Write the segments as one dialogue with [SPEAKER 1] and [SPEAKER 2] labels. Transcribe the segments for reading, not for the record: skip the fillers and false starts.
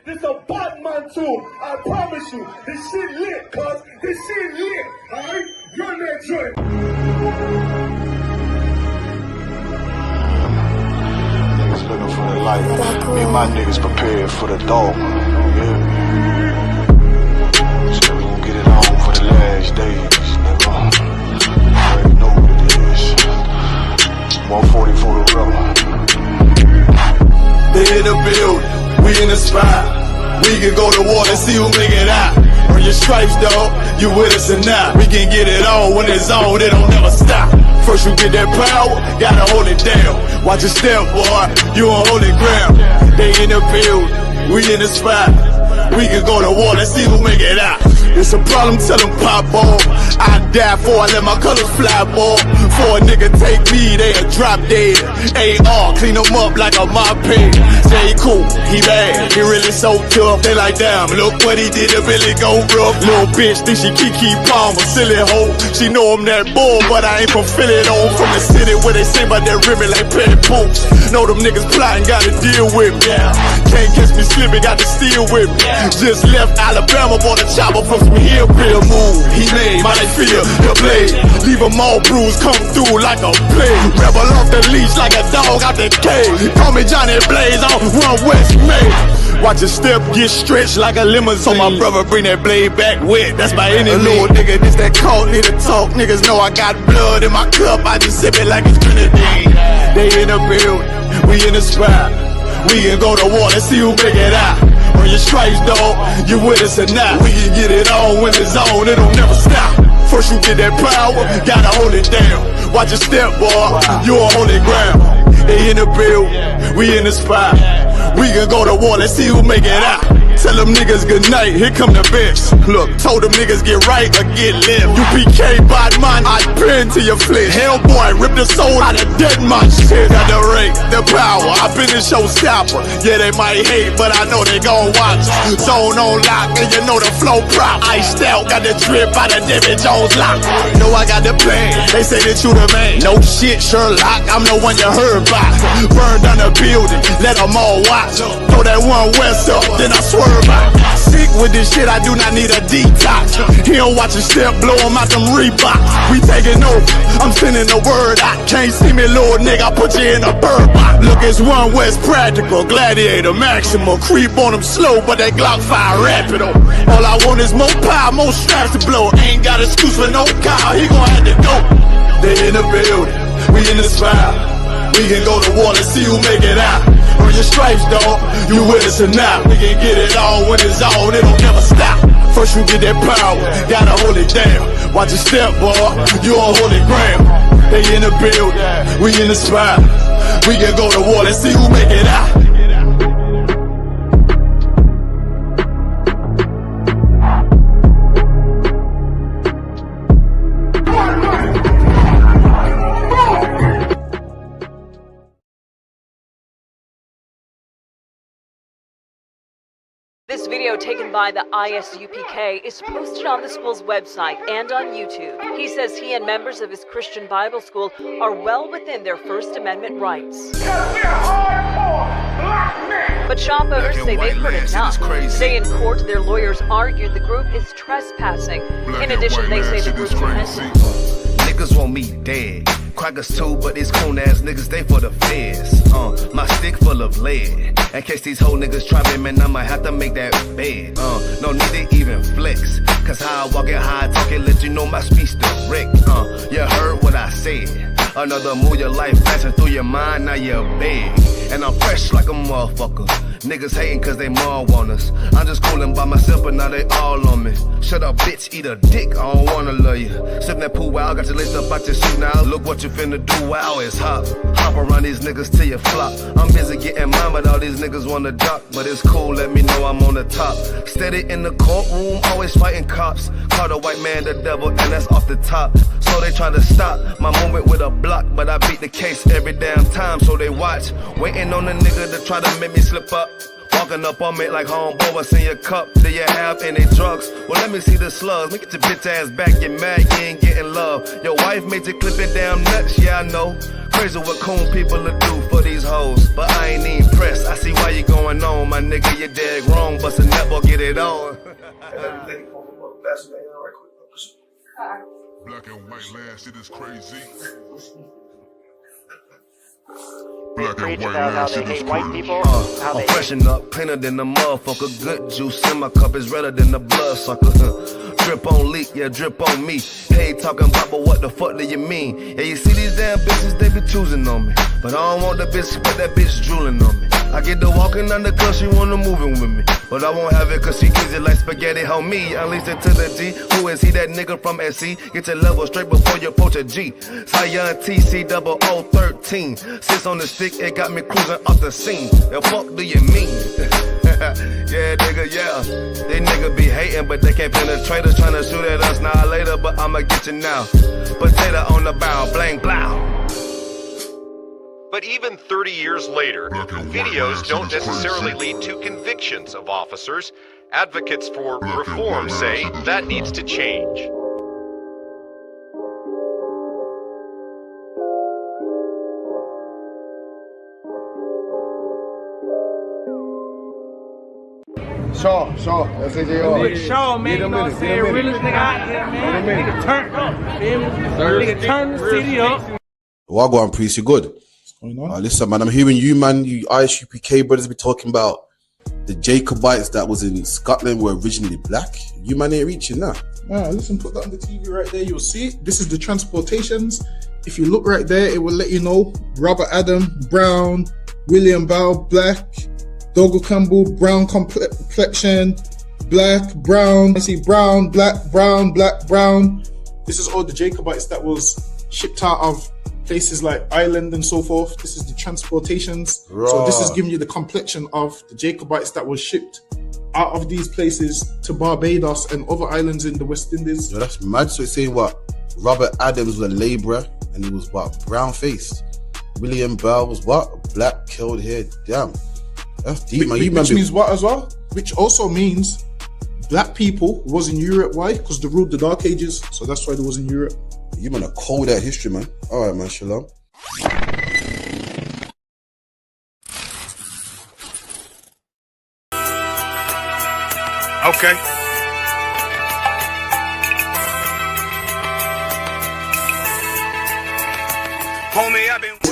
[SPEAKER 1] This a bot man too. I promise you. This shit lit, cuz. This shit lit. Alright? Run that joint.
[SPEAKER 2] Niggas looking for the light. Me and my niggas prepared for the dog. Yeah. So we gon' get it on for the last days, nigga. You already know what it is. 140 for the rubber.
[SPEAKER 3] They in the building, we in the spot. We can go to war and see who make it out. Earn your stripes, dog, you with us or not. We can get it on when it's on, it don't never stop. First you get that power, gotta hold it down. Watch your step, boy, you on holy ground. They in the building, we in the spot. We can go to war and see who make it out. It's a problem, tell them pop ball. I die for, I let my colors fly, ball. For a nigga take me, they a drop dead. AR, clean them up like a mop pig. Say he cool, he bad, he really so tough. They like, damn, look what he did to Billy go rough. Little bitch think she Kiki Palmer, silly hoe. She know I'm that bull, but I ain't from Philly though. From the city where they say about that ribbon like petty poops. Know them niggas plotting, gotta deal with me. Can't catch me slipping, got to steal with me. Just left Alabama, bought a chopper from some hillbilly move. He made my life feel the blade. Leave them all bruised, come through like a plague. Rebel off the leash like a dog out the cage. Call me Johnny Blaze on One West May. Watch your step get stretched like a limousine. So my brother bring that blade back wet, that's by any means. Little nigga, this that cult, need to talk. Niggas know I got blood in my cup, I just sip it like it's grenadine. They in the building, we in the spot. We can go to war, let's see who make it out. Earn your stripes, dog, you with us or not. We can get it on when it's on, it'll never stop. First you get that power, gotta hold it down. Watch your step, boy, you on holy ground. They in the building, we in the spot. We can go to war, let's see who make it out. Tell them niggas good night, here come the bitch. Look, told them niggas get right or get left. UPK, bad man, I pin to your flesh. Hellboy, rip the soul out of dead man shit. Got the rate, the power, I been the showstopper. Yeah, they might hate, but I know they gon' watch. Zone on lock, and you know the flow prop. Iced out, got the drip out of David Jones lock. Know I got the plan, they say that you the man. No shit, Sherlock, I'm the one you heard about. Burn down the building, let them all watch. Throw that One West up, then I swerve out. Sick with this shit, I do not need a detox. He don't watch a step, blow him out them Reeboks. We taking over, I'm sending the word out. Can't see me, little nigga, I put you in a bird box. Look, it's One West practical, gladiator, maximal. Creep on them slow, but that Glock fire rapid. All I want is more power, more straps to blow. Ain't got excuse for no car, he gon' have to go. They in the building, we in the spot. We can go to war, let's see who make it out. Earn your stripes, dog, you with us or not. We can get it on when it's on, it don't never stop. First you get that power, gotta hold it down. Watch your step, boy, you on holy ground. They in the building, we in the spot. We can go to war, let's see who make it out.
[SPEAKER 4] This video taken by the ISUPK is posted on the school's website and on YouTube. He says he and members of his Christian Bible school are well within their First Amendment rights. But shop owners say they've heard enough. Today in court, their lawyers argued the group is trespassing. In addition, they say the group
[SPEAKER 5] niggas want me dead. Crackers too, but these coon ass niggas, they for the feds. My stick full of lead. In case these whole niggas try me, man, I might have to make that bed. No need to even flex. Cause how I walk it, how I talk it, let you know my speech direct. You heard what I said. Another move, your life flashing through your mind, now you're big. And I'm fresh like a motherfucker. Niggas hating cause they more want us. I'm just coolin' by myself, but now they all on me. Shut up, bitch, eat a dick, I don't wanna love you. Sip that pool, wow, got your lace up out your suit now. Look what you finna do, wow, it's hot. Hop around these niggas till you flop. I'm busy getting mine, but all these niggas wanna duck. But it's cool, let me know I'm on the top. Steady in the courtroom, always fighting cops. Call the white man the devil, and that's off the top. So they try to stop my movement with a block, but I beat the case every damn time, so they watch. Waiting on a nigga to try to make me slip up. Walking up on me like homeboy, what's in your cup? Do you have any drugs? Well, let me see the slugs. Make it your bitch ass back, get mad, you ain't getting love. Your wife made you clip it damn nuts, yeah I know. Crazy what coon people will do for these hoes. But I ain't even pressed. I see why you going on, my nigga. You dead wrong, but a never get it on.
[SPEAKER 2] Black and white land, shit is crazy. Black and white land, shit is crazy.
[SPEAKER 5] I'm freshen up, cleaner than the motherfucker. Good juice in my cup is redder than the blood sucker. Drip on leak, yeah, drip on me. Hey, talking about, but what the fuck do you mean? Yeah, you see these damn bitches, they be choosing on me. But I don't want the bitch, but that bitch drooling on me. I get the walking on the cause she wanna moving with me. But I won't have it cause she easy like spaghetti, homie. Unleash it to the G. Who is he? That nigga from SC? Get your level straight before you approach a G. Cyan TC 0013. Sits on the stick, it got me cruising off the scene. The fuck do you mean? Yeah, nigga, yeah. They nigga be hating, but they can't penetrate us. Tryna shoot at us now or later, but I'ma get you now. Potato on the bow, blang, blow.
[SPEAKER 6] But even 30 years later, videos don't necessarily lead to convictions of officers. Advocates for reform say that needs to change.
[SPEAKER 7] Shaw, that's AJR.
[SPEAKER 8] Shaw, man, you know what I'm saying? Realest nigga out there, man. Nigga turn up, feel me? Nigga turn the city up.
[SPEAKER 7] Wagwan Priest, you good? What's going on? Listen, man, I'm hearing you, man, you ISUPK brothers be talking about the Jacobites that was in Scotland were originally black. You man ain't reaching that.
[SPEAKER 9] Nah, listen, put that on the TV right there, you'll see it. This is the transportations. If you look right there, it will let you know Robert Adam, brown, William Bow, black, Dogo Campbell, brown complexion, black, brown. I see brown, black, brown, black, brown. This is all the Jacobites that was shipped out of places like Ireland and so forth. This is the transportations. Right. So this is giving you the complexion of the Jacobites that was shipped out of these places to Barbados and other islands in the West Indies.
[SPEAKER 7] Yo, that's mad. So it's saying what? Robert Adams was a labourer and he was what? Brown faced. William Bell was what? Black, curled hair. Damn. That's deep, man.
[SPEAKER 9] Which means what as well? Which also means black people was in Europe. Why? Because they ruled the Dark Ages. So that's why they was in Europe.
[SPEAKER 7] You man are cold at history, man. All right, man. Shalom.
[SPEAKER 6] Okay.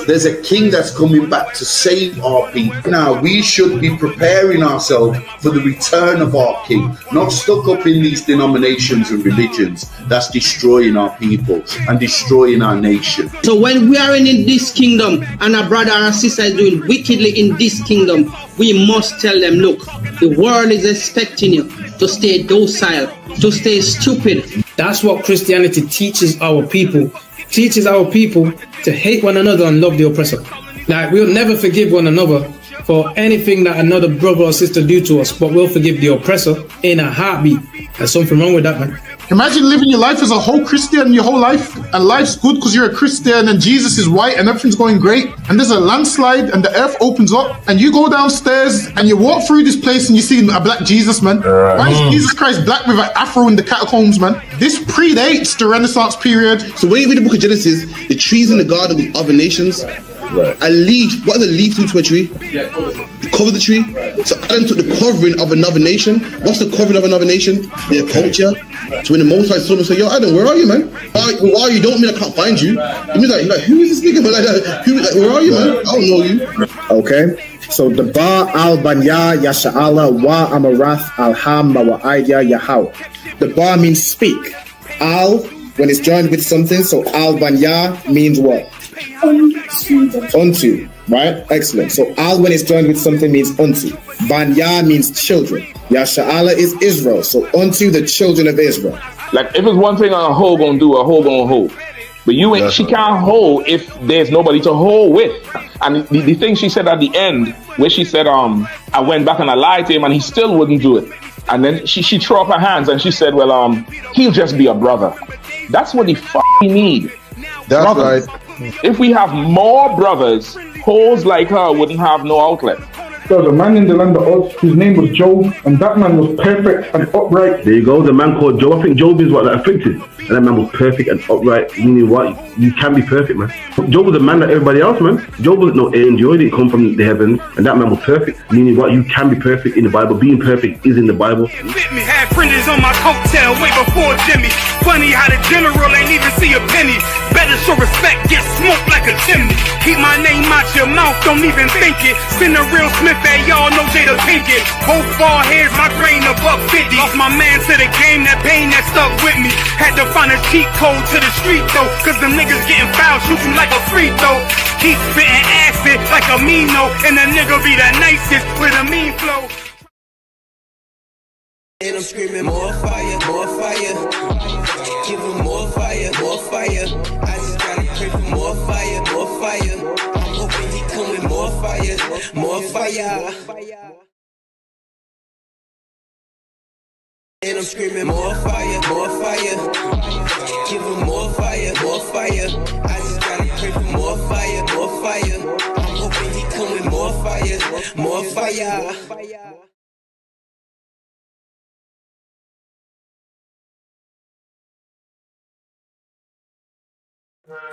[SPEAKER 10] There's a king that's coming back to save our people. Now we should be preparing ourselves for the return of our king, not stuck up in these denominations and religions that's destroying our people and destroying our nation.
[SPEAKER 11] So when we are in this kingdom and our brother or sister is doing wickedly in this kingdom, we must tell them, look, the world is expecting you to stay docile, to stay stupid.
[SPEAKER 8] That's what Christianity teaches our people. Teaches our people to hate one another and love the oppressor. Like, we'll never forgive one another for anything that another brother or sister do to us, but we'll forgive the oppressor in a heartbeat. There's something wrong with that, man.
[SPEAKER 9] Imagine living your life as a whole Christian your whole life, and life's good because you're a Christian and Jesus is white and everything's going great, and there's a landslide and the earth opens up and you go downstairs and you walk through this place and you see a black Jesus, man. Why is Jesus Christ black with an afro in the catacombs, man? This predates the Renaissance period.
[SPEAKER 10] So when you read the book of Genesis, the trees in the garden with other nations, a leaf, what is a leaf to a tree? Cover the tree. So Adam took the covering of another nation. What's the covering of another nation? Their culture. So when the Most High saw him, say, yo, Adam, where are you, man? Where are you? Don't mean I can't find you. It means like who is this nigga? But where are you, man? I don't know you.
[SPEAKER 12] Okay. So the Ba al Banya Yasha'ala wa Amarath al Ham wa Aidya Yahau. The Ba means speak. Al, when it's joined with something, so al Banya means what? Unto, right? Excellent. So al when it's joined with something means unto. Banya means children. Yasha'ala is Israel. So unto the children of Israel.
[SPEAKER 13] Like if it's one thing a hoe gonna do, a hoe gonna hold. But you ain't, she can't hold if there's nobody to hold with. And the thing she said at the end, where she said, I went back and I lied to him and he still wouldn't do it. And then she threw up her hands and she said, well, he'll just be a brother. That's what he need.
[SPEAKER 7] That's
[SPEAKER 13] brothers.
[SPEAKER 7] right.
[SPEAKER 13] If we have more brothers, hoes like her wouldn't have no outlet.
[SPEAKER 14] There was a man in the land of Oz, his name was Job, and that man was perfect and upright.
[SPEAKER 15] There you go, the man called Job. I think Job is what that afflicted. And that man was perfect and upright, meaning what? You can be perfect, man. Job was a man like everybody else, man. Job wasn't no angel, he didn't come from the heavens, and that man was perfect, meaning what? You can be perfect in the Bible. Being perfect is in the Bible.
[SPEAKER 16] Had fringes on my coattail way before Jimmy. Funny how the general ain't even see a penny. Better show respect, get smoked like a chimney. Keep my name out your mouth, don't even think it. Send a real Smith at y'all, no Jada Pinkett. Both ball heads, my grain above 50. Lost my man to the game, that pain that stuck with me. Had to find a cheat code to the street though, cause them niggas getting foul, shoot you like a free throw. Keep spitting acid like a Mino, and the nigga be the nicest with a mean flow.
[SPEAKER 17] And I'm screaming more fire, more fire. Give them more fire, more fire. I just gotta pray for more fire, more fire. I'm hoping he come with more fire, more fire. And I'm screaming more fire, more fire. Give them more fire, more fire. I just gotta pray for more fire, more fire. I'm hoping he come with more fire, more fire.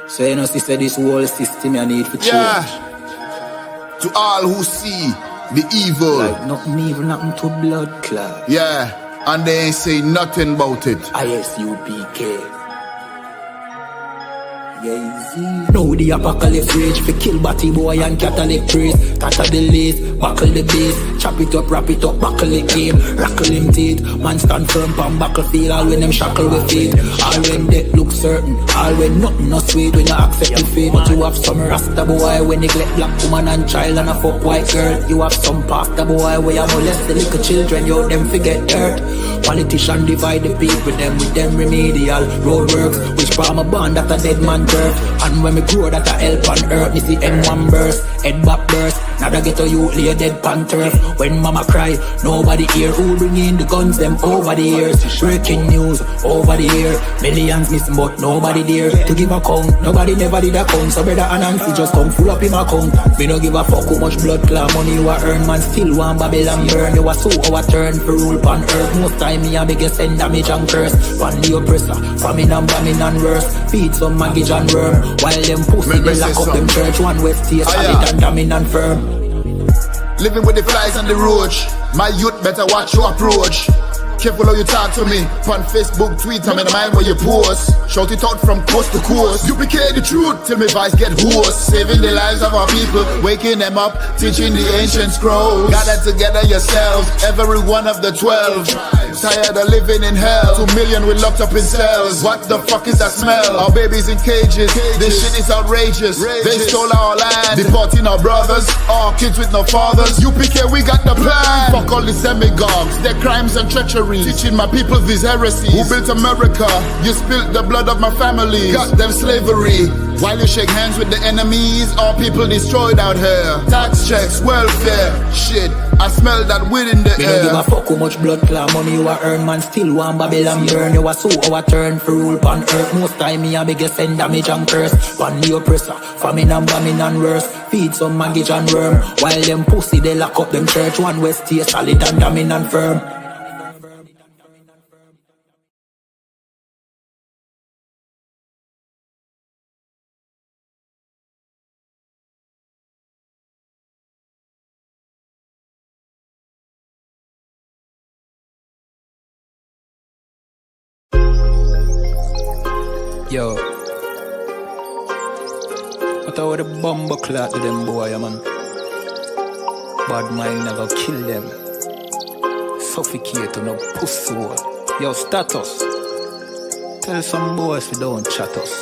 [SPEAKER 18] So you know, sister, this whole system I need for change.
[SPEAKER 3] Yeah. To all who see the evil.
[SPEAKER 18] Like nothing evil, nothing to blood clot.
[SPEAKER 3] Yeah. And they ain't say nothing about it.
[SPEAKER 18] ISUPK. Now the apocalypse rage for kill batty boy and Catholic priest. Tatter the lace, buckle the base. Chop it up, wrap it up, buckle the game. Rackle him teeth, man stand firm pan battlefield. All when them shackle with feet. All when death look certain. All when nothing no sweet. When you accept the fate. But you have some rasta boy when neglect black woman and child and a fuck white girl. You have some pastor boy where you molest the little children. You them forget dirt. Politician divide the people with them remedial roadworks. Which farm a band that a dead man turf. And when me grow that a help on earth, me see M1 burst, head back burst. Now that get a youth lay dead pan turf. When mama cry, nobody hear. Who bring in the guns them over the years? Breaking news over the year. Millions missing but nobody there to give a count. Nobody never did a count. So brother and Nancy just come full up in my account. Me no give a fuck how much blood clot money you a earn. Man still want Babylon burn. You a so our turn for rule pan earth. Most time me a biggest send damage and curse. One the oppressor, famine and bombing and worse. Feed some maggot and worm. While them pussy they lock up them church. One west stay solid and damning and firm.
[SPEAKER 3] Living with the flies on the roach. My youth better watch your approach. Careful how you talk to me. On Facebook, tweet, I'm in the mind where you post. Shout it out from coast to coast. UPK the truth till my voice get hoarse. Saving the lives of our people, waking them up, teaching the ancient scrolls. Gather together yourselves, every one of the 12. Tired of living in hell. 2 million we locked up in cells. What the fuck is that smell? Our babies in cages. This shit is outrageous. They stole our land, deporting our brothers, our kids with no fathers. UPK, we got the plan. Fuck all the demagogues, their crimes and treachery. Teaching my people these heresies. Who built America? You spilled the blood of my family. Got them slavery. While you shake hands with the enemies, all people destroyed out here. Tax checks, welfare, shit. I smell that weed in the air.
[SPEAKER 18] Me no give a fuck how much blood clot money you a earn. Man still want Babylon burn. You a so our turn for rule pan earth. Most time me a biggest send damage and curse. Pan the oppressor, famine and bombing and worse. Feed some maggot and worm. While them pussy they lock up them church. One west stay solid and damning and firm. Yo, what about the bomber clot to them boy, man? Bad mind never kill them. Suffocate to no pussy. Yo, status. Tell some boys we don't chat us.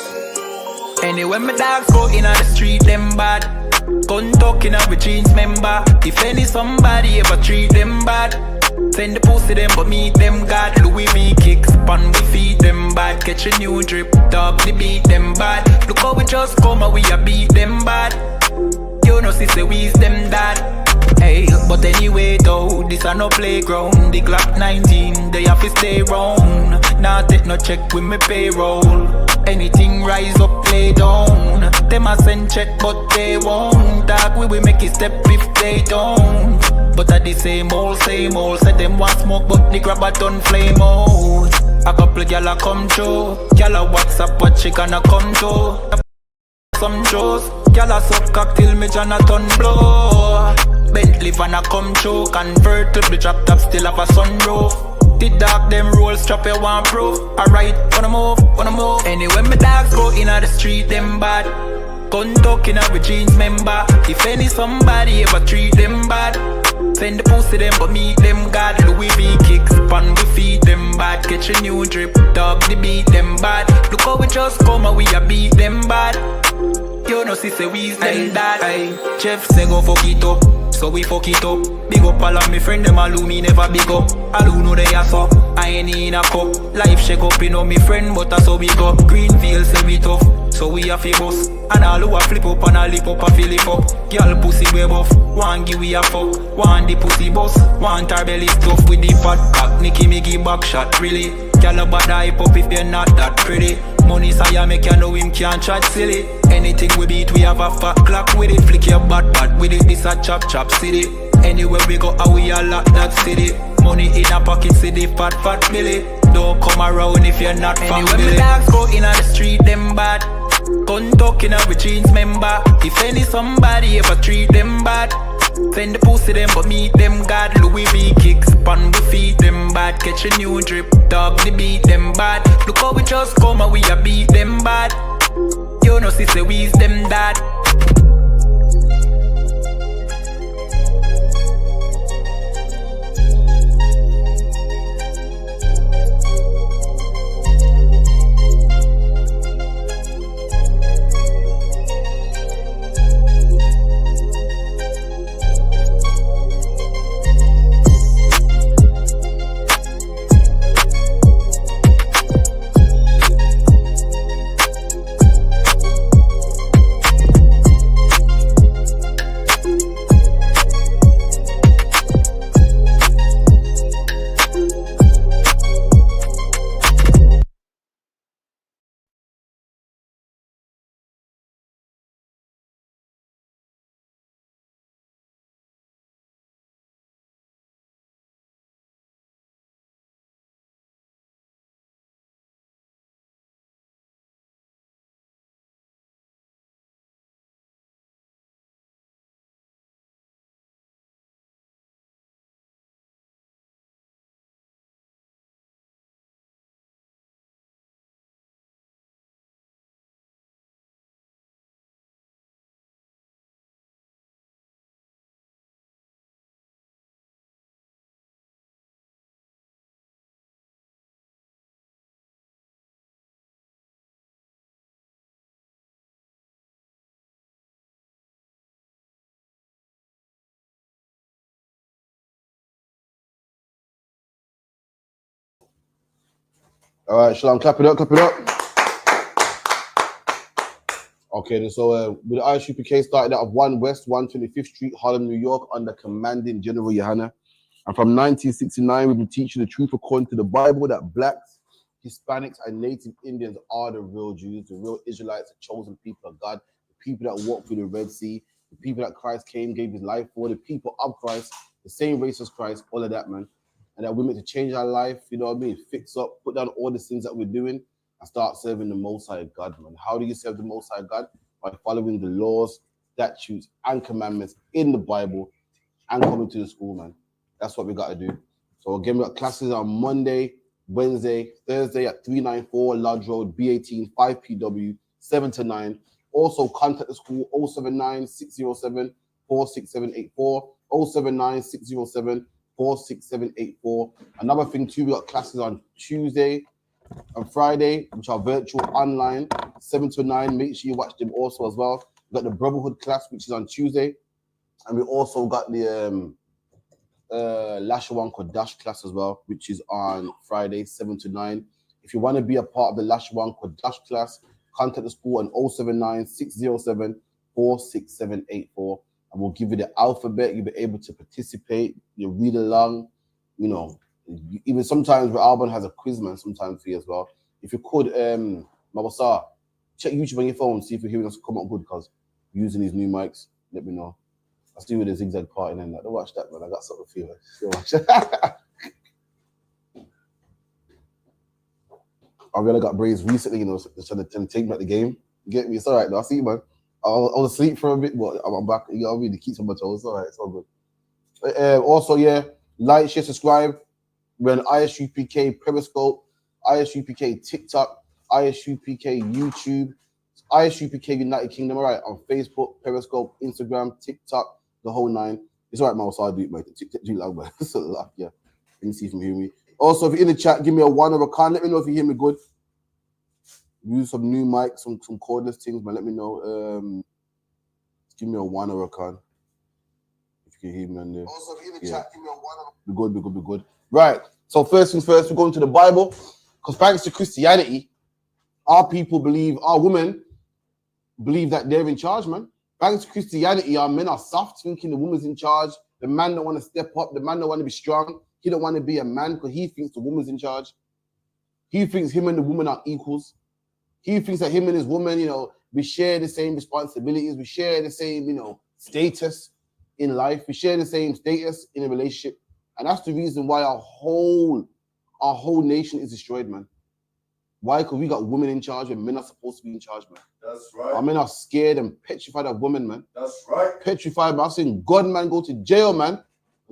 [SPEAKER 18] Anyway, my dogs go in on the street, them bad. Gun talking on with jeans member. If any somebody ever treat them bad, send the pussy them but meet them God. Louis V kicks pan we feed them bad. Catch a new drip, dog we beat them bad. Look how we just come and we a beat them bad. You know sister we's them dad. Hey, but anyway though, this a no playground. The Glock 19, they have to stay round. Nah take no check with me payroll. Anything rise up, play down. Them a send check, but they won't. Dog, we will make it step if they don't. But at the same old, said them want smoke, but the grabber done flame out. A couple gyal a come through, gyal a WhatsApp, but she gonna come through. Some shows, gyal a suck cocktail, me Jonathan blow. Bentley van a come through, convert to the drop top, still have a sunroof. The dog them roll, strap you one proof. Alright, wanna move. Anyway, my dogs go in the street, them bad. Gun talking out with jeans member. If any somebody ever treat them bad, send the pussy them but meet them God. Louis V kicks, pan we feed them bad. Catch a new drip, dog the beat them bad. Look how we just come and we a beat them bad. You know see say we's them dad. Jeff say go fuck it up, so we fuck it up. Big up all of me friend them all who me never big up. All who know they are so, I ain't in a cup. Life shake up, you know me friend, but that's how we go. Greenfield say we tough, so we a fi bus. And all who a flip up and a lip up a fill it up. Girl pussy way buff, one give we a fuck. One the pussy bus, one her belly stuff with the fat cock. Nicky me give back shot, really. Girl a bad hype up if you're not that pretty. Money say make you know him can't chat silly. Anything we beat, we have a fat clock with it. Flick your bad with it, this a chop city. Anywhere we go, how we a lock that city. Money in a pocket, city, fat Billy. Don't come around if you're not family. Anywhere my dogs go in the street, them bad. Gun talking out with jeans member. If any somebody ever treat them bad, send the pussy them but meet them God. Louis V kicks, pan we feed them bad. Catch a new drip, dog the beat them bad. Look how we just come and we a beat them bad. You know see say we's them dad.
[SPEAKER 7] All right, Shalom, clap it up. Okay, so with the ISUPK started out of 1 West, 125th Street, Harlem, New York, under commanding General Yohana. And from 1969, we've been teaching the truth according to the Bible that blacks, Hispanics, and Native Indians are the real Jews, the real Israelites, the chosen people of God, the people that walked through the Red Sea, the people that Christ came, gave his life for, the people of Christ, the same race as Christ, all of that, man. And that we're meant to change our life, you know what I mean? Fix up, put down all the sins that we're doing, and start serving the Most High God, man. How do you serve the Most High God? By following the laws, statutes, and commandments in the Bible and coming to the school, man. That's what we got to do. So again, we got classes on Monday, Wednesday, Thursday at 394 Lodge Road, B18, 5PW, 7 to 9. Also, contact the school 079 607 46784, 079 607 46784. Another thing too, we got classes on Tuesday and Friday, which are virtual online, 7 to 9. Make sure you watch them also as well. We got the Brotherhood class, which is on Tuesday, and we also got the Lashawan Kodash class as well, which is on Friday, 7 to 9. If you want to be a part of the Lashawan Kodash class, contact the school on 079 607 46784, and we'll give you the alphabet. You'll be able to participate. You'll read along. You know, even sometimes Alban has a quiz, man, sometimes for you as well. If you could Mabasa, check YouTube on your phone, see if you're hearing us come up good, because using these new mics, let me know. I see with the zigzag part and then that. Don't watch that, man. I got something for you. Still watch that. I really got braids recently, you know, trying to take me at the game. You get me? It's all right, though. I see you, man. I was asleep for a bit, but I'm back. You know what I mean? To keep on my toes. It's all right. It's all good. Also, yeah, like, share, subscribe. We're on ISUPK Periscope, ISUPK TikTok, ISUPK YouTube, ISUPK United Kingdom, all right, on Facebook, Periscope, Instagram, TikTok, the whole nine. It's all right, man, so I'll do it, mate. TikTok, do it loud, man. It's a lot, yeah. You can see if you hear me. Also, if you're in the chat, give me a 1 or a can. Let me know if you hear me good. Use some new mics, some cordless things, man. Let me know. Give me a 1 or a can. If you can hear me on there. Also, if you're in the chat, give me a 1 or a can. Be good. Right. So first things first, we're going to the Bible. Because thanks to Christianity, our people believe, our women believe that they're in charge, man. Thanks to Christianity, our men are soft, thinking the woman's in charge. The man don't want to step up. The man don't want to be strong. He don't want to be a man because he thinks the woman's in charge. He thinks him and the woman are equals. He thinks that him and his woman, you know, we share the same responsibilities. We share the same, you know, status in life. We share the same status in a relationship. And that's the reason why our whole nation is destroyed, man. Why? Because we got women in charge when men are supposed to be in charge, man.
[SPEAKER 1] That's right.
[SPEAKER 7] Our men are scared and petrified of women, man.
[SPEAKER 1] That's right.
[SPEAKER 7] Petrified, man. I've seen God, man, go to jail, man.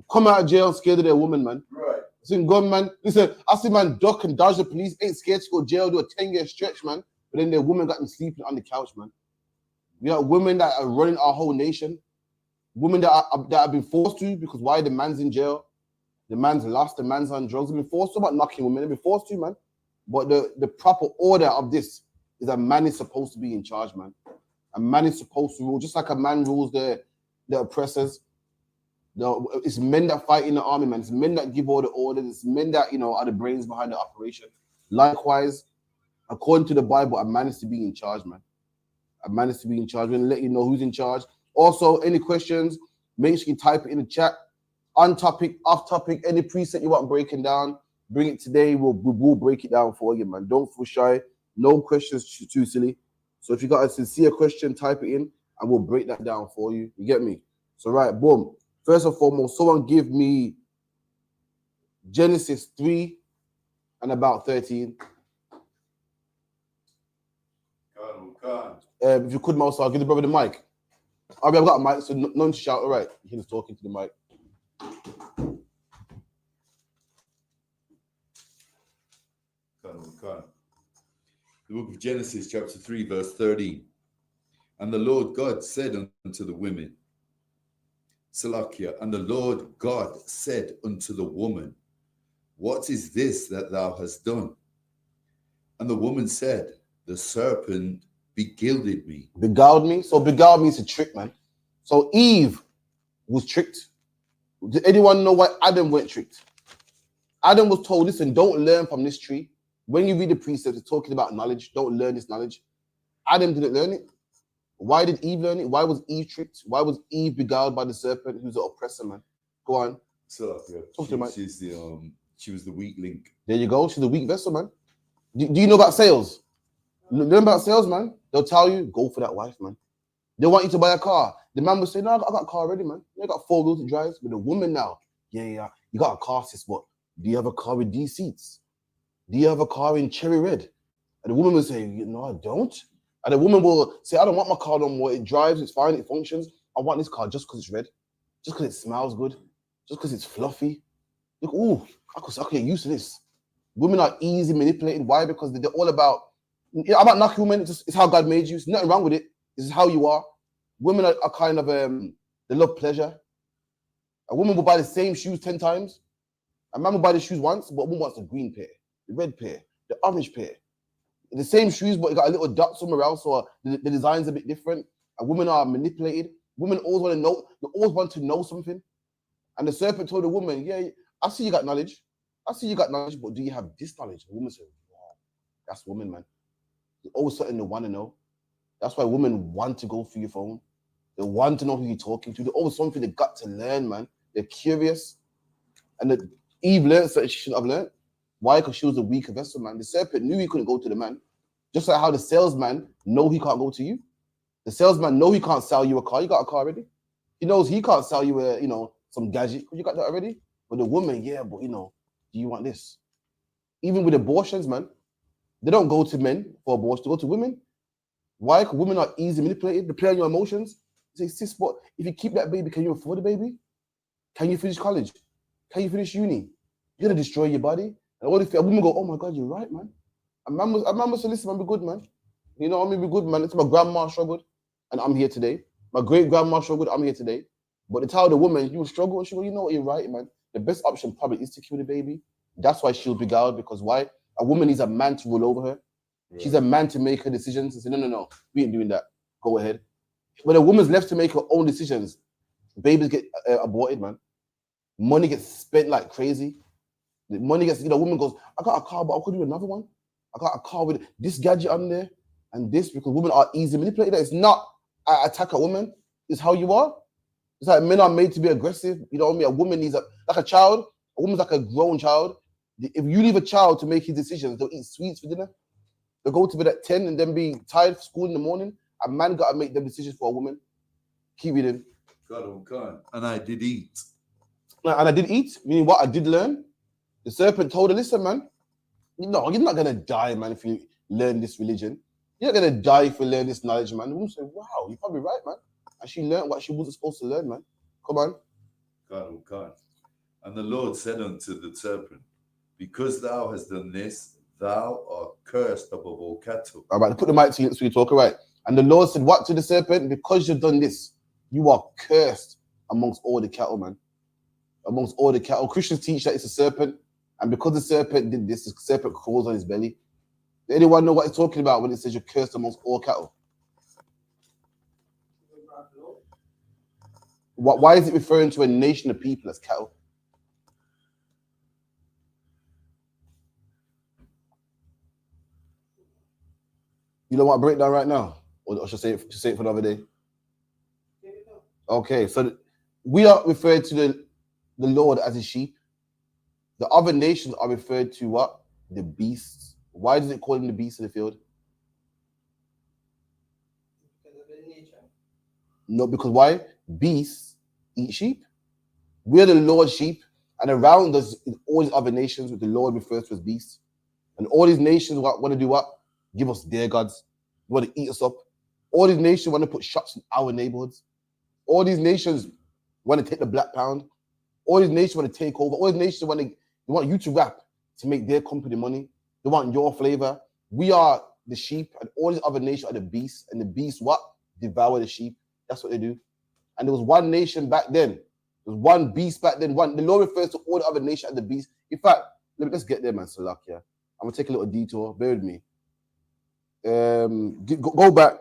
[SPEAKER 7] Come out of jail scared of their woman, man.
[SPEAKER 1] Right.
[SPEAKER 7] I've seen God, man. Listen, I see man duck and dodge the police, ain't scared to go to jail, do a 10-year stretch, man. But then their woman got them sleeping on the couch, man. We got women that are running our whole nation. Women that have been forced to, because why? The man's in jail. The man's lost, the man's on drugs. They've been forced to, about knocking women. They've been forced to, man. But the proper order of this is a man is supposed to be in charge, man. A man is supposed to rule, just like a man rules the oppressors. It's men that fight in the army, man. It's men that give all the orders. It's men that, you know, are the brains behind the operation. Likewise, according to the Bible, a man is to be in charge, man. A man is to be in charge. We're going to let you know who's in charge. Also, any questions, make sure you type it in the chat. On topic, off topic, any preset you want breaking down, bring it today. We'll break it down for you, man. Don't feel shy. No questions too silly. So if you got a sincere question, type it in and we'll break that down for you. You get me? So right, boom. First and foremost, someone give me Genesis 3 and about 13. If you could, Mouse, I'll give the brother the mic. I've got a mic, so none to shout. All right, he's talking to the mic.
[SPEAKER 19] The book of Genesis, chapter 3, verse 13. And the Lord God said unto the women, Salakia, and the Lord God said unto the woman, what is this that thou hast done? And the woman said, the serpent beguiled me.
[SPEAKER 7] Beguiled me? So beguiled means a trick, man. So Eve was tricked. Did anyone know why Adam went tricked? Adam was told, listen, don't learn from this tree. When you read the precepts, it's talking about knowledge. Don't learn this knowledge. Adam didn't learn it. Why did Eve learn it? Why was Eve tricked? Why was Eve beguiled by the serpent who's the oppressor, man? Go on.
[SPEAKER 19] So yeah, she was the weak link.
[SPEAKER 7] There you go. She's the weak vessel, man. Do you know about sales? Learn about sales, man. They'll tell you, go for that wife, man. They want you to buy a car. The man will say, no, I got a car already, man. I got 4 wheels to drive. But the woman now, yeah, you got a car, sis, but do you have a car with these seats? Do you have a car in cherry red? And the woman will say, no, I don't. And the woman will say, I don't want my car no more. It drives, it's fine, it functions. I want this car just because it's red, just because it smells good, just because it's fluffy. Look, ooh, I could get used to this. Women are easy manipulated. Why? Because they're all about knocking women. It's how God made you. There's nothing wrong with it. This is how you are. Women are kind of, they love pleasure. A woman will buy the same shoes 10 times. A man will buy the shoes once, but a woman wants the green pair, the red pair, the orange pair. The same shoes, but it got a little dot somewhere else, or the design's a bit different. And women are manipulated. Women always want to know. They always want to know something. And the serpent told the woman, yeah, I see you got knowledge. I see you got knowledge, but do you have this knowledge? The woman said, wow, that's women, man. There's always something they want to know. That's why women want to go through your phone. They want to know who you're talking to. There's always something they got to learn, man. They're curious. And Eve learned something she shouldn't have learned. Why? Because she was a weaker vessel, man. The serpent knew he couldn't go to the man. Just like how the salesman know he can't go to you. The salesman know he can't sell you a car. You got a car already. He knows he can't sell you a, some gadget. You got that already. But the woman, yeah, but do you want this? Even with abortions, man, they don't go to men for abortion. They go to women. Why? Because women are easy manipulated. They play on your emotions. They say, sis, but if you keep that baby, can you afford the baby? Can you finish college? Can you finish uni? You're gonna destroy your body. And what if a woman go, oh my God, you're right, man. A man must listen, man, be good, man. You know, I mean, be good, man. It's my grandma struggled, and I'm here today. My great grandma struggled, I'm here today. But to tell the woman you struggle, and she go, you know what, you're right, man. The best option probably is to kill the baby. That's why she'll be beguiled, because why? A woman needs a man to rule over her. Right. She's a man to make her decisions and say, no, we ain't doing that. Go ahead. When a woman's left to make her own decisions, babies get aborted, man. Money gets spent like crazy. The money gets, woman goes, I got a car, but I could do another one. I got a car with this gadget on there and this, because women are easy manipulated. It's not I attack a woman, it's how you are. It's like men are made to be aggressive. You know what I mean? A woman needs like a child. A woman's like a grown child. If you leave a child to make his decisions, they'll eat sweets for dinner. They'll go to bed at 10 and then be tired for school in the morning. A man got to make them decisions for a woman. Keep reading.
[SPEAKER 19] God. And I did eat.
[SPEAKER 7] And I did eat, meaning what? I did learn. The serpent told her, listen, man, you're not going to die, man, if you learn this religion. You're not going to die if you learn this knowledge, man. The woman said, wow, you're probably right, man. And she learned what she wasn't supposed to learn, man. Come on.
[SPEAKER 19] God. And the Lord said unto the serpent, because thou hast done this, thou art cursed above all cattle.
[SPEAKER 7] All right, put the mic to you so you talk, all right. And the Lord said, what to the serpent? Because you've done this, you are cursed amongst all the cattle, man. Amongst all the cattle. Christians teach that it's a serpent. And because the serpent did this, the serpent crawls on his belly. Does anyone know what it's talking about when it says you're cursed amongst all cattle? Why is it referring to a nation of people as cattle? You don't want to break down right now? Or should I say it for another day? Okay, so we are referred to the Lord as a sheep. The other nations are referred to what? The beasts. Why does it call them the beasts of the field? Because of their nature. No, because why? Beasts eat sheep. We're the Lord's sheep, and around us is all these other nations which the Lord refers to as beasts. And all these nations want to do what? Give us their gods. They want to eat us up. All these nations want to put shops in our neighborhoods. All these nations want to take the black pound. All these nations want to take over. All these nations want you to rap to make their company money. They want your flavor. We are the sheep, and all these other nations are the beasts. And the beasts what? Devour the sheep. That's what they do. And there was one nation back then. There was one beast back then. The Lord refers to all the other nations as the beast. In fact, let's get there, man. Salakia. I'm gonna take a little detour. Bear with me. Go back.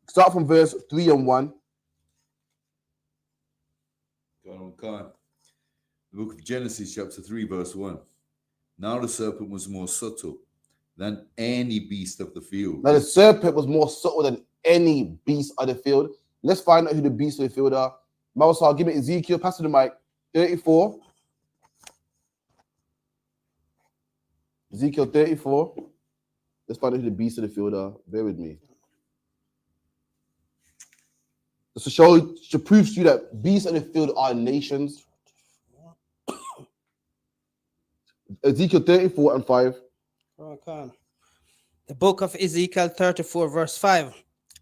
[SPEAKER 7] Start from verse 3 and 1.
[SPEAKER 19] God. The book of Genesis, chapter 3, verse 1. Now the serpent was more subtle than any beast of the field.
[SPEAKER 7] Now the serpent was more subtle than any beast of the field. Let's find out who the beasts of the field are. Mausal, give me Ezekiel, pass to the mic. 34. Ezekiel 34. Let's find out who the beasts of the field are. Bear with me. Just to prove to you that beasts of the field are nations. Ezekiel 34 and 5.
[SPEAKER 11] Okay. The book of Ezekiel 34, verse 5.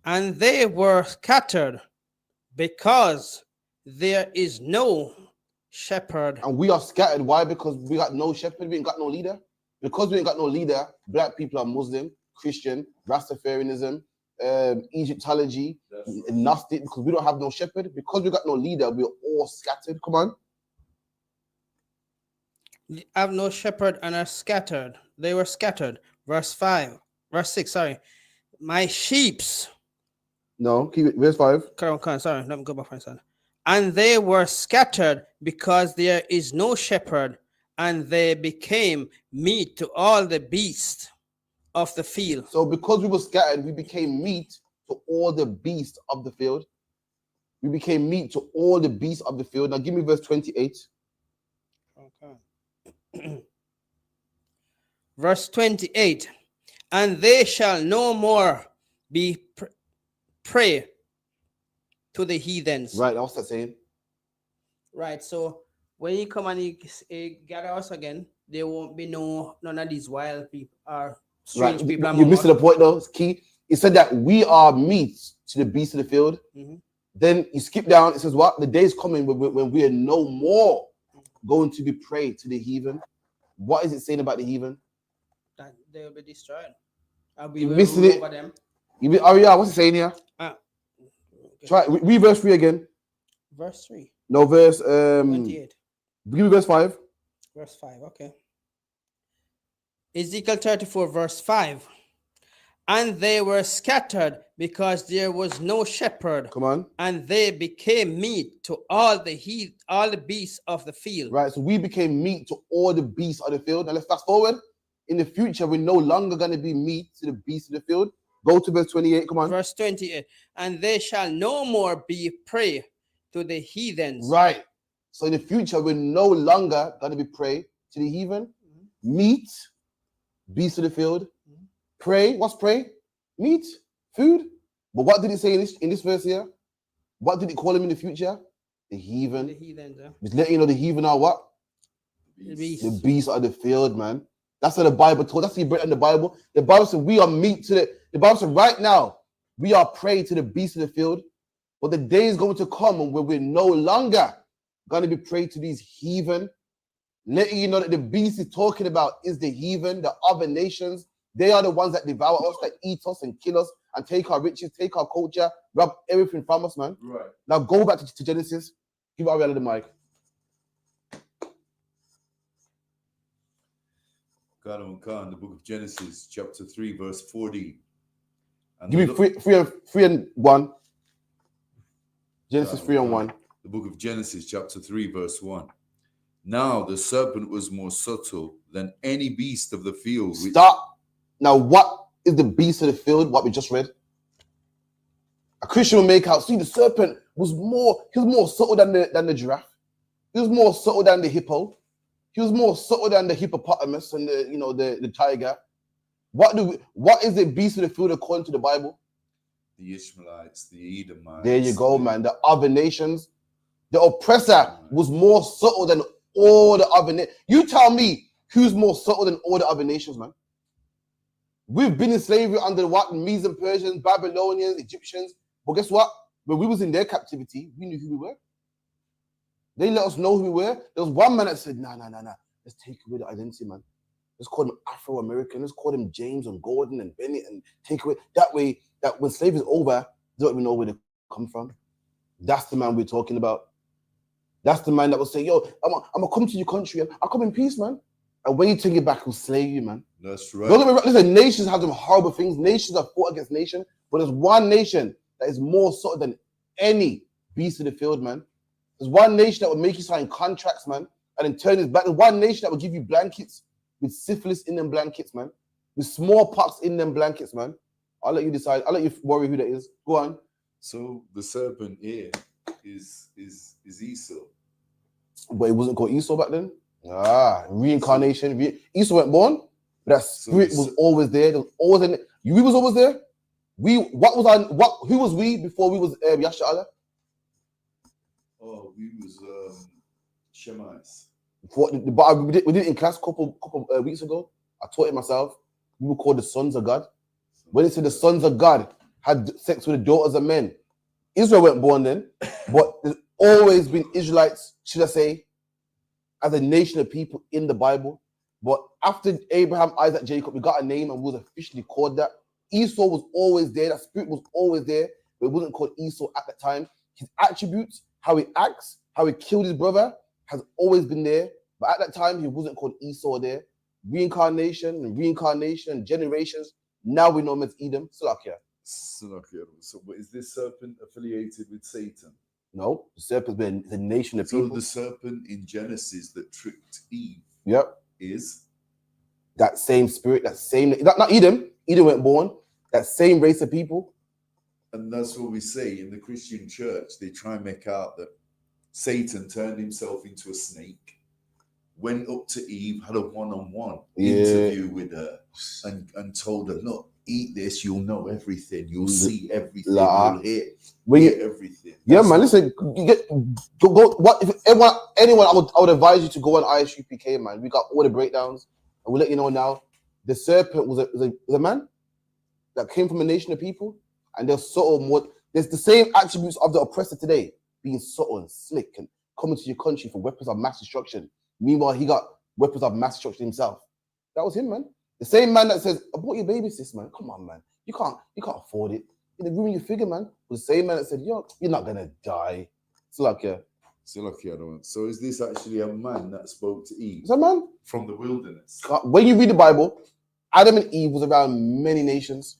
[SPEAKER 11] And they were scattered because there is no shepherd.
[SPEAKER 7] And we are scattered. Why? Because we got no shepherd. We ain't got no leader. Because we ain't got no leader, black people are Muslim, Christian, Rastafarianism, Egyptology, Gnostic, because we don't have no shepherd. Because we got no leader, we're all scattered. Come on.
[SPEAKER 11] Have no shepherd and are scattered. They were scattered. Verse 6, sorry. My sheeps.
[SPEAKER 7] No, keep it. Verse 5.
[SPEAKER 11] Sorry, let me go back for a second. And they were scattered because there is no shepherd, and they became meat to all the beasts of the field.
[SPEAKER 7] So because we were scattered, we became meat to all the beasts of the field. We became meat to all the beasts of the field. Now give me verse 28.
[SPEAKER 11] Okay. Verse 28.
[SPEAKER 20] and they shall no more be prey to the heathens.
[SPEAKER 7] Right, what's that saying?
[SPEAKER 20] Right, so when you come and you gather us again, there won't be none of these wild people or strange
[SPEAKER 7] Right,
[SPEAKER 20] people.
[SPEAKER 7] you're missing the point though. It's key. It said that we are meat to the beasts of the field.
[SPEAKER 20] Mhm.
[SPEAKER 7] Then you skip down. It says what? The day is coming when we are no more going to be prey to the heathen. What is it saying about the heathen?
[SPEAKER 20] That they will be destroyed. And we
[SPEAKER 7] You
[SPEAKER 20] will
[SPEAKER 7] missing
[SPEAKER 20] rule
[SPEAKER 7] it.
[SPEAKER 20] over them.
[SPEAKER 7] Oh yeah, what's it saying here? Try read verse 3 again.
[SPEAKER 20] Verse 3.
[SPEAKER 7] No, verse
[SPEAKER 20] 28.
[SPEAKER 7] Give me verse 5.
[SPEAKER 20] Verse 5, okay. Ezekiel 34, verse 5. And they were scattered because there was no shepherd.
[SPEAKER 7] Come on.
[SPEAKER 20] And they became meat to all the beasts of the field.
[SPEAKER 7] Right, so we became meat to all the beasts of the field. Now let's fast forward. In the future, we're no longer going to be meat to the beasts of the field. Go to verse 28. Come on.
[SPEAKER 20] Verse 28. And they shall no more be prey to the heathens.
[SPEAKER 7] Right. So in the future, we're no longer going to be prey to the heathen. Meat, beasts of the field. Prey. What's prey? Meat, food. But what did it say in this verse here? What did it call them in the future? The heathen.
[SPEAKER 20] The heathens, yeah.
[SPEAKER 7] Just letting you know the heathen are what?
[SPEAKER 20] The beasts.
[SPEAKER 7] The beasts of the field, man. That's what the Bible told. That's what you read in the Bible. The Bible said we are meat to the Bible said right now we are prey to the beasts of the field. But the day is going to come where we're no longer going to be prey to these heathen. Letting you know that the beast is talking about is the heathen, the other nations. They are the ones that devour us, that eat us and kill us and take our riches, take our culture, rob everything from us, man.
[SPEAKER 19] Right.
[SPEAKER 7] Now go back to Genesis. Give Ariella the mic.
[SPEAKER 19] God and Khan, the book of Genesis, chapter 3, verse 40. And
[SPEAKER 7] Give me three and 1. Genesis 3 and 1.
[SPEAKER 19] The book of Genesis, chapter 3, verse 1. Now the serpent was more subtle than any beast of the field.
[SPEAKER 7] Stop. Now, what is the beast of the field? What we just read? A Christian will make out. See, the serpent was more subtle than the giraffe. He was more subtle than the hippo. He was more subtle than the hippopotamus and the tiger. What is the beast of the field according to the Bible?
[SPEAKER 19] The Ishmaelites, the Edomites.
[SPEAKER 7] There you go, man. The other nations. The oppressor was more subtle than all the other nations. You tell me who's more subtle than all the other nations, man. We've been in slavery under what? Medes and Persians, Babylonians, Egyptians. But guess what? When we was in their captivity, we knew who we were. They let us know who we were. There was one man that said, nah. Let's take away the identity, man. Let's call them Afro-American. Let's call them James and Gordon and Bennett and take away. That way, that when slavery is over, they don't even know where they come from. That's the man we're talking about. That's the man that will say, yo, I'm going to come to your country and I'll come in peace, man. And when you take it back, he'll slay you, man.
[SPEAKER 19] That's right.
[SPEAKER 7] Listen, nations have some horrible things. Nations have fought against nations, but there's one nation that is more subtle than any beast of the field, man. There's one nation that will make you sign contracts, man, and then turn his back. There's one nation that will give you blankets with syphilis in them blankets, man. With smallpox in them blankets, man. I'll let you decide. I'll let you worry who that is. Go on.
[SPEAKER 19] So the serpent here is Esau.
[SPEAKER 7] But it wasn't called Esau back then? Reincarnation. Esau weren't born, but that spirit was always there. There was always we was always there. Who was we before we was Yasha'Allah?
[SPEAKER 19] Oh, we was Shemites.
[SPEAKER 7] But we did it in class a couple weeks ago. I taught it myself. We were called the sons of God. When it said the sons of God had sex with the daughters of men, Israel weren't born then, but there's always been Israelites, should I say, as a nation of people in the Bible. But after Abraham, Isaac, Jacob, we got a name and we was officially called that. Esau was always there. That spirit was always there, but it wasn't called Esau at the time. His attributes, how he acts, how he killed his brother, has always been there. But at that time, he wasn't called Esau there. Reincarnation and generations. Now we know him as Edom. Salakia.
[SPEAKER 19] So, but is this serpent affiliated with Satan?
[SPEAKER 7] No, the serpent's been the nation of people.
[SPEAKER 19] So the serpent in Genesis that tricked Eve.
[SPEAKER 7] Yep.
[SPEAKER 19] Is
[SPEAKER 7] that same spirit, that same not Edom. Edom weren't born. That same race of people.
[SPEAKER 19] And that's what we say in the Christian church. They try and make out that Satan turned himself into a snake went up to Eve, had a one-on-one
[SPEAKER 7] Yeah.
[SPEAKER 19] interview with her, and told her, look, eat this, you'll know everything, you'll see everything, you'll hear everything.
[SPEAKER 7] Yeah, man. Listen, go. What if anyone? I would advise you to go on ISUPK, man. We got all the breakdowns, and we'll let you know now. The serpent was a man that came from a nation of people, and they're subtle. More, there's the same attributes of the oppressor today, being subtle and slick and coming to your country for weapons of mass destruction. Meanwhile, he got weapons of mass destruction himself. That was him, man. The same man that says, "I bought your baby, sis, man. Come on, man. You can't afford it. In the room, you figure, man." The same man that said, "You're not gonna die." It's like, yeah.
[SPEAKER 19] So is this actually a man that spoke to Eve?
[SPEAKER 7] It's a man
[SPEAKER 19] from the wilderness.
[SPEAKER 7] When you read the Bible, Adam and Eve was around many nations,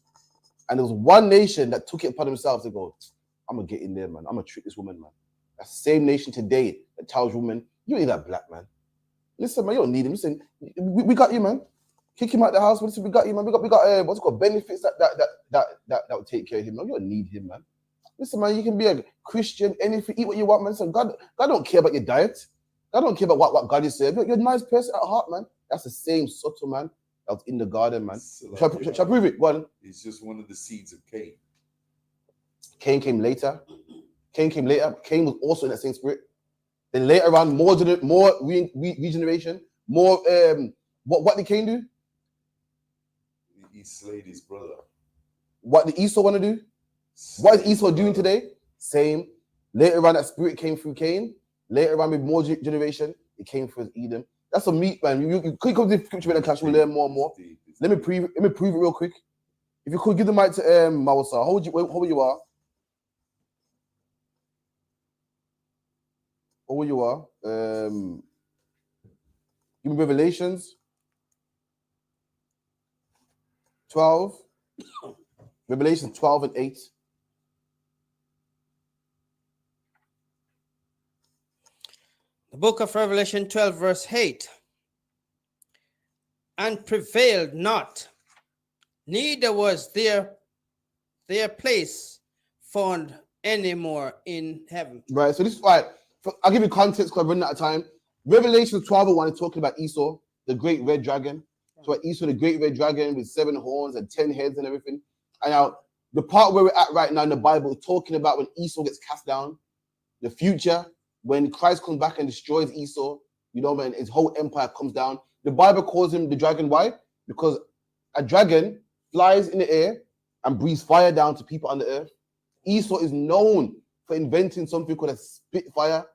[SPEAKER 7] and there was one nation that took it upon themselves to go, "I'm gonna get in there, man. I'm gonna trick this woman, man." That same nation today that tells women, "You ain't that black man. Listen, man, you don't need him. Listen, we got you, man. Kick him out the house. Listen, we got you, man. We got what's it called, benefits that will take care of him. Man. You don't need him, man. Listen, man, you can be a Christian, anything, eat what you want, man. Listen, God don't care about your diet. God don't care about what God is saying. You're a nice person at heart, man. That's the same subtle man that was in the garden, man. Shall I prove it? One.
[SPEAKER 19] He's just one of the seeds of Cain.
[SPEAKER 7] Cain came later. Cain was also in that same spirit. Then later on, more regeneration, more. What did Cain do?
[SPEAKER 19] He slayed his brother.
[SPEAKER 7] What did Esau want to do? What is Esau doing today? Same. Later on, that spirit came through Cain. Later on, with more generation, it came through Eden. That's a meat, man. You could come to the scripture and we'll learn more and more. Let me prove it real quick. If you could give the mic to Mawasa, how you are? How you are? Give me Revelations 12. Revelation 12 and 8.
[SPEAKER 20] The book of Revelation 12, verse 8. And prevailed not, neither was their place found anymore in heaven.
[SPEAKER 7] Right, so this is right. I'll give you context because I'm running out of time. Revelation 12 and 1 is talking about Esau, the great red dragon. So Esau, the great red dragon with 7 horns and 10 heads and everything. And now the part where we're at right now in the Bible is talking about when Esau gets cast down, the future, when Christ comes back and destroys Esau, you know, when his whole empire comes down. The Bible calls him the dragon. Why? Because a dragon flies in the air and breathes fire down to people on the earth. Esau is known for inventing something called a spitfire.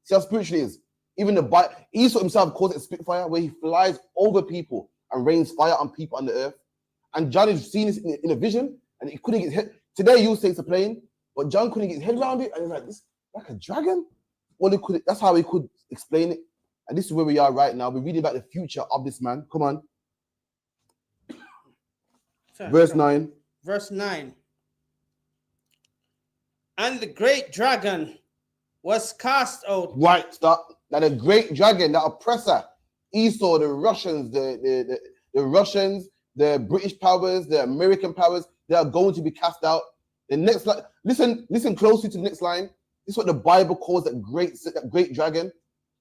[SPEAKER 7] See how spiritual it is. Even the Bible, Esau himself calls it a spitfire, where he flies over people and rains fire on people on the earth. And John has seen this in a vision, and he couldn't get his head. Today you say it's a plane, but John couldn't get his head around it, and he's like, "This like a dragon." Well, that's how he could explain it. And this is where we are right now. We're reading about the future of this man. Come on. Verse 9.
[SPEAKER 20] Verse 9. And the great dragon was cast out.
[SPEAKER 7] Right, stop. Now the great dragon, the oppressor, Esau, the Russians, the Russians, the British powers, the American powers, they are going to be cast out. The next line, listen closely to the next line. This is what the Bible calls that great dragon.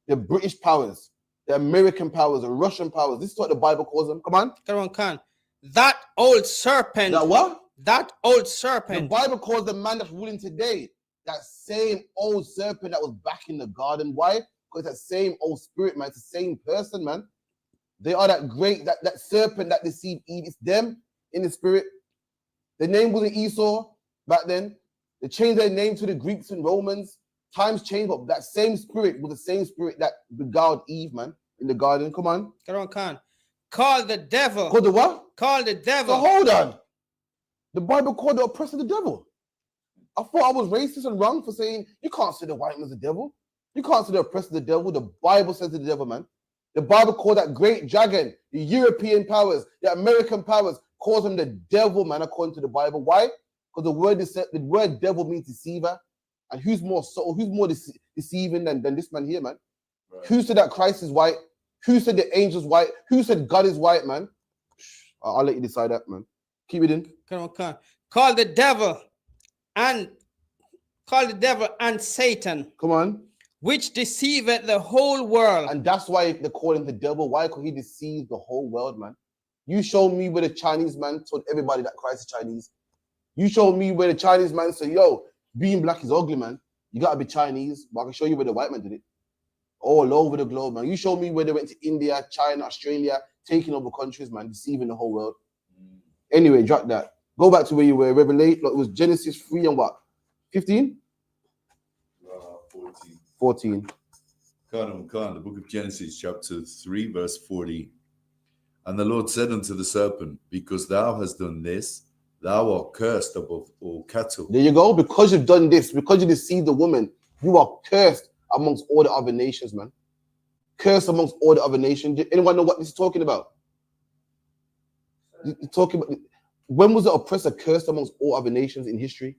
[SPEAKER 7] The British powers, the American powers, the Russian powers. This is what the Bible calls them. Come on.
[SPEAKER 20] Come on, Khan. That old serpent.
[SPEAKER 7] That what?
[SPEAKER 20] That old serpent.
[SPEAKER 7] The Bible calls the man that's ruling today that same old serpent that was back in the garden. Why? Because that same old spirit, man. It's the same person, man. They are that great, that serpent that deceived Eve. It's them in the spirit. The name wasn't Esau back then. They changed their name to the Greeks and Romans. Times changed, but that same spirit was the same spirit that beguiled Eve, man, in the garden. Come on.
[SPEAKER 20] Come on, Khan. Call the devil.
[SPEAKER 7] Called the what?
[SPEAKER 20] Call the devil.
[SPEAKER 7] So hold on. The Bible called the oppressor the devil. I thought I was racist and wrong for saying you can't say the white man's the devil. You can't say the oppressor the devil. The Bible says the devil, man. The Bible called that great dragon, the European powers, the American powers, calls him the devil, man, according to the Bible. Why? Because the word devil means deceiver. And who's more subtle, who's more deceiving than this man here, man? Right. Who said that Christ is white? Who said the angel's white? Who said God is white, man? I'll let you decide that, man. Keep it in.
[SPEAKER 20] Come on. Call the devil and Satan.
[SPEAKER 7] Come on.
[SPEAKER 20] which deceiveth the whole world.
[SPEAKER 7] And that's why they call him the devil. Why? Because he deceives the whole world, man. You show me where the Chinese man told everybody that Christ is Chinese. You show me where the Chinese man said, yo, being black is ugly, man. You gotta be Chinese, but I can show you where the white man did it. All over the globe, man. You show me where they went to India, China, Australia, taking over countries, man, deceiving the whole world. Anyway, drop that. Go back to where you were. Revelation, look, it was Genesis 3 and what? 15?
[SPEAKER 19] 14.
[SPEAKER 7] 14.
[SPEAKER 19] Khan, the book of Genesis, chapter 3, verse 14. And the Lord said unto the serpent, because thou hast done this, thou art cursed above all cattle.
[SPEAKER 7] There you go. Because you've done this, because you deceived the woman, you are cursed amongst all the other nations, man. Cursed amongst all the other nations. Anyone know what this is talking about? You're talking about, when was the oppressor cursed amongst all other nations in history?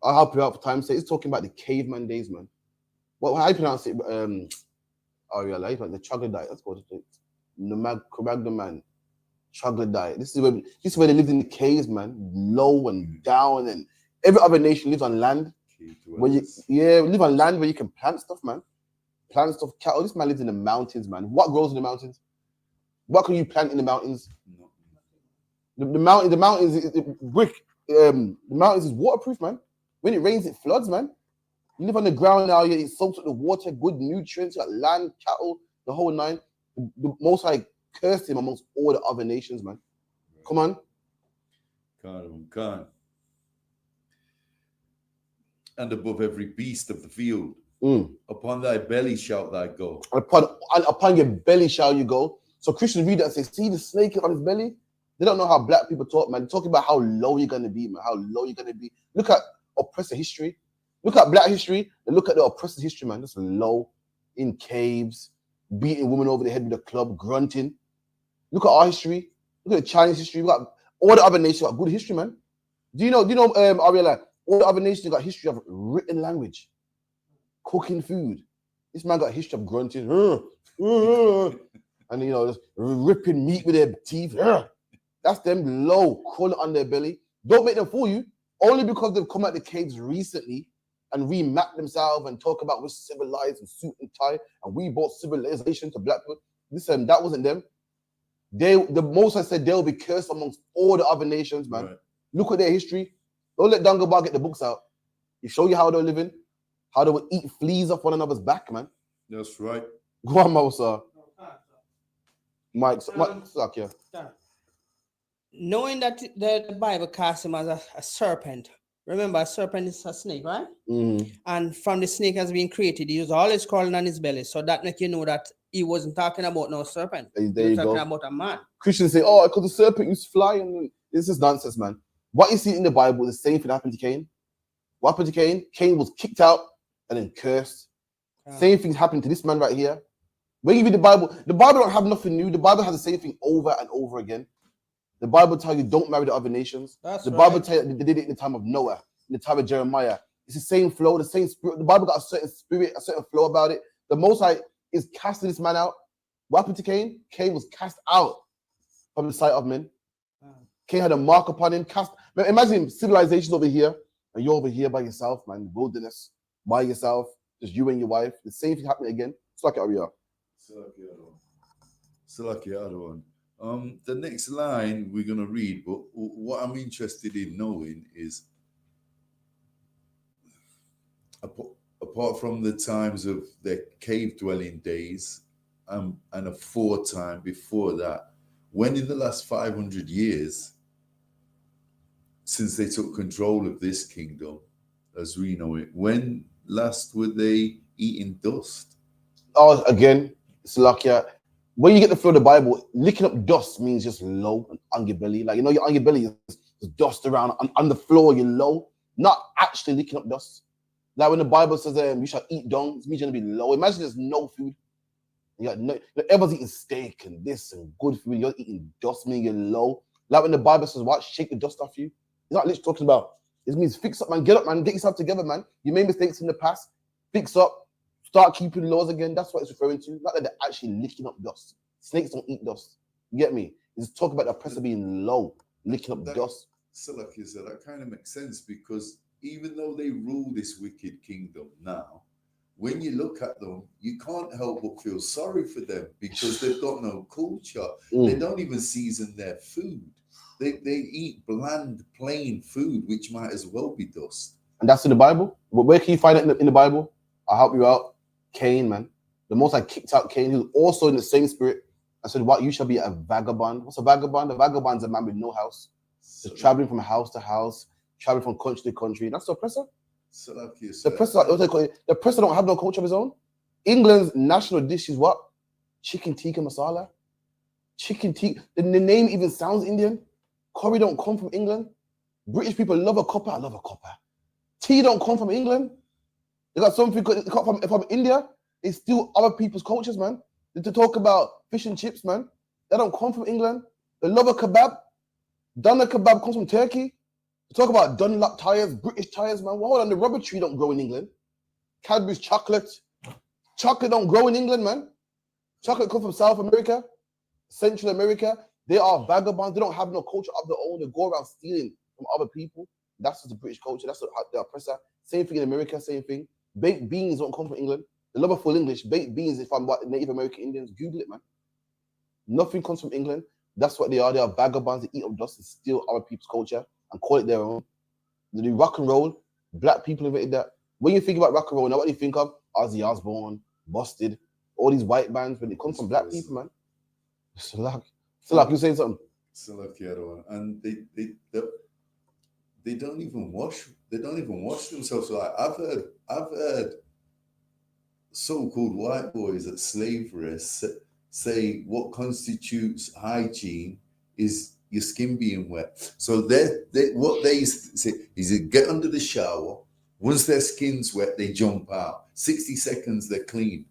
[SPEAKER 7] I'll help you out for time's sake. It's talking about the caveman days, man. Well, how do you pronounce it? I realize like the troglodyte. That's called it. Cro-Magnon troglodyte. This is where they lived in the caves, man. Low and down, and every other nation lives on land. Where you live on land where you can plant stuff, man. Plant stuff, cattle. This man lives in the mountains, man. What grows in the mountains? What can you plant in the mountains? The mountains is brick. The mountains is waterproof, man. When it rains, it floods, man. You live on the ground now, it soaks up the water, good nutrients, you got land, cattle, the whole nine. The Most High cursed him amongst all the other nations, man. Come on.
[SPEAKER 19] Khan. And above every beast of the field, upon thy belly shalt thou go.
[SPEAKER 7] Upon your belly shall you go. So Christians read that and say, see the snake on his belly? They don't know how black people talk, man. They're talking about how low you're going to be, man. How low you're going to be. Look at oppressor history. Look at black history and look at the oppressor history, man. Just low, in caves, beating women over the head with a club, grunting. Look at our history. Look at the Chinese history. We got all the other nations got good history, man. Do you know, Ariella, all the other nations got history of written language, cooking food. This man got a history of grunting, and just ripping meat with their teeth. That's them low, crawling on their belly. Don't make them fool you. Only because they've come out the caves recently and remap themselves and talk about we're civilized and suit and tie and we brought civilization to black people. Listen, that wasn't them. The Most High said they'll be cursed amongst all the other nations, man. Right. Look at their history. Don't let Dangabar get the books out. He show you how they're living, how they would eat fleas off one another's back, man.
[SPEAKER 19] That's right.
[SPEAKER 7] Go on, Mousa. Mike, suck, yeah.
[SPEAKER 20] Knowing that the Bible casts him as a serpent. Remember, a serpent is a snake, right?
[SPEAKER 7] Mm-hmm.
[SPEAKER 20] And from the snake has been created, he was always crawling on his belly. So that make you know that he wasn't talking about no serpent. He was talking about a man.
[SPEAKER 7] Christians say, oh, because the serpent used to fly. And this is nonsense, man. What you see in the Bible, the same thing happened to Cain. What happened to Cain? Cain was kicked out and then cursed. Same things happened to this man right here. When you read the Bible don't have nothing new. The Bible has the same thing over and over again. The Bible tells you don't marry the other nations. The Bible tells you they did it in the time of Noah, in the time of Jeremiah. It's the same flow, the same spirit. The Bible got a certain spirit, a certain flow about it. The Most High is casting this man out. What happened to Cain? Cain was cast out from the sight of men. Cain had a mark upon him. Imagine civilization's over here, and you're over here by yourself, man. Wilderness, by yourself, just you and your wife. The same thing happening again. It's like Aria.
[SPEAKER 19] The next line we're going to read, but what I'm interested in knowing is, apart from the times of their cave dwelling days and a time before that, when in the last 500 years, since they took control of this kingdom, as we know it, when last were they eating dust?
[SPEAKER 7] Oh, again, Salakia. When you get the flow of the Bible, licking up dust means just low and on your belly. Like, you're on your belly, there's dust around. On the floor, you're low. Not actually licking up dust. Like when the Bible says, you shall eat dung, it means you're going to be low. Imagine there's no food. Everyone's eating steak and this and good food. You're eating dust, meaning you're low. Like when the Bible says, what? Shake the dust off you. It's not literally talking about, it means fix up, man. Get up, man. Get yourself together, man. You made mistakes in the past. Fix up. Start keeping laws again. That's what it's referring to. Not that they're actually licking up dust. Snakes don't eat dust. You get me? It's talking about the oppressor being low, licking up dust.
[SPEAKER 19] So like you said, that kind of makes sense because even though they rule this wicked kingdom now, when you look at them, you can't help but feel sorry for them because they've got no culture. They don't even season their food. They eat bland, plain food, which might as well be dust.
[SPEAKER 7] And that's in the Bible. Where can you find it in the Bible? I'll help you out. Cain, man. The Most High kicked out Cain. He was also in the same spirit. I said, what? You shall be a vagabond. What's a vagabond? A vagabond's a man with no house. So traveling from house to house, traveling from country to country. That's the oppressor. The oppressor don't have no culture of his own. England's national dish is what? Chicken tikka masala. Chicken tikka. The name even sounds Indian. Curry don't come from England. British people love a copper. I love a copper. Tea don't come from England. They got something from India. It's still other people's cultures, man. To talk about fish and chips, man. They don't come from England. They love a kebab. Doner kebab comes from Turkey. To talk about Dunlop tires, British tires, man. Well, hold on, the rubber tree don't grow in England. Cadbury's chocolate. Chocolate don't grow in England, man. Chocolate comes from South America, Central America. They are vagabonds. They don't have no culture of their own. They go around stealing from other people. That's just the British culture. That's the oppressor. Same thing in America, same thing. Baked beans don't come from England. They love a full English. Baked beans, if I'm what Native American Indians, Google it, man. Nothing comes from England. That's what they are. They are vagabonds. They eat up dust and steal other people's culture and call it their own. They do rock and roll. Black people invented that. When you think about rock and roll, now what do you think of? Ozzy Osbourne, Busted, all these white bands, but it comes from black people, man. So like you saying something.
[SPEAKER 19] So like the other one. And they don't even wash. They don't even wash themselves. Like I've heard so-called white boys at slavery say what constitutes hygiene is your skin being wet. So what they say is you get under the shower. Once their skin's wet, they jump out. 60 seconds, they're clean.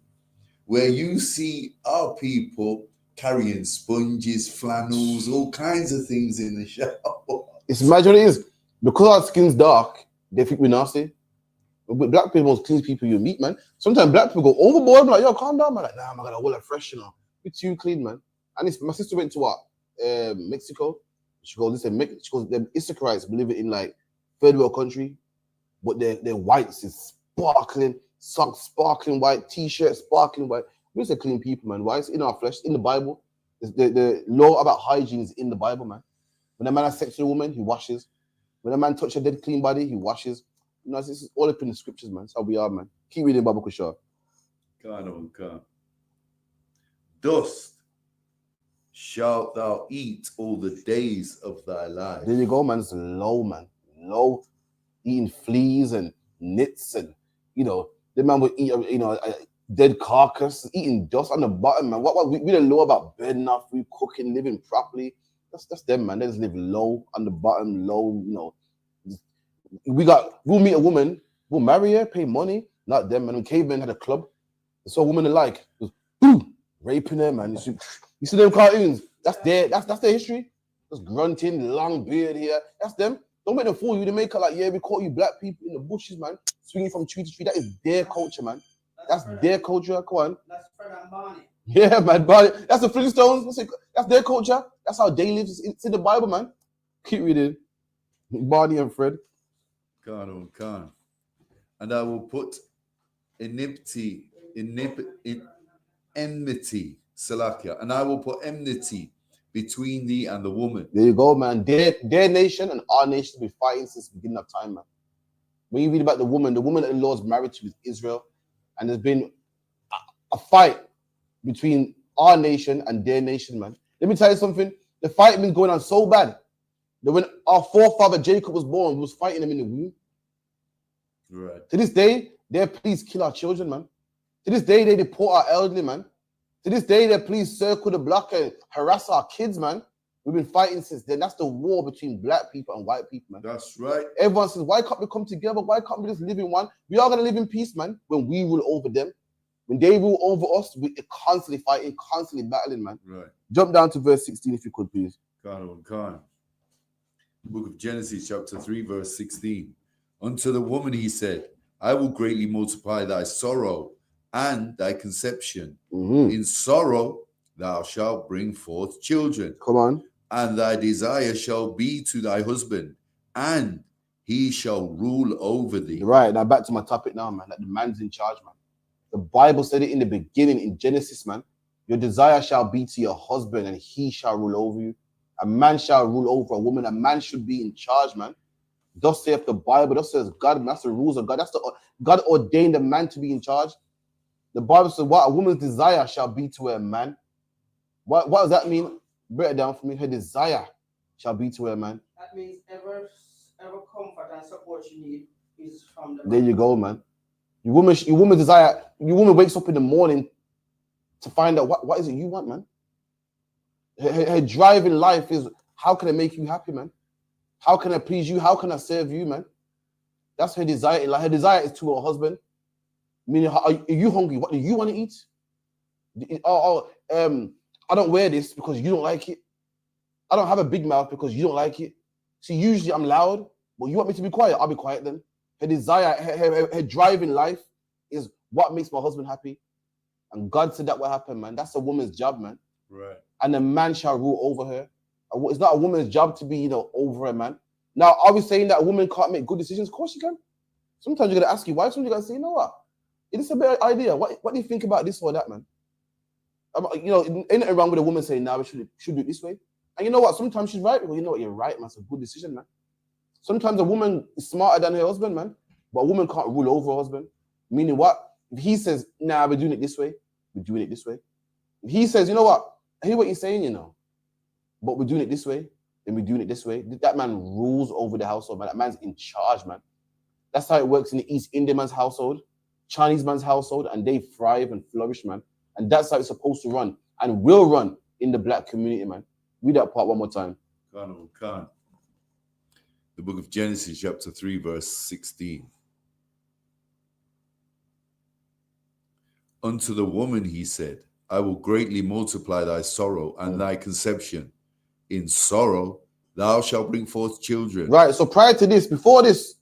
[SPEAKER 19] Where you see our people carrying sponges, flannels, all kinds of things in the shower.
[SPEAKER 7] It's imagine it is. Because our skin's dark, they think we're nasty. But black people are the most clean people you meet, man. Sometimes black people go overboard. I'm like, yo, calm down, man. Like, nah, I'm gonna hold it fresh, you know. We're too clean, man. And my sister went to what? Mexico. She goes, listen, she goes, them Issacharites believe it in like third world country, but their whites is sparkling, socks sparkling white, t-shirt sparkling white. We're just clean people, man. Why? It's in our flesh, in the Bible. The law about hygiene is in the Bible, man. When a man has sex with a woman, he washes. When a man touches a dead clean body, he washes. You know, this is all up in the scriptures, man. That's how we are, man. Keep reading Bible, Kushar.
[SPEAKER 19] God. Dust shalt thou eat all the days of thy life.
[SPEAKER 7] There you go, man. It's low, man. Low. Eating fleas and nits and, you know, the man would eat, you know, a dead carcass, eating dust on the bottom, man. We don't know about burning our food, cooking, living properly. That's them, man. They just live low on the bottom, low, you know. We'll meet a woman, we'll marry her, pay money. Not them, man. When cavemen had a club, they saw a woman they like, was boom, raping her, man. You see them cartoons? That's their history. Just grunting, long beard here. That's them. Don't make them fool you. They make it like, yeah, we caught you black people in the bushes, man, swinging from tree to tree. That is their culture, man. That's their culture. Come on. That's Fred and Barney. Yeah, man. Barney. That's the Flintstones. That's their culture. That's how they live. It's in the Bible, man. Keep reading. Barney and Fred.
[SPEAKER 19] Khan. And I will put enmity, Salakia, and I will put enmity between thee and the woman.
[SPEAKER 7] There you go, man. Their nation and our nation have been fighting since the beginning of time, man. When you read about the woman that the Lord's married to is Israel, and there's been a fight between our nation and their nation, man. Let me tell you something. The fight has been going on so bad that when our forefather Jacob was born, we was fighting him in the womb.
[SPEAKER 19] Right.
[SPEAKER 7] To this day, they please kill our children, man. To this day, they deport our elderly, man. To this day, they please circle the block and harass our kids, man. We've been fighting since then. That's the war between black people and white people, man.
[SPEAKER 19] That's right.
[SPEAKER 7] Everyone says, why can't we come together? Why can't we just live in one? We are going to live in peace, man, when we rule over them. When they rule over us, we're constantly fighting, constantly battling, man.
[SPEAKER 19] Right.
[SPEAKER 7] Jump down to verse 16 if you could, please.
[SPEAKER 19] Khan. Book of Genesis, chapter 3, verse 16. Unto the woman he said, I will greatly multiply thy sorrow and thy conception.
[SPEAKER 7] Mm-hmm.
[SPEAKER 19] In sorrow thou shalt bring forth children.
[SPEAKER 7] Come on.
[SPEAKER 19] And thy desire shall be to thy husband, and he shall rule over thee.
[SPEAKER 7] Right, now back to my topic now, man. That the man's in charge, man. The Bible said it in the beginning in Genesis, man. Your desire shall be to your husband, and he shall rule over you. A man shall rule over a woman. A man should be in charge, man. Thus saith the Bible. Thus says God. That's the rules of God. God ordained a man to be in charge. The Bible says, what a woman's desire shall be to a man. What does that mean? Break it down for me. Her desire shall be to a man.
[SPEAKER 20] That means ever comfort and support you need is from the
[SPEAKER 7] There you go, man. Your woman desire, your woman wakes up in the morning to find out what is it you want, man. Her drive in life is, how can I make you happy, man? How can I please you? How can I serve you, man? That's her desire. Like, her desire is to her husband. Meaning, are you hungry? What do you want to eat? I don't wear this because you don't like it. I don't have a big mouth because you don't like it. See, usually I'm loud, but you want me to be quiet? I'll be quiet then. Her desire, her drive in life is what makes my husband happy. And God said that will happen, man. That's a woman's job, man.
[SPEAKER 19] Right.
[SPEAKER 7] And a man shall rule over her. It's not a woman's job to be, over a man. Now, are we saying that a woman can't make good decisions? Of course she can. Sometimes you're going to ask your wife, sometimes you're going to say, you know what? It's a better idea. What do you think about this or that, man? Ain't nothing wrong with a woman saying, we should do it this way. And you know what? Sometimes she's right. Well, you know what? You're right, man. It's a good decision, man. Sometimes a woman is smarter than her husband, man. But a woman can't rule over her husband. Meaning what? If he says, we're doing it this way, we're doing it this way. If he says, you know what? I hear what you're saying, but we're doing it this way, then we're doing it this way. That man rules over the household, man. That man's in charge, man. That's how it works in the East Indian man's household, Chinese man's household, and they thrive and flourish, man. And that's how it's supposed to run and will run in the black community, man. Read that part one more time.
[SPEAKER 19] Khan. The book of Genesis, chapter 3, verse 16. Unto the woman he said, I will greatly multiply thy sorrow and thy conception. In sorrow thou shalt bring forth children.
[SPEAKER 7] Right, so prior to this, before this,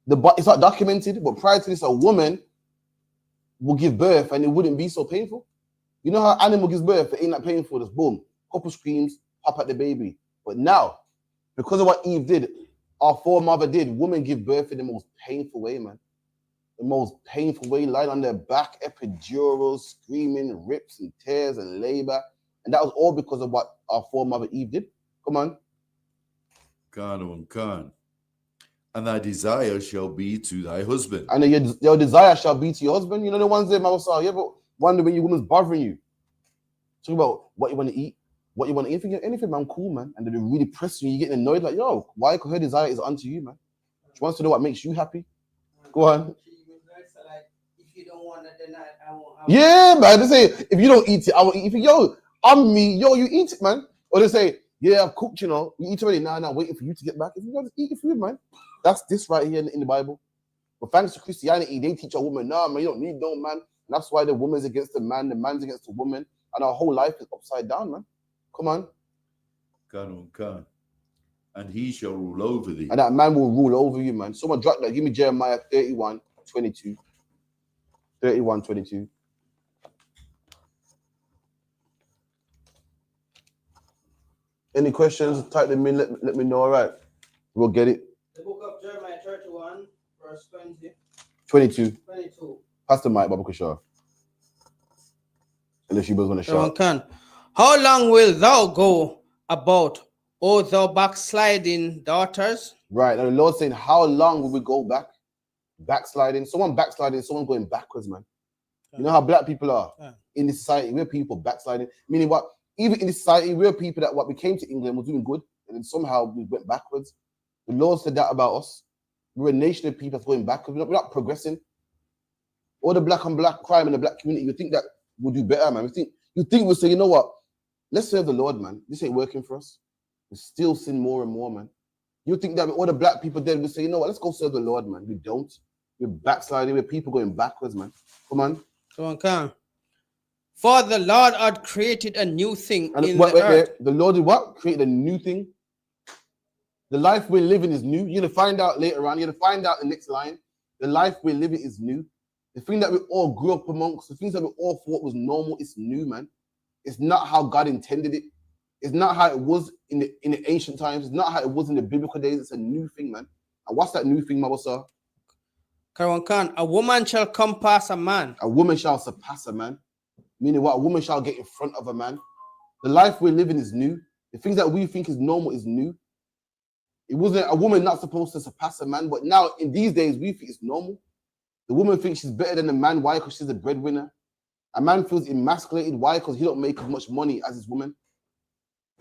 [SPEAKER 7] it's not documented, but prior to this, a woman will give birth and it wouldn't be so painful. You know how an animal gives birth, it ain't that painful, just boom, couple screams, pop at the baby. But now, because of what Eve did, our foremother did, women give birth in the most painful way, man. The most painful way, lying on their back, epidurals, screaming, rips and tears and labor. And that was all because of what our foremother Eve did. Come on.
[SPEAKER 19] Khan. And thy desire shall be to thy husband.
[SPEAKER 7] And your desire shall be to your husband. You know the ones there, Mama saw. You ever wonder when your woman's bothering you? Talk about what you want to eat, what you want to eat. Anything, man, cool, man. And they're really pressing you. You're getting annoyed, like, yo, why? Because her desire is unto you, man. She wants to know what makes you happy. Go on.
[SPEAKER 20] If you don't want it, then I won't.
[SPEAKER 7] Yeah, man. They say, if you don't eat it, I won't eat it. If yo, I'm me, yo, you eat it, man. Or they say, yeah, I've cooked, you eat already. Nah, waiting for you to get back. If you just eat your food, man. That's this right here in the Bible. But thanks to Christianity, they teach a woman, nah, man, you don't need no man. And that's why the woman's against the man, the man's against the woman, and our whole life is upside down, man. Come on.
[SPEAKER 19] Khan. And he shall rule over thee.
[SPEAKER 7] And that man will rule over you, man. Someone drop that. Give me Jeremiah 31:22. 31:22. Any questions? Type them in. Let me know. All right. We'll get it.
[SPEAKER 20] The book of Jeremiah 31, verse
[SPEAKER 7] 22.
[SPEAKER 20] 22.
[SPEAKER 7] Pastor Mike Babu Kushar. Unless you both want to shout.
[SPEAKER 20] How long will thou go about, O thou backsliding daughters?
[SPEAKER 7] Right. Now the Lord's saying, how long will we go back? Backsliding. Someone backsliding, someone going backwards, man. You know how black people are in this society. We're people backsliding. Meaning what? Even in this society, we're people that we came to England, was doing good, and then somehow we went backwards. The Lord said that about us. We're a nation of people that's going backwards. We're not progressing. All the black on black crime in the black community, you think that we'll do better, man. You think we'll say, you know what? Let's serve the Lord, man. This ain't working for us. We still sin more and more, man. You think that all the black people dead will say, you know what? Let's go serve the Lord, man. We don't. We're backsliding. We're people going backwards, man. Come on.
[SPEAKER 20] Come. For the Lord had created a new thing in the earth.
[SPEAKER 7] The Lord did what? Created a new thing. The life we're living is new. You're going to find out later on. You're going to find out the next line. The life we're living is new. The thing that we all grew up amongst, the things that we all thought was normal, is new, man. It's not how God intended it. It's not how it was in the ancient times. It's not how it was in the biblical days. It's a new thing, man. And what's that new thing, Mabasa?
[SPEAKER 20] Karan Khan, a woman shall come past a man.
[SPEAKER 7] A woman shall surpass a man. Meaning what? A woman shall get in front of a man. The life we're living is new. The things that we think is normal is new. It wasn't a woman not supposed to surpass a man, but now in these days we think it's normal. The woman thinks she's better than a man. Why? Because she's a breadwinner. A man feels emasculated. Why? Because he don't make as much money as his woman.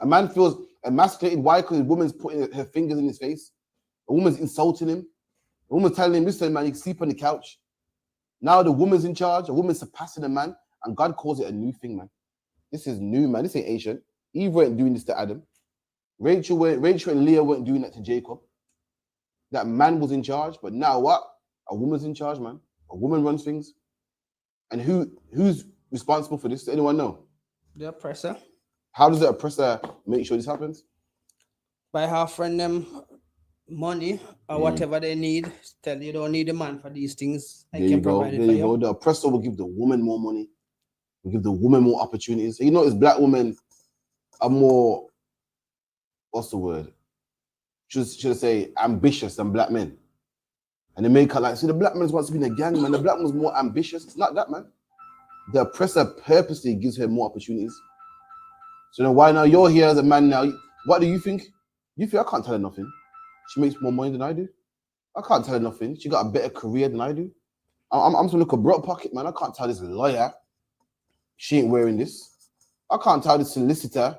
[SPEAKER 7] A man feels emasculated. Why? Because his woman's putting her fingers in his face. A woman's insulting him. A woman's telling him, listen, man, you can sleep on the couch. Now the woman's in charge. A woman's surpassing a man. And God calls it a new thing, man. This is new, man. This ain't ancient. Eve weren't doing this to Adam. Rachel and Leah weren't doing that to Jacob. That man was in charge. But now what? A woman's in charge, man. A woman runs things. And who's responsible for this? Does anyone know?
[SPEAKER 20] The oppressor.
[SPEAKER 7] How does the oppressor make sure this happens?
[SPEAKER 20] By offering them money or whatever they need. Tell you don't need a man for these things. I can provide it for you.
[SPEAKER 7] The oppressor will give the woman more money. Will give the woman more opportunities. So you notice black women are more, what's the word? Should I say ambitious than black men? And they make her like, see, the black man wants to be in a gang, man. The black man's more ambitious. It's not that, man. The oppressor purposely gives her more opportunities. So now why now you're here as a man now? What do you think? You think I can't tell her nothing? She makes more money than I do. I can't tell her nothing. She got a better career than I do. I'm just gonna look a broke pocket, man. I can't tell this lawyer she ain't wearing this. I can't tell this solicitor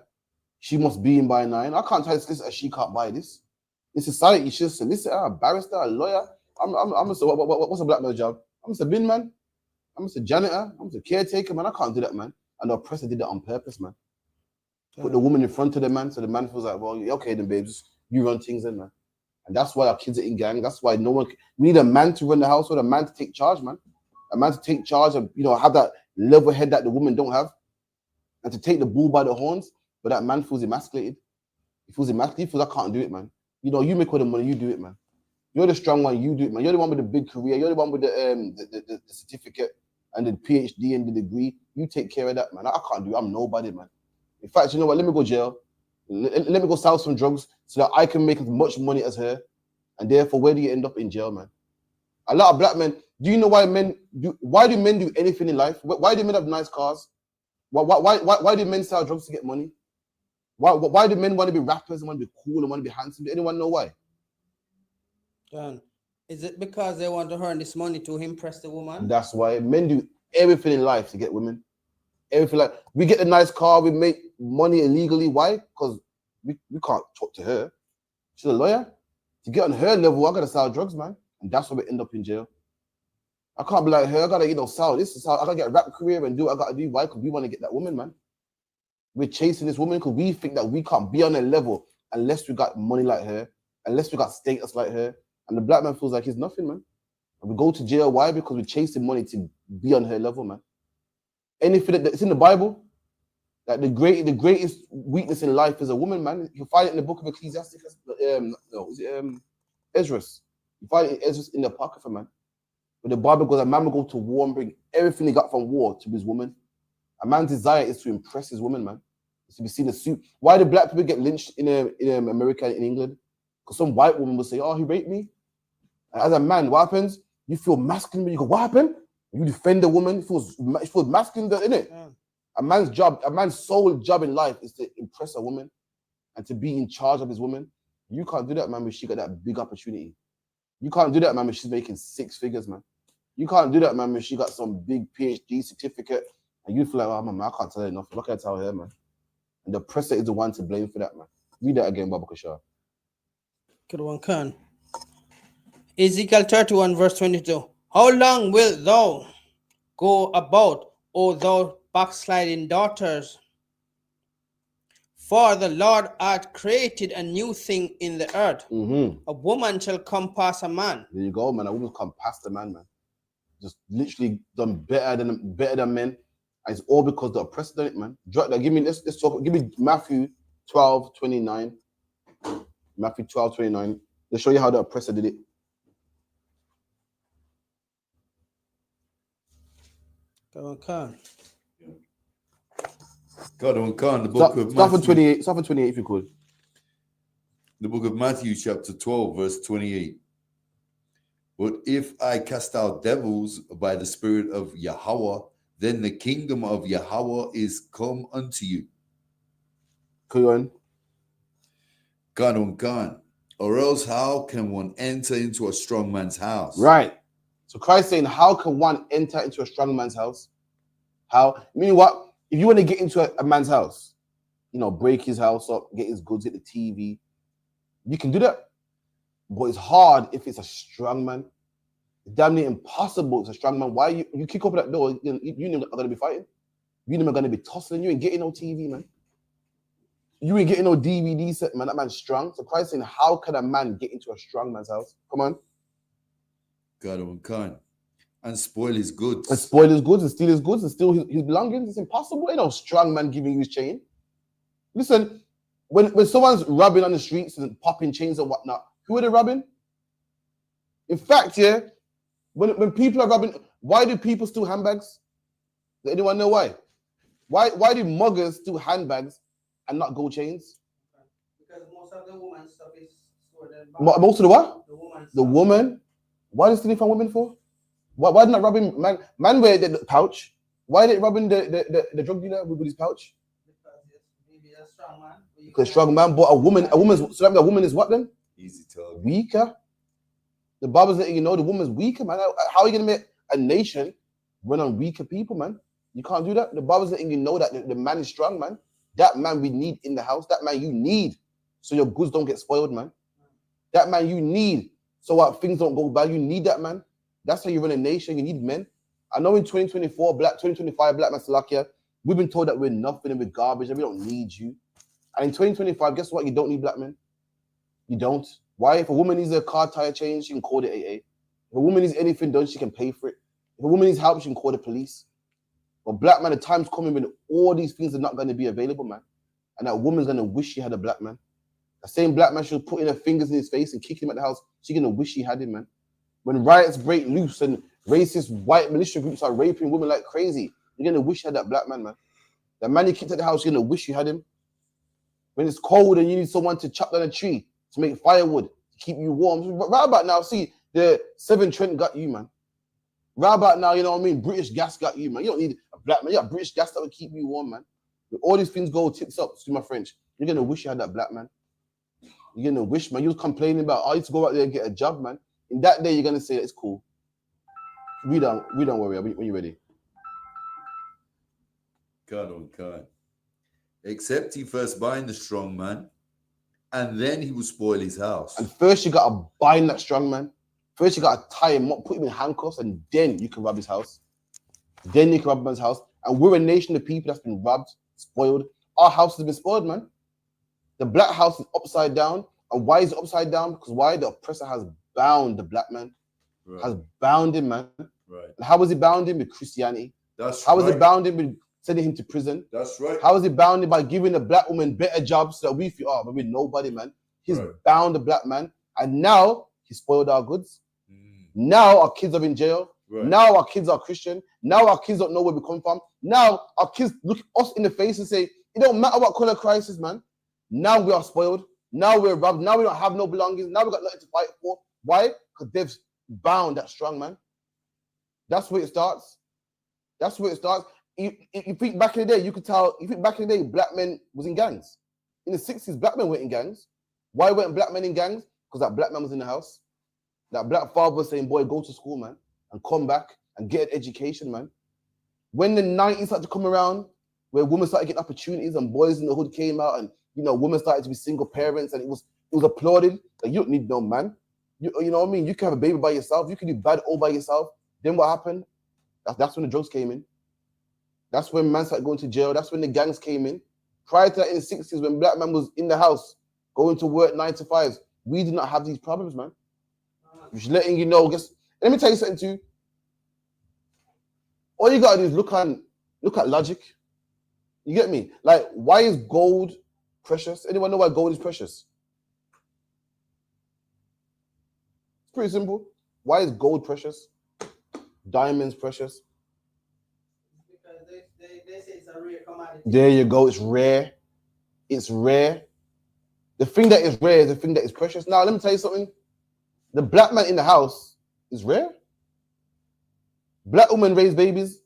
[SPEAKER 7] she must be in by 9. I can't tell this solicitor she can't buy this. In society, she's a solicitor, a barrister, a lawyer. I'm just what's a black man's job? I'm just a bin man. I'm just a janitor. I'm just a caretaker, man. I can't do that, man. And the oppressor did that on purpose, man. Put the woman in front of the man, so the man feels like, well, okay then, babes, you run things in, man. And that's why our kids are in gang. That's why we need a man to run the household, a man to take charge, man. A man to take charge and, have that level head that the women don't have. And to take the bull by the horns, but that man feels emasculated. He feels emasculated. He feels, I can't do it, man. You make all the money, you do it, man. You're the strong one, you do it, man. You're the one with the big career. You're the one with the certificate and the PhD and the degree. You take care of that, man. I can't do it. I'm nobody, man. In fact, you know what? Let me go jail. Let me go sell some drugs so that I can make as much money as her. And therefore, where do you end up? In jail, man? A lot of black men, do you know why why do men do anything in life? Why do men have nice cars? Why do men sell drugs to get money? Why do men want to be rappers and want to be cool and want to be handsome? Do anyone know why?
[SPEAKER 20] John, is it because they want to earn this money to impress the woman?
[SPEAKER 7] That's why men do everything in life to get women. Everything, like we get a nice car, we make money illegally. Why? Because we can't talk to her. She's a lawyer. To get on her level, I gotta sell drugs, man. And that's why we end up in jail. I can't be like her, I gotta, sell this, I gotta get a rap career and do what I gotta do. Why? Because we want to get that woman, man. We're chasing this woman because we think that we can't be on her level unless we got money like her, unless we got status like her. And the black man feels like he's nothing, man. And we go to jail. Why? Because we're chasing money to be on her level, man. Anything that's in the Bible, that the greatest weakness in life is a woman, man. You find it in the book of Ecclesiastes. Ezra. You find it in Ezra in the Apocrypha, man. But the Bible goes, a man will go to war and bring everything he got from war to his woman. A man's desire is to impress his woman, man. It's to be seen as suit. Why do black people get lynched in America and in England? Because some white woman will say, oh, he raped me. And as a man, what happens? You feel masculine when you go, what happened? You defend the woman, it feels masculine, innit? Yeah. A man's sole job in life is to impress a woman and to be in charge of his woman. You can't do that, man, when she got that big opportunity. You can't do that, man, when she's making 6 figures, man. You can't do that, man, when she got some big PhD certificate and you feel like, oh, man, I can't tell her enough. What can I tell her, man? And the oppressor is the one to blame for that, man. Read that again, Baba Kashar.
[SPEAKER 20] Good one, Khan. Ezekiel 31, verse 22. How long wilt thou go about, O thou backsliding daughters? For the Lord hath created a new thing in the earth. A woman shall come past a man.
[SPEAKER 7] There you go, man. A woman come past a man, man. Just literally done better than men. And it's all because the oppressor done it, man. Let's talk. Give me Matthew 12:29. Matthew 12:29. Let's show you how the oppressor did it.
[SPEAKER 20] Go on, Khan.
[SPEAKER 19] God on Khan, the book of
[SPEAKER 7] Start
[SPEAKER 19] Matthew.
[SPEAKER 7] Start from 28 if you could.
[SPEAKER 19] The book of Matthew, chapter 12, verse 28. But if I cast out devils by the Spirit of Yahweh, then the kingdom of Yahweh is come unto you.
[SPEAKER 7] Go
[SPEAKER 19] on. Or else how can one enter into a strong man's house?
[SPEAKER 7] Right. So Christ saying, how can one enter into a strong man's house? How? Meaning what? If you want to get into a man's house, you know, break his house up, get his goods, get the TV, you can do that. But it's hard if it's a strong man. It's damn near impossible. It's a strong man. Why you kick open that door? You never are gonna be fighting. You never gonna be tussling. You ain't getting no TV, man. You ain't getting no DVD set, man. That man's strong. So Christ saying, how can a man get into a strong man's house? Come on.
[SPEAKER 19] God can. And spoil his goods.
[SPEAKER 7] And spoil his goods and steal his goods and steal his belongings. It's impossible. Ain't no strong man giving you his chain. Listen, when someone's robbing on the streets and popping chains and whatnot, who are they robbing? In fact, yeah, when people are robbing, why do people steal handbags? Does anyone know why? Why do muggers steal handbags and not gold chains?
[SPEAKER 20] Because most of the woman's stuff is stored in
[SPEAKER 7] Most of the what?
[SPEAKER 20] The
[SPEAKER 7] woman. Why are they stealing from women for? Why not robbing man? Man wear the pouch. Why are they robbing the drug dealer with his pouch?
[SPEAKER 20] Maybe a strong man.
[SPEAKER 7] Because strong man, but a woman's so that woman is what then?
[SPEAKER 19] Easy to
[SPEAKER 7] weaker. The Bible's letting you know the woman's weaker, man. How are you gonna make a nation run on weaker people, man? You can't do that. The Bible's letting you know that the man is strong, man. That man we need in the house. That man you need so your goods don't get spoiled, man. That man you need so what things don't go bad. You need that man. That's how you run a nation. You need men. I know in 2024, 2025, Black man Salakia, we've been told that we're nothing and we're garbage and we don't need you. And in 2025, guess what? You don't need black men. You don't. Why? If a woman needs a car tire change, she can call the AA. If a woman needs anything done, she can pay for it. If a woman needs help, she can call the police. But black man, the time's coming when all these things are not going to be available, man. And that woman's going to wish she had a black man. The same black man, she'll put in her fingers in his face and kick him at the house. She's going to wish she had him, man. When riots break loose and racist white militia groups are raping women like crazy, you're going to wish you had that black man, man. The man you kicked at the house, you're going to wish you had him. When it's cold and you need someone to chop down a tree to make firewood, to keep you warm. But right about now, see, the Severn Trent got you, man. Right about now, you know what I mean? British gas got you, man. You don't need a black man. You got British gas that will keep you warm, man. When all these things go tits up, to my French, you're going to wish you had that black man. You're going to wish, man. You was complaining about, I used to go out there and get a job, man. In that day, you're going to say, it's cool. We don't worry when you're ready.
[SPEAKER 19] God. Except he first bind the strong man, and then he will spoil his house.
[SPEAKER 7] And first you got to bind that strong man. First you got to tie him up, put him in handcuffs, and then you can rob his house. Then you can rob man's house. And we're a nation of people that's been robbed, spoiled. Our house has been spoiled, man. The black house is upside down. And why is it upside down? Because why? The oppressor has bound the black man. Right. Has bound him, man.
[SPEAKER 19] Right.
[SPEAKER 7] And how was he bound him? With Christianity. How was it bound him? With sending him to prison.
[SPEAKER 19] That's right.
[SPEAKER 7] How is he bound him? By giving the black woman better jobs so that we feel, but we're nobody, man. He's bound the black man. And now he spoiled our goods. Now our kids are in jail. Right. Now our kids are Christian. Now our kids don't know where we come from. Now our kids look us in the face and say, it don't matter what color crisis, man. Now we are spoiled. Now we're robbed. Now we don't have no belongings. Now we got nothing to fight for. Why? Because they've bound that strong man. That's where it starts. That's where it starts. You think back in the day, you could tell, you think back in the day, black men was in gangs. In the 60s, black men went in gangs. Why weren't black men in gangs? Because that black man was in the house. That black father was saying, boy, go to school, man, and come back and get an education, man. When the 90s started to come around, where women started getting opportunities and boys in the hood came out and, you know, women started to be single parents and it was applauded. Like, you don't need no man. You know what I mean? You can have a baby by yourself. You can do bad all by yourself. Then what happened? That's when the drugs came in. That's when man started going to jail. That's when the gangs came in. Prior to that, in the 60s, when black man was in the house, going to work 9 to 5s, we did not have these problems, man. Just letting you know. Let me tell you something too. All you gotta do is look at logic. You get me? Like, why is gold precious? Anyone know why gold is precious? It's pretty simple. Why is gold precious? Diamonds precious?
[SPEAKER 20] Because they say it's a rare commodity.
[SPEAKER 7] There you go. It's rare. It's rare. The thing that is rare is the thing that is precious. Now, let me tell you something. The black man in the house is rare. Black women raise babies.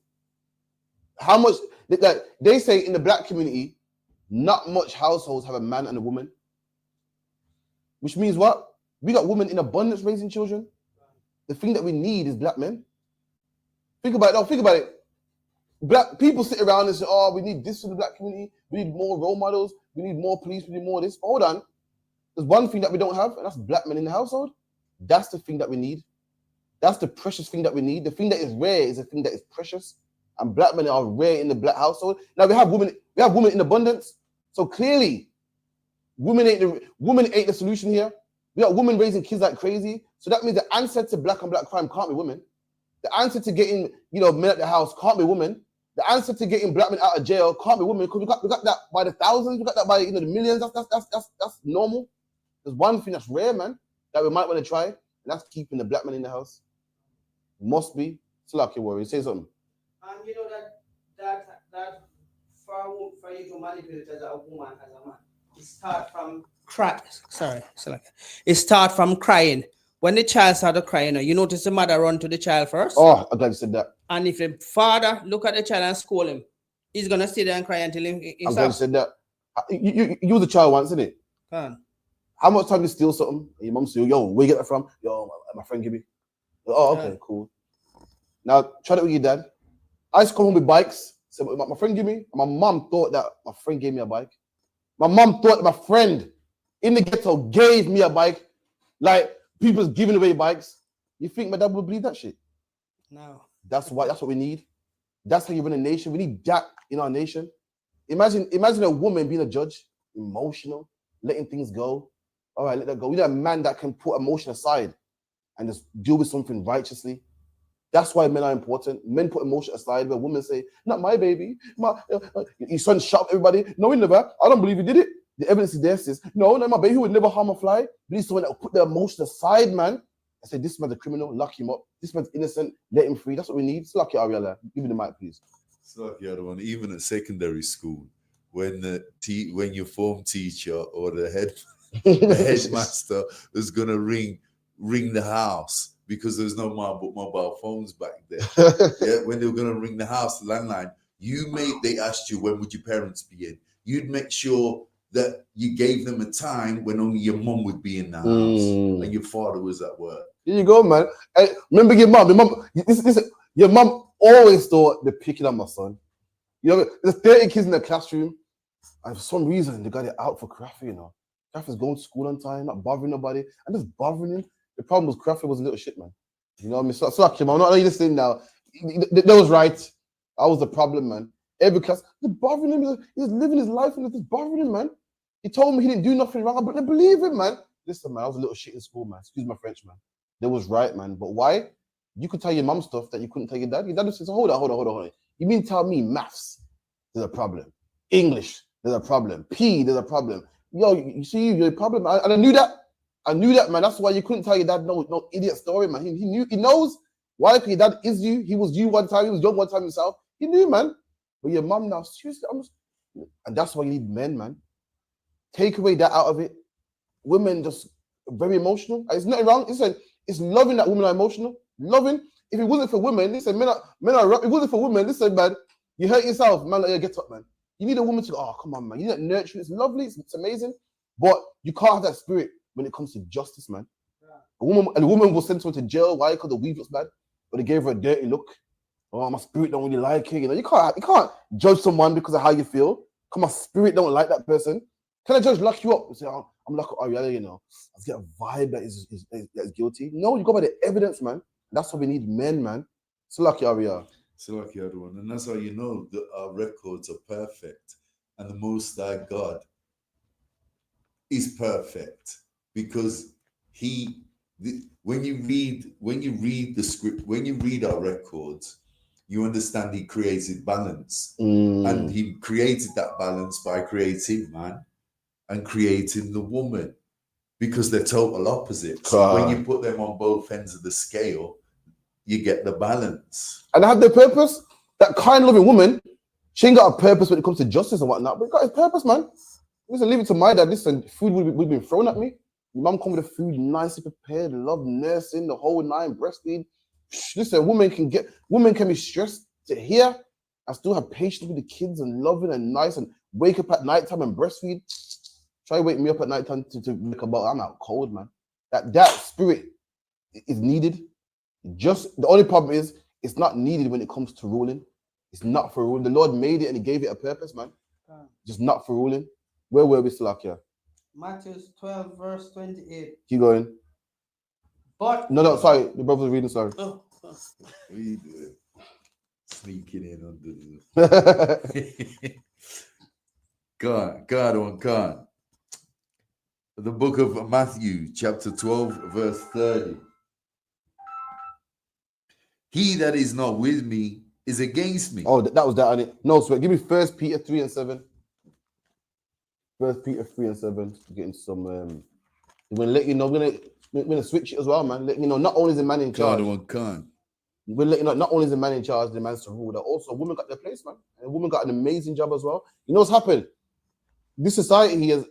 [SPEAKER 7] How much? Like they say in the black community, not much households have a man and a woman. Which means what? We got women in abundance raising children. The thing that we need is black men. Think about it. No, think about it. Black people sit around and say, "Oh, we need this for the black community. We need more role models. We need more police. We need more of this." Hold on. There's one thing that we don't have, and that's black men in the household. That's the thing that we need. That's the precious thing that we need. The thing that is rare is the thing that is precious. And black men are rare in the black household. Now we have women in abundance. So clearly, women ain't the solution here. We got women raising kids like crazy. So that means the answer to black on black crime can't be women. The answer to getting, men at the house can't be women. The answer to getting black men out of jail can't be women, because we got that by the thousands, we got that by the millions. That's normal. There's one thing that's rare, man, that we might want to try, and that's keeping the black man in the house. Must be. It's lucky warrior. Say something.
[SPEAKER 20] And you know that for you to manipulate as a woman, as a man, it starts from It starts from crying. When the child started crying, you notice the mother run to the child first.
[SPEAKER 7] Oh, I'm glad you said that.
[SPEAKER 20] And if the father look at the child and scold him, he's gonna sit there and cry until he
[SPEAKER 7] I'm glad you said that. You was a child once, isn't it? How much time you steal something? And your mom say, "Yo, where you get that from?" "Yo, my friend give me." "Oh, okay, cool." Now try that with your dad. I used to come home with bikes. So my friend give me. And my mom thought that my friend gave me a bike. My mom thought that my friend in the ghetto gave me a bike. Like people's giving away bikes. You think my dad would believe that shit?
[SPEAKER 20] No.
[SPEAKER 7] That's what we need. That's how you run a nation. We need that in our nation. Imagine a woman being a judge, emotional, letting things go. All right, let that go. We need a man that can put emotion aside and just deal with something righteously. That's why men are important. Men put emotion aside, where women say, "Not my baby. Your son shot everybody." "No, he never. I don't believe he did it." The evidence is there, says, "No, my baby would never harm a fly." We need someone that will put the emotion aside, man, and say, "This man's a criminal, lock him up. This man's innocent, let him free." That's what we need. So lucky, Ariella. Give me the mic, please.
[SPEAKER 19] So lucky, other one. Even at secondary school, when your form teacher or the headmaster was gonna ring the house, because there's no mobile phones back then. Yeah, when they were gonna ring the house, the landline, they asked you, when would your parents be in? You'd make sure that you gave them a time when only your mum would be in the house and your father was at work.
[SPEAKER 7] Here you go, man. Hey, remember your mum. Your mum always thought they're picking up my son. There's 30 kids in the classroom, and for some reason they got it out for Krafi, Krafi's going to school on time, not bothering nobody, and just bothering him. The problem was Krafi was a little shit, man. You know what I mean? So like him, I'm not listening now. That was right. That was the problem, man. Every class, they're bothering him. He's living his life and they're just bothering him, man. He told me he didn't do nothing wrong, but they believe him, man. Listen, man, I was a little shit in school, man. Excuse my French, man. That was right, man. But why? You could tell your mum stuff that you couldn't tell your dad. Your dad says, hold on. You mean tell me maths, there's a problem. English, there's a problem. P, there's a problem. Yo, you see, you're a problem. And I knew that, man. That's why you couldn't tell your dad no idiot story, man. He knows why. Because your dad is you. He was you one time. He was young one time himself. He knew, man. But your mum now, seriously, and that's why you need men, man. Take away that out of it. Women just very emotional. It's nothing wrong. It's loving that women are emotional. Loving. If it wasn't for women, listen, men are. If it wasn't for women, listen, man. You hurt yourself, man. Like, get up, man. You need a woman to go, oh, come on, man. You need that nurturing. It's lovely. It's amazing. But you can't have that spirit when it comes to justice, man. A woman was sent to jail. Why? Because the weave looks bad. But they gave her a dirty look. Oh, my spirit don't really like it. You can't judge someone because of how you feel. Because my spirit don't like that person. Can a judge lock you up and say, oh, I'm like Ariella, I get a vibe that is guilty? No, you go by the evidence, man. That's why we need men, man. So lucky Ariella.
[SPEAKER 19] So lucky everyone. And that's how you know that our records are perfect. And the Most High God is perfect. Because when you read the script, when you read our records, you understand he created balance. And he created that balance by creating man and creating the woman, because they're total opposites. So when you put them on both ends of the scale, you get the balance.
[SPEAKER 7] And they have their purpose. That kind-loving woman, she ain't got a purpose when it comes to justice and whatnot, but it got its purpose, man. Listen, leave it to my dad. Listen, food would be thrown at me. Your mum come with the food nicely prepared, love nursing, the whole 9, breastfeed. Listen, women can be stressed to hear and still have patience with the kids and loving and nice and wake up at nighttime and breastfeed. Try to wake me up at nighttime to make about. I'm out cold, man. That spirit is needed. Just the only problem is it's not needed when it comes to ruling. It's not for ruling. The Lord made it and He gave it a purpose, man. Just not for ruling. Where were we, Salakia?
[SPEAKER 20] Matthew 12, verse 28.
[SPEAKER 7] Keep going.
[SPEAKER 20] But
[SPEAKER 7] No, sorry. The brother's reading, sorry.
[SPEAKER 20] Oh.
[SPEAKER 19] What are you doing? Sneaking in under the... God. The book of Matthew, chapter 12, verse 30. He that is not with me is against me.
[SPEAKER 7] Oh, that was that on it. No, sweat. Give me 1 Peter 3 and 7. 1 Peter 3 and 7. Getting some. We're gonna let you know. We're gonna switch it as well, man. Let you know. Not only is the man in charge. We'll let you know. Not only is the man in charge, the man's to rule. That also women got their place, man. And women got an amazing job as well. You know what's happened? This society has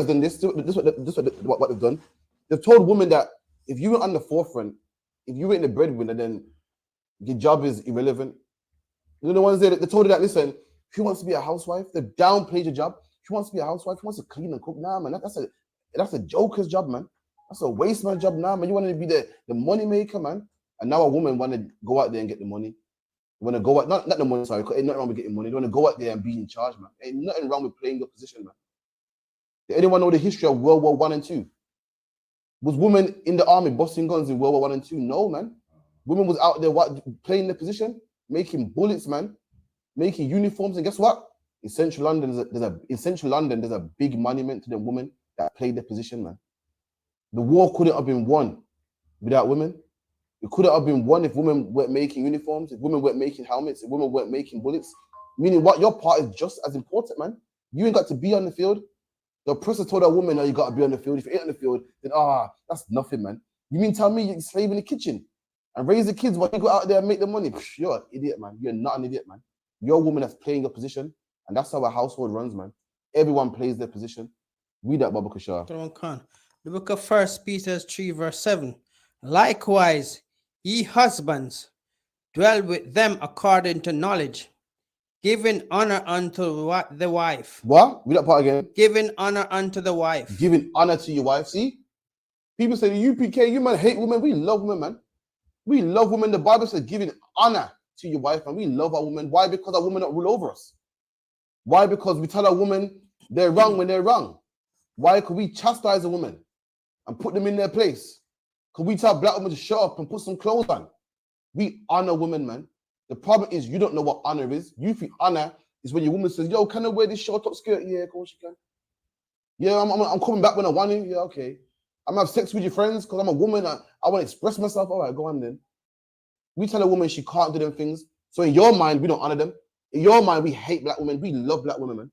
[SPEAKER 7] done this. What they've done. They've told women that if you were on the forefront, if you were in the breadwinner, then your job is irrelevant. You know the ones there, they told her that, listen, if you wants to be a housewife, they downplayed your job. If you wants to be a housewife, if you wants to clean and cook, nah, man, that's a joker's job, man. That's a waste man job now, man. You want to be the money maker, man. And now a woman want to go out there and get the money. You want to go out, not the money, sorry, because ain't nothing wrong with getting money. You want to go out there and be in charge, man. Ain't nothing wrong with playing your position, man. Did anyone know the history of World War I and II? Was women in the army busting guns in World War I and II? No, man. Women was out there playing their position, making bullets, man, making uniforms. And guess what? In central London, there's a big monument to the women that played their position, man. The war couldn't have been won without women. It couldn't have been won if women weren't making uniforms, if women weren't making helmets, if women weren't making bullets. Meaning what? Your part is just as important, man. You ain't got to be on the field. The oppressor told a woman, "Oh, you got to be on the field. If you ain't on the field, then that's nothing, man." You mean tell me you're a slave in the kitchen and raise the kids while you go out there and make the money? You're an idiot, man. You're not an idiot, man. You're a woman that's playing your position, and that's how a household runs, man. Everyone plays their position. Read that, Baba Kashar.
[SPEAKER 20] The book of 1 Peter 3, verse 7. Likewise, ye husbands, dwell with them according to knowledge, giving honor unto the wife.
[SPEAKER 7] What? Read that part again.
[SPEAKER 20] Giving honor unto the wife.
[SPEAKER 7] Giving honor to your wife. See? People say the UPK, you man hate women. We love women, man. We love women. The Bible says giving honor to your wife, and we love our women. Why? Because our women don't rule over us. Why? Because we tell our women they're wrong when they're wrong. Why? Could we chastise a woman and put them in their place? Could we tell black women to shut up and put some clothes on? We honor women, man. The problem is you don't know what honor is. You think honor is when your woman says, "Yo, can I wear this short top skirt?" Yeah, of course you can. Yeah, I'm coming back when I want to. Yeah, okay. I'm gonna have sex with your friends because I'm a woman. I want to express myself. All right, go on then. We tell a woman she can't do them things. So in your mind, we don't honor them. In your mind, we hate black women. We love black women, man.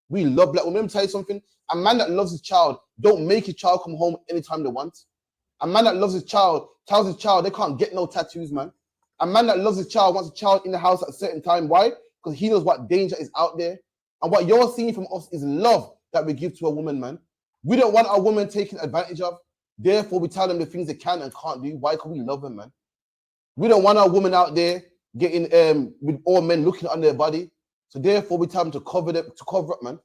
[SPEAKER 7] We love black women. Let me tell you something. A man that loves his child don't make his child come home anytime they want. A man that loves his child tells his child they can't get no tattoos, man. A man that loves his child wants a child in the house at a certain time. Why? Because he knows what danger is out there. And what you're seeing from us is love that we give to a woman, man. We don't want our woman taken advantage of. Therefore, we tell them the things they can and can't do. Why? Because we love them, man. We don't want our woman out there getting with all men looking on their body. So therefore, we tell them to cover up, man.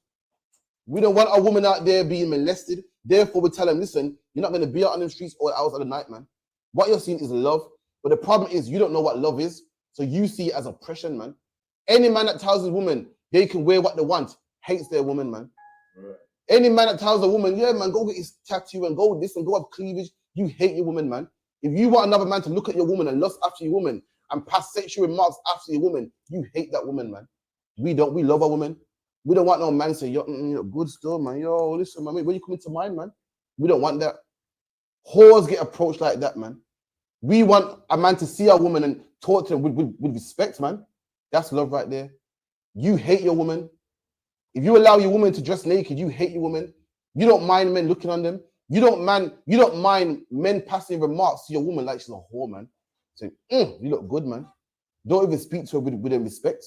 [SPEAKER 7] We don't want our woman out there being molested. Therefore, we tell them, listen, you're not going to be out on the streets all hours of the night, man. What you're seeing is love. But the problem is you don't know what love is. So you see it as oppression, man. Any man that tells a woman they can wear what they want hates their woman, man. Right. Any man that tells a woman, yeah, man, go get his tattoo and go this and go have cleavage, you hate your woman, man. If you want another man to look at your woman and lust after your woman and pass sexual remarks after your woman, you hate that woman, man. We don't. We love our woman. We don't want no man say, yo, you're good still, man. Yo, listen, man, when you come into mine, man, we don't want that. Whores get approached like that, man. We want a man to see a woman and talk to her with respect, man. That's love right there. You hate your woman. If you allow your woman to dress naked, you hate your woman. You don't mind men looking on them. You don't mind men passing remarks to your woman like she's a whore, man. Saying, you look good, man. Don't even speak to her with respect.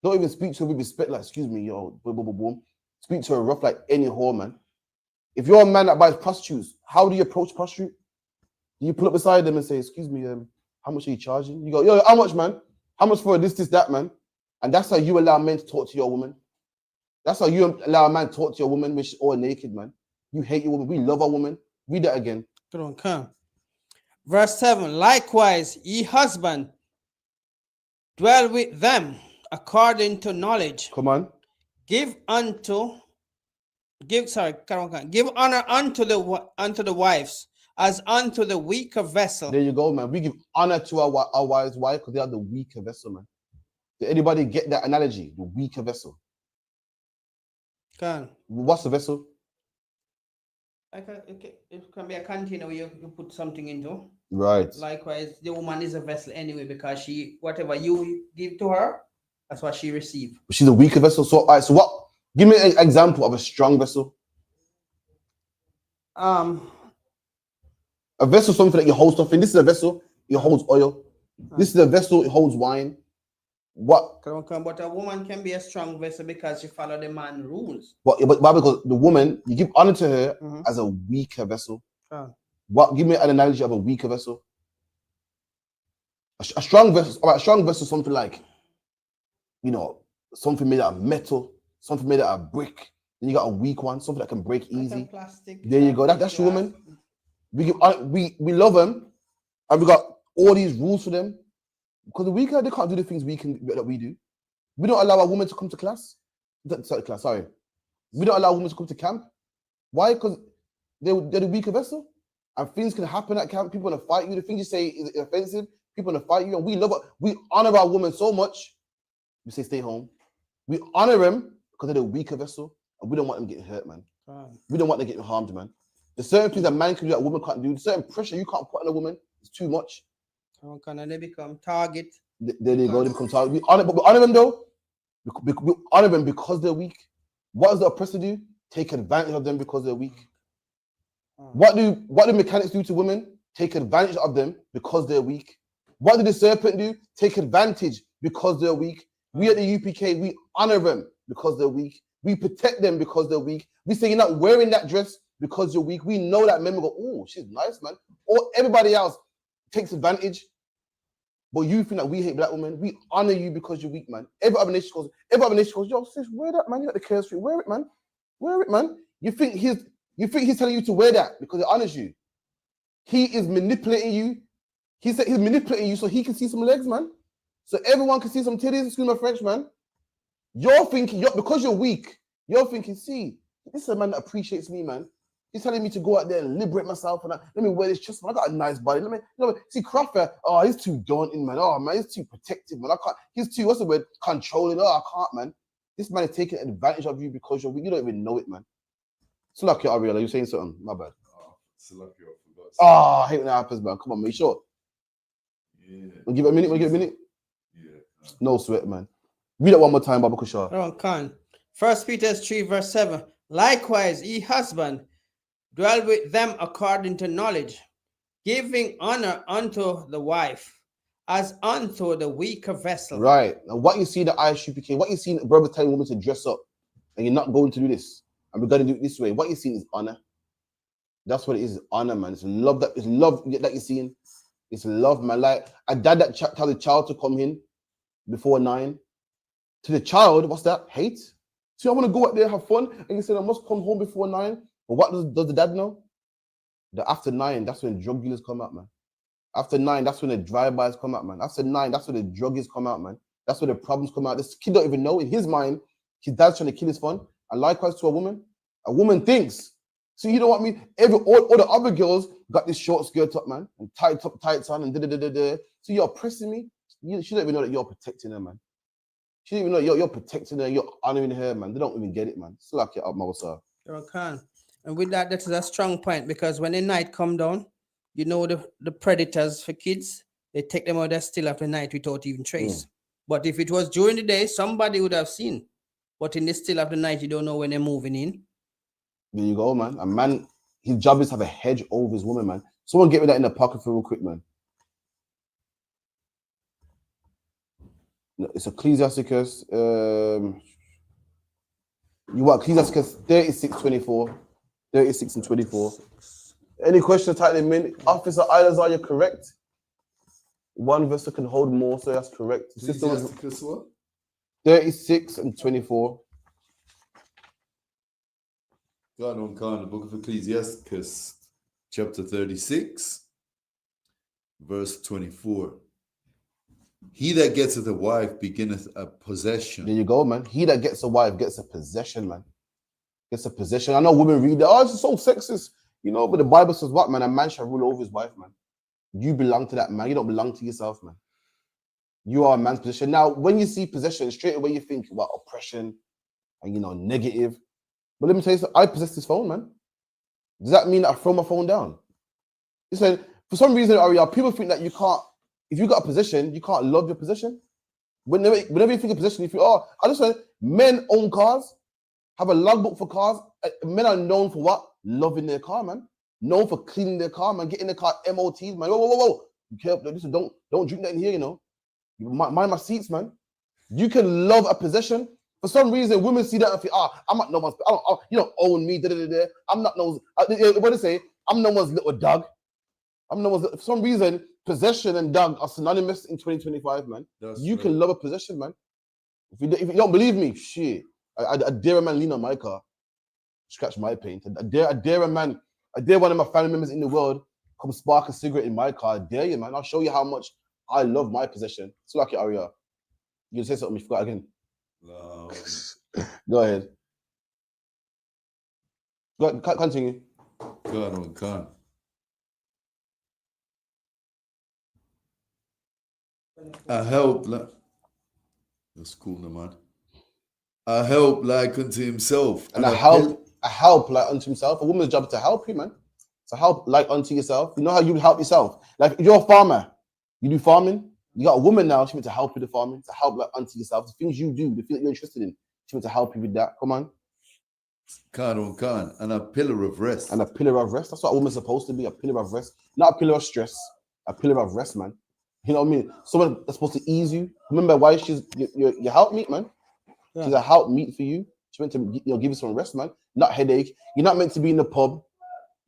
[SPEAKER 7] Don't even speak to her with respect, like, excuse me, yo, boom, boom, boom, boom. Speak to her rough like any whore, man. If you're a man that buys prostitutes, how do you approach prostitute? Do you pull up beside them and say, excuse me, how much are you charging? You go, yo, how much, man? How much for this, that, man? And that's how you allow men to talk to your woman. That's how you allow a man to talk to your woman when she's all naked, man. You hate your woman. We love our woman. Read that again.
[SPEAKER 20] Come. Verse 7, likewise, ye husband, dwell with them according to knowledge.
[SPEAKER 7] Come on.
[SPEAKER 20] Give honor unto the wives as unto the weaker vessel.
[SPEAKER 7] There you go, man. We give honor to our wives. Why? Because they are the weaker vessel, man. Did anybody get that analogy? The weaker vessel. What's the vessel?
[SPEAKER 20] It can be a container where you put something into.
[SPEAKER 7] Right.
[SPEAKER 20] Likewise, the woman is a vessel anyway, because she, whatever you give to her, that's what she receives.
[SPEAKER 7] She's a weaker vessel. So, all right, so what? Give me an example of a strong vessel. A vessel is something that you hold stuff in. This is a vessel, it holds oil. This is a vessel, it holds wine. What?
[SPEAKER 20] But a woman can be a strong vessel because she follows the man's rules.
[SPEAKER 7] But because the woman, you give honor to her as a weaker vessel. What? Give me an analogy of a weaker vessel. A strong vessel. All right, a strong vessel is something like, something made out of metal, something made out of brick. Then you got a weak one, something that can break easy. There you go. That's your woman. We love them, and we got all these rules for them. Because the weaker, they can't do the things that we do. We don't allow a woman to come to class. Sorry. We don't allow women to come to camp. Why? Because they're the weaker vessel. And things can happen at camp. People want to fight you. The things you say is offensive. People want to fight you. And we love it. We honor our women so much. We say stay home. We honor them because they're the weaker vessel. And we don't want them getting hurt, man. We don't want them getting harmed, man. There's certain things that man can do that a woman can't do. There's certain pressure you can't put on a woman. It's too much.
[SPEAKER 20] And they become target.
[SPEAKER 7] There they go. They become target. We honor them though. We honor them because they're weak. What does the oppressor do? Take advantage of them because they're weak. What do mechanics do to women? Take advantage of them because they're weak. What did the serpent do? Take advantage because they're weak. We at the UPK, we honor them because they're weak. We protect them because they're weak. We say you're not wearing that dress because you're weak. We know that men will go, oh, she's nice, man. Or everybody else takes advantage. But you think that we hate black women? We honor you because you're weak, man. Every other nation goes, yo, sis, wear that, man. You got the care street. Wear it, man. Wear it, man. You think he's telling you to wear that because it honors you. He is manipulating you. He's manipulating you so he can see some legs, man. So everyone can see some titties, excuse my French, man. You're thinking, because you're weak, you're thinking, see, this is a man that appreciates me, man. He's telling me to go out there and liberate myself. And let me wear this chest, man. I got a nice body. See, Crawford, oh, he's too daunting, man. Oh, man, he's too protective, man. I can't, he's too, what's the word? Controlling. Oh, I can't, man. This man is taking advantage of you because you're weak. You don't even know it, man. Salakia, Ariella, you're saying something? My bad.
[SPEAKER 19] Salakia, I forgot.
[SPEAKER 7] Oh, I hate when that happens, man. Come on, man. You sure?
[SPEAKER 19] Yeah.
[SPEAKER 7] We'll give it a minute? Yeah. No sweat, man. Read that one more time, Baba Kushar.
[SPEAKER 20] Khan. 1 Peter 3, verse 7. Likewise, ye husband, dwell with them according to knowledge, giving honor unto the wife as unto the weaker vessel.
[SPEAKER 7] Right. Now, what you see in the ISUPK, what you see in brother telling women to dress up, and you're not going to do this, and we're going to do it this way, what you're seeing is honor. That's what it is, honor, man. It's love that you're seeing. It's love, man. Like a dad that tell the child to come in before 9. To the child, what's that? Hate? See, I want to go out there, have fun, and you said I must come home before 9. But what does the dad know? That after 9, that's when drug dealers come out, man. After 9, that's when the drive-bys come out, man. After 9, that's when the druggies come out, man. That's when the problems come out. This kid don't even know. In his mind, his dad's trying to kill his fun. And likewise to a woman thinks. So you know what I mean? All the other girls got this short skirt up, man, and tights on, and da-da-da-da-da. So you're oppressing me? She don't even know that you're protecting her, man. She don't even know you're protecting her, you're honoring her, man. They don't even get it, man. It's like you're up, Mawasa.
[SPEAKER 20] And with that is a strong point, because when the night come down, you know the predators for kids, they take them out there still after night without even trace. But if it was during the day, somebody would have seen. But in the still of the night, you don't know when they're moving in.
[SPEAKER 7] There you go, man. A man, his job is to have a hedge over his woman, man. Someone get me that in the pocket for real quick, man. No, it's Ecclesiasticus. You want Ecclesiasticus 36:24. 36 and 24. Any questions, type them in. Officer Islands, are you correct? One vessel can hold more, so that's correct. Sister was 36 and 24.
[SPEAKER 19] God on Khan, the book of Ecclesiasticus, chapter 36, verse 24. He that getteth a wife beginneth a possession.
[SPEAKER 7] There you go, man. He that gets a wife gets a possession, man. Gets a possession. I know women read that. Oh, it's so sexist. You know, but the Bible says what, man? A man shall rule over his wife, man. You belong to that man. You don't belong to yourself, man. You are a man's possession. Now, when you see possession, straight away you think about oppression and, you know, negative. But let me tell you something. I possess this phone, man. Does that mean that I throw my phone down? Listen, for some reason, Ariel, people think that you can't, if you got a possession, you can't love your possession. Whenever you think of possession, you feel, I just said, men own cars, have a logbook for cars. Men are known for what? Loving their car, man. Known for cleaning their car, man. Getting their car MOTs, man. Whoa. Be careful. Listen, don't drink that in here, you know. Mind my seats, man. You can love a possession. For some reason, women see that and feel, I'm not no one's, you don't own me, I'm not no one's, what do they say? I'm no one's little dog. I'm no one's, for some reason, possession and dog are synonymous in 2025, man. You can love a possession, man. If you don't believe me, shit. I dare a man lean on my car, scratch my paint. I dare a man, I dare one of my family members in the world come spark a cigarette in my car. I dare you, man. I'll show you how much I love my possession. It's like it, Aria. You say something, you forgot again.
[SPEAKER 19] No.
[SPEAKER 7] Go ahead. Go continue.
[SPEAKER 19] God on God. I help like that's cool, no man. I help like unto himself.
[SPEAKER 7] And I help like unto himself. A woman's job is to help you, man. So help like unto yourself. You know how you help yourself? Like if you're a farmer, you do farming. You got a woman now, she meant to help you with the farming, to help like unto yourself. The things you do, the things that you're interested in, she meant to help you with that. Come on.
[SPEAKER 19] Khan on Khan. And a pillar of rest.
[SPEAKER 7] And a pillar of rest. That's what a woman's supposed to be, a pillar of rest. Not a pillar of stress, a pillar of rest, man. You know what I mean? Someone that's supposed to ease you. Remember why she's your helpmeet, man. Yeah. She's a helpmeet for you. She's meant to give you some rest, man. Not headache. You're not meant to be in the pub.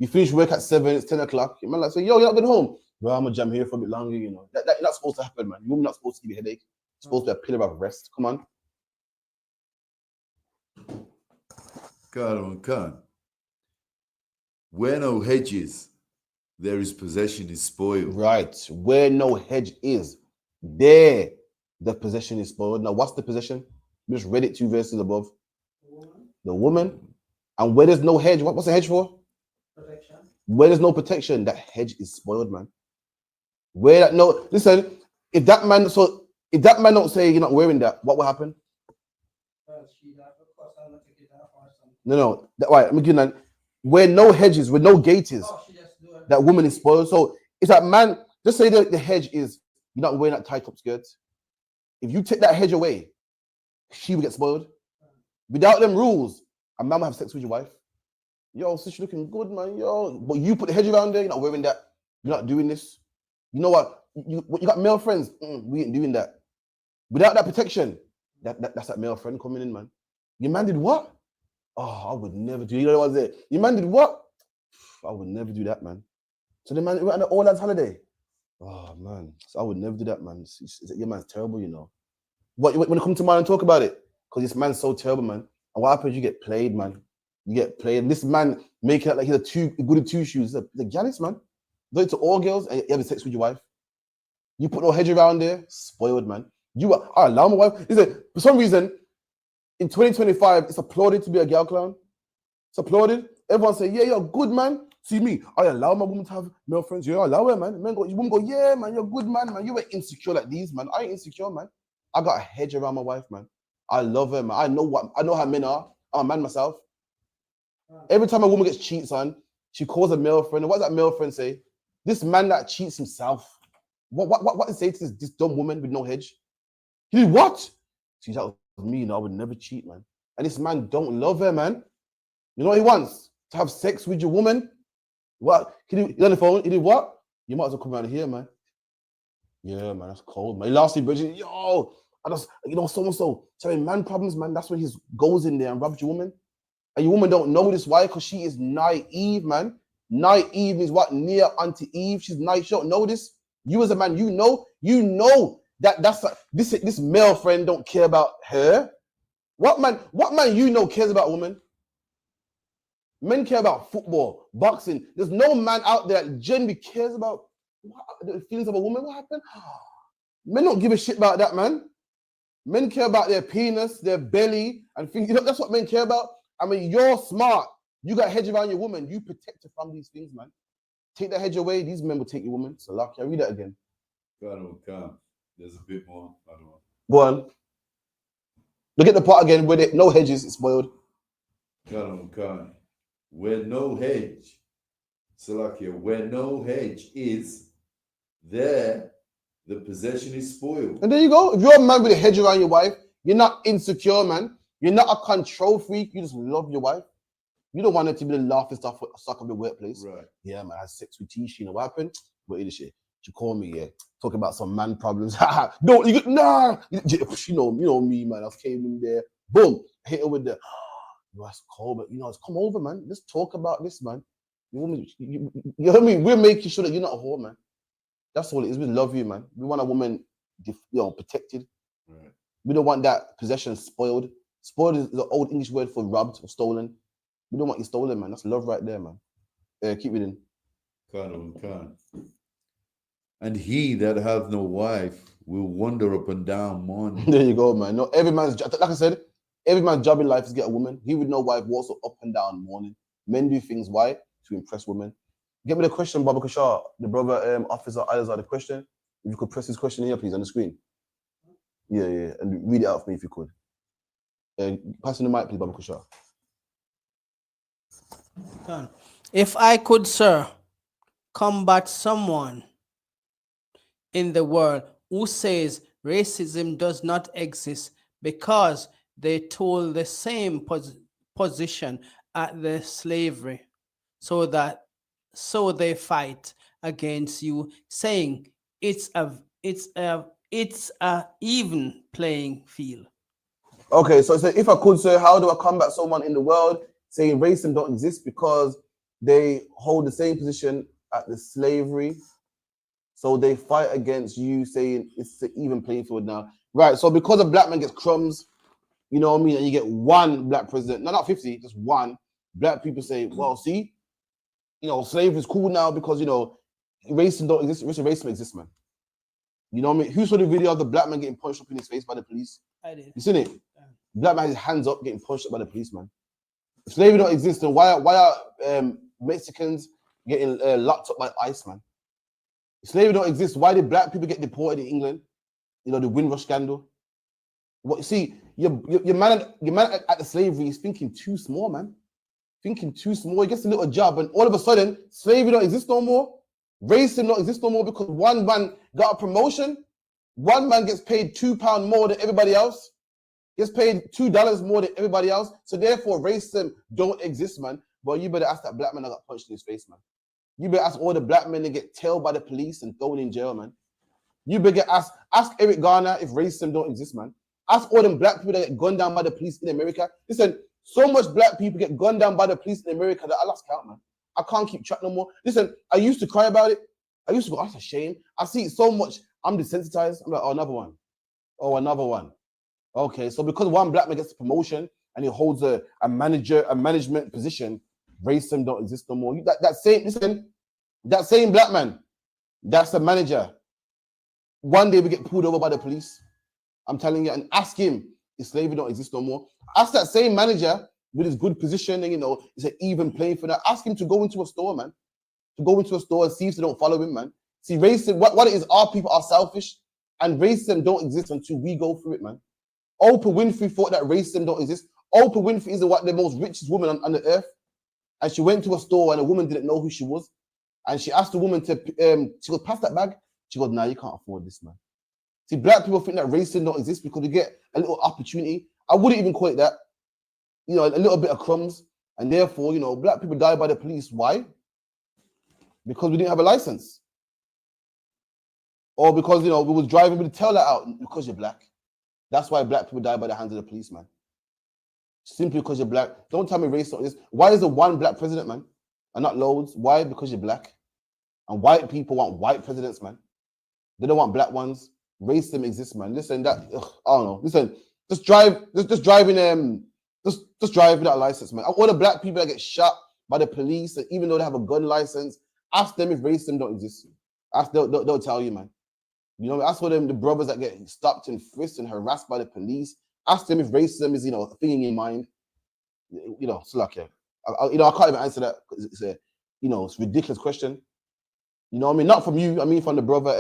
[SPEAKER 7] You finish work at 7, it's 10 o'clock. Your man like say, yo, you're not going home. Well, I'm gonna jam here for a bit longer, you know. That's not supposed to happen, man. You're not supposed to give you a headache. It's supposed to be a pillar of rest. Come on.
[SPEAKER 19] God on God. Where no hedges, there is possession is spoiled.
[SPEAKER 7] Right. Where no hedge is, there the possession is spoiled. Now, what's the possession? We just read it 2 verses above. The woman. And where there's no hedge, what's the hedge for? Protection. Where there's no protection, that hedge is spoiled, man. Where that no, listen, if that man don't say you're not wearing that, what will happen? No, right. Let me give you that. Where no hedges, where no gate is, that woman is spoiled. So if that man, just say that the hedge is you're not wearing that tight top skirt. If you take that hedge away, she will get spoiled. Without them rules, a man will have sex with your wife. Yo, sis, you're looking good, man. Yo, but you put the hedge around there, you're not wearing that. You're not doing this. You know what? You got male friends. We ain't doing that. Without that protection, that's that male friend coming in, man. Your man did what? Oh, I would never do. You know what I was there? Your man did what? I would never do that, man. So the man went on the all lads holiday. Oh man, so I would never do that, man. Your man's terrible, you know. What when it comes to man and talk about it? Because this man's so terrible, man. And what happens? You get played, man. You get played. And this man making it like he's good at 2 shoes. The gallus, man. Do it to all girls and you have sex with your wife. You put no hedge around there, spoiled, man. I allow my wife. Listen, for some reason, in 2025, it's applauded to be a girl clown. It's applauded. Everyone say, yeah, you're good, man. See me, I allow my woman to have male friends. Yeah, I allow her, man. Woman go, yeah, man, you're good, man. You ain't insecure like these, man. I ain't insecure, man. I got a hedge around my wife, man. I love her, man. I know how men are. I'm a man myself. Every time a woman gets cheated on, she calls a male friend. And what does that male friend say? This man that cheats himself. What does he say to this dumb woman with no hedge? He did what? See, that was me, you know, I would never cheat, man. And this man don't love her, man. You know what he wants? To have sex with your woman. What? He's on the phone. He did what? You might as well come around here, man. Yeah, man, that's cold, man. Lastly, Bridget, yo, I just, so-and-so. Telling man problems, man. That's when he goes in there and rubs your woman. And your woman don't know this. Why? Because she is naive, man. Naive is what? Near unto Eve. She's naive. She don't know this. You as a man, you know that this male friend don't care about her. What man you know cares about a woman? Men care about football, boxing. There's no man out there that genuinely cares about the feelings of a woman. What happened? Men don't give a shit about that, man. Men care about their penis, their belly, and things. You know, that's what men care about. I mean, you're smart. You got a hedge around your woman. You protect her from these things, man. Take that hedge away. These men will take your woman. So, lucky. I'll read that again.
[SPEAKER 19] Come. There's a bit more. I don't know.
[SPEAKER 7] Go on. Look at the part again where no hedges. It's spoiled.
[SPEAKER 19] Come. Where no hedge, Salakia, where no hedge is, there the possession is spoiled.
[SPEAKER 7] And there you go. If you're a man with a hedge around your wife, you're not insecure, man. You're not a control freak. You just love your wife. You don't want her to be the laughing stock of the workplace.
[SPEAKER 19] Right.
[SPEAKER 7] Yeah, man, I had sex with T. You know what happened? What is shit? She called me, yeah, talking about some man problems. Don't you nah. You know me, man. I came in there, boom, hit her with the that's cold, but let's come over, man. Let's talk about this, man. You know what I mean? We're making sure that you're not a whore, man. That's all it is. We love you, man. We want a woman, protected.
[SPEAKER 19] Right.
[SPEAKER 7] We don't want that possession spoiled. Spoiled is the old English word for robbed or stolen. We don't want you stolen, man. That's love right there, man. Keep reading.
[SPEAKER 19] Khan. And he that hath no wife will wander up and down morning.
[SPEAKER 7] There you go, man. No, every man's like I said, every man's job in life is get a woman. He with no wife walks up and down morning. Men do things why? To impress women. Get me the question, Baba Kashar. The brother officer Isaac, the question. If you could press his question here, please, on the screen. Yeah, and read it out for me if you could. Pass in the mic, please, Baba Kashar.
[SPEAKER 20] If I could, sir, combat someone in the world who says racism does not exist because they told the same position at the slavery, so they fight against you, saying it's a even playing field.
[SPEAKER 7] Okay, so if I could, sir, how do I combat someone in the world saying racism don't exist because they hold the same position at the slavery, so they fight against you, saying it's an even playing field now? Right, so because a black man gets crumbs, you know what I mean, and you get one black president, no, not 50, just one, black people say, well, see, slavery is cool now because, racism don't exist. Racism exists, man. You know what I mean? Who saw the video of the black man getting punched up in his face by the police?
[SPEAKER 20] I did.
[SPEAKER 7] You seen it? Yeah. Black man has his hands up getting punched up by the police, man. If slavery don't exist, then why are Mexicans getting locked up by ICE, man? If slavery don't exist, why did black people get deported in England? The Windrush scandal. What you see, your man at the slavery is thinking too small, man. Thinking too small. He gets a little job, and all of a sudden, slavery don't exist no more. Racism don't exist no more because one man got a promotion. One man gets paid £2 more than everybody else. Gets paid $2 more than everybody else. So therefore, racism don't exist, man. But you better ask that black man that got punched in his face, man. You better ask all the black men that get tailed by the police and thrown in jail, man. You better ask Eric Garner if racism don't exist, man. Ask all them black people that get gunned down by the police in America. Listen, so much black people get gunned down by the police in America that I lost count, man. I can't keep track no more. Listen, I used to cry about it. I used to go, that's a shame. I see it so much. I'm desensitized. I'm like, oh, another one. Oh, another one. Okay, so because one black man gets a promotion and he holds a management position, racism don't exist no more. That same black man, that's the manager. One day we get pulled over by the police. I'm telling you, and ask him if slavery don't exist no more. Ask that same manager with his good position, and it's an even playing for that. Ask him to go into a store, man. To go into a store and see if they don't follow him, man. See, racism, what it is, our people are selfish, and racism don't exist until we go through it, man. Oprah Winfrey thought that racism don't exist. Oprah Winfrey is the most richest woman on the earth. And she went to a store and a woman didn't know who she was. And she asked the woman she goes, pass that bag. She goes, nah, you can't afford this, man. See, black people think that racism don't exist because we get a little opportunity. I wouldn't even call it that. A little bit of crumbs. And therefore, black people die by the police. Why? Because we didn't have a license. Or because, we was driving with the tail light out because you're black. That's why black people die by the hands of the police, man. Simply because you're black. Don't tell me race not this. Why is there one black president, man? And not loads? Why? Because you're black. And white people want white presidents, man. They don't want black ones. Racism exists, man. Listen, I don't know. Listen, just driving without a license, man. All the black people that get shot by the police, even though they have a gun license, ask them if racism don't exist. Ask they'll tell you, man. You know, ask for them the brothers that get stopped and frisked and harassed by the police. Ask them if racism is, a thing in your mind. It's like, I can't even answer that because it's a, it's a ridiculous question. You know what I mean? Not from you. I mean from the brother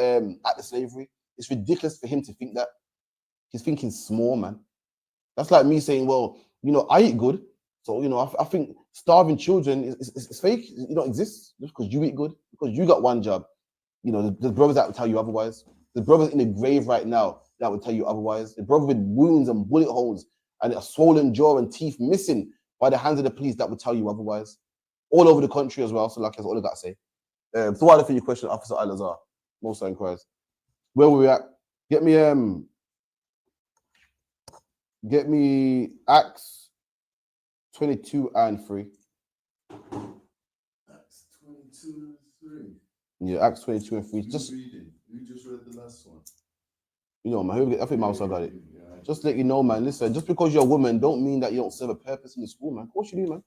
[SPEAKER 7] at the slavery. It's ridiculous for him to think that. He's thinking small, man. That's like me saying, well, I eat good. So, I think starving children is fake. It don't exist just because you eat good, because you got one job. The brothers that will tell you otherwise. The brothers in the grave right now that will tell you otherwise. The brother with wounds and bullet holes and a swollen jaw and teeth missing by the hands of the police that will tell you otherwise. All over the country as well. So like, that's all I got to say. So what for your question, Officer Al-Azhar? Most inquiries. Where were we at? Get me Acts 22 and 3.
[SPEAKER 19] Acts 22 and 3.
[SPEAKER 7] Yeah, Acts 22 and 3. Just
[SPEAKER 19] reading. You just read the last one.
[SPEAKER 7] Man, I think Mouse got it. Just let you know, man. Listen, just because you're a woman, don't mean that you don't serve a purpose in the school, man. Of course you do, man.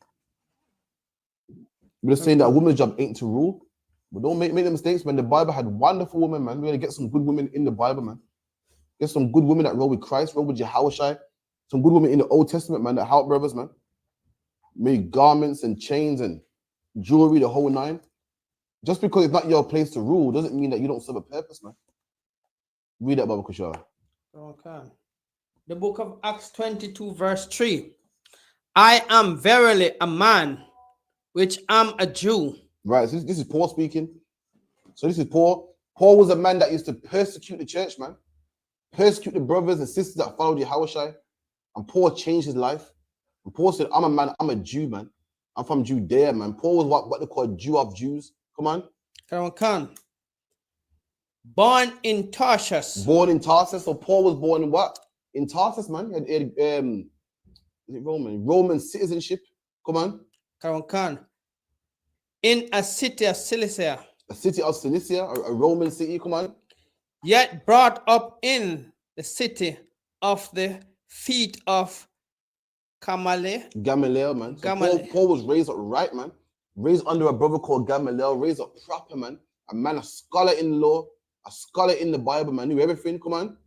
[SPEAKER 7] We're just saying that a woman's job ain't to rule. But don't make the mistakes, man. The Bible had wonderful women, man. We're gonna get some good women in the Bible, man. Get some good women that roll with Christ, roll with Yahushua. Some good women in the Old Testament, man, that help brothers, man. Made garments and chains and jewelry, the whole nine. Just because it's not your place to rule doesn't mean that you don't serve a purpose, man. Read that, Baba Kushar.
[SPEAKER 20] Okay. The book of Acts 22, verse 3. I am verily a man, which am a Jew.
[SPEAKER 7] Right, so this is Paul speaking. So this is Paul. Paul was a man that used to persecute the church, man. Persecute the brothers and sisters that followed Yahushua. And Paul changed his life. And Paul said, I'm a man, I'm a Jew, man. I'm from Judea, man. Paul was what they call Jew of Jews. Come on.
[SPEAKER 20] Come. Born in Tarsus.
[SPEAKER 7] Born in Tarsus. So Paul was born in what? In Tarsus, man. He had is it Roman citizenship. Come on.
[SPEAKER 20] Come. In a city of Cilicia.
[SPEAKER 7] A city of Cilicia, a Roman city. Come on.
[SPEAKER 20] Yet brought up in the city of the feet of
[SPEAKER 7] Gamaliel, man. So Paul was raised up right, man. Raised under a brother called Gamaliel. Raised up proper, man. A scholar in the law. A scholar in the Bible, man. Knew everything. Come on.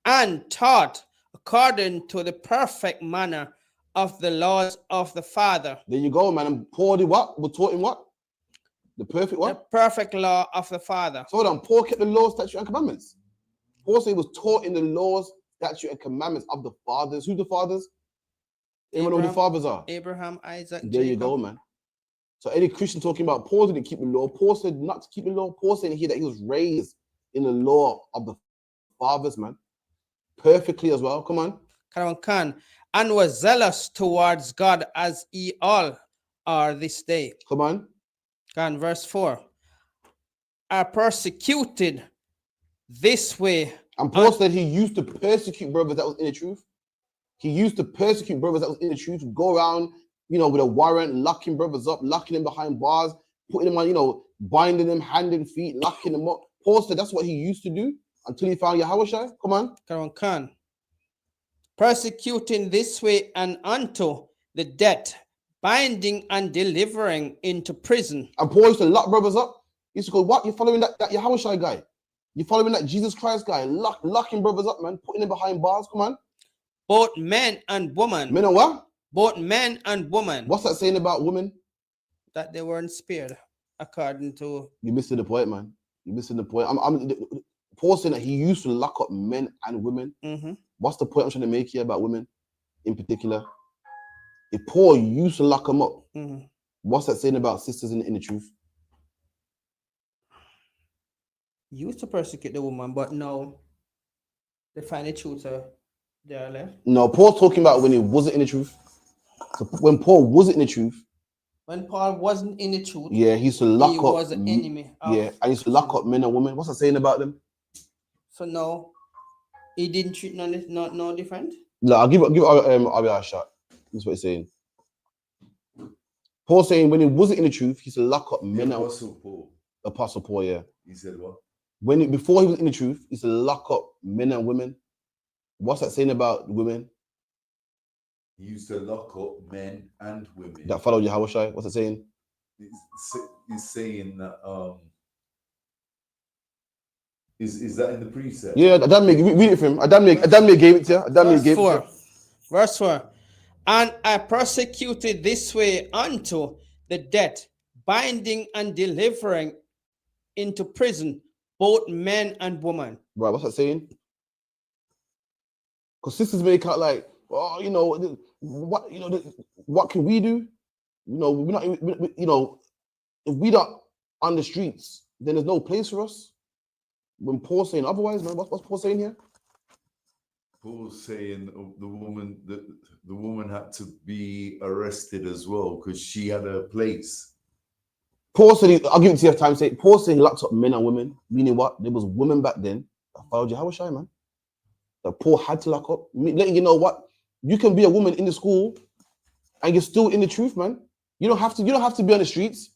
[SPEAKER 20] And taught according to the perfect manner of the laws of the Father.
[SPEAKER 7] There you go, man. And Paul did what? Was taught in what? The perfect what?
[SPEAKER 20] The perfect law of the Father.
[SPEAKER 7] So hold on. Paul kept the law, statute, and commandments. Paul said he was taught in the laws, statute, and commandments of the fathers. Who the fathers? Anyone know who the fathers are?
[SPEAKER 20] Abraham, Isaac,
[SPEAKER 7] there you go, man. So any Christian talking about Paul didn't keep the law. Paul said not to keep the law. Paul said here that he was raised in the law of the fathers, man. Perfectly as well. Come on.
[SPEAKER 20] And was zealous towards God as ye all are this day.
[SPEAKER 7] Come on.
[SPEAKER 20] Verse 4. Are persecuted this way.
[SPEAKER 7] And Paul said he used to persecute brothers that was in the truth. He used to persecute brothers that was in the truth. Go around, with a warrant, locking brothers up, locking them behind bars, putting them on, binding them hand and feet, locking them up. Paul said that's what he used to do until he found Yahushua. Come on.
[SPEAKER 20] Persecuting this way and unto the death, binding and delivering into prison.
[SPEAKER 7] And Paul used to lock brothers up. He used to go, what? You're following that Yahushua guy? You're following that Jesus Christ guy? Locking brothers up, man. Putting them behind bars. Come on.
[SPEAKER 20] Both men and women.
[SPEAKER 7] Men and what?
[SPEAKER 20] Both men and women.
[SPEAKER 7] What's that saying about women?
[SPEAKER 20] That they weren't spared, according to...
[SPEAKER 7] You're missing the point, man. You're missing the point. Paul saying that he used to lock up men and women.
[SPEAKER 20] Mm-hmm.
[SPEAKER 7] What's the point I'm trying to make here about women in particular? If Paul used to lock them up, what's that saying about sisters in the truth?
[SPEAKER 20] He used to persecute the woman, but now they find the truth. They are left.
[SPEAKER 7] No, Paul's talking about when he wasn't in the truth. So when Paul wasn't in the truth.
[SPEAKER 20] When Paul wasn't in the truth.
[SPEAKER 7] Yeah, he used to lock up.
[SPEAKER 20] He was an enemy.
[SPEAKER 7] Yeah, I used to lock up men and women. What's that saying about them?
[SPEAKER 20] So now he didn't treat no different.
[SPEAKER 7] No, I'll give Abi a shot. That's what he's saying. Paul saying when he wasn't in the truth, he used to lock up men.
[SPEAKER 19] Apostle Paul.
[SPEAKER 7] Apostle Paul, yeah.
[SPEAKER 19] He said what?
[SPEAKER 7] Before he was in the truth, he used to lock up men and women. What's that saying about women?
[SPEAKER 19] He used to lock up men and women.
[SPEAKER 7] That followed Yahushua. What's it saying?
[SPEAKER 19] He's saying that is that in the precept?
[SPEAKER 7] Yeah, Adamir, read it for him. Adamir gave it to you. Adamir gave it to you.
[SPEAKER 20] Verse 4. And I persecuted this way unto the death, binding and delivering into prison both men and women.
[SPEAKER 7] Right, what's that saying? Because sisters make out like, oh, you know, what can we do? You know, we're not, you know, if we're not on the streets, then there's no place for us. When Paul's saying otherwise, man, what's Paul saying here?
[SPEAKER 19] Paul's saying the woman had to be arrested as well because she had a place.
[SPEAKER 7] Paul said, I'll give it to you time. Say, Paul said he locked up men and women, meaning what? There was women back then that followed Yahushua, man. That Paul had to lock up, letting you know what? You can be a woman in the school and you're still in the truth, man. You don't have to be on the streets.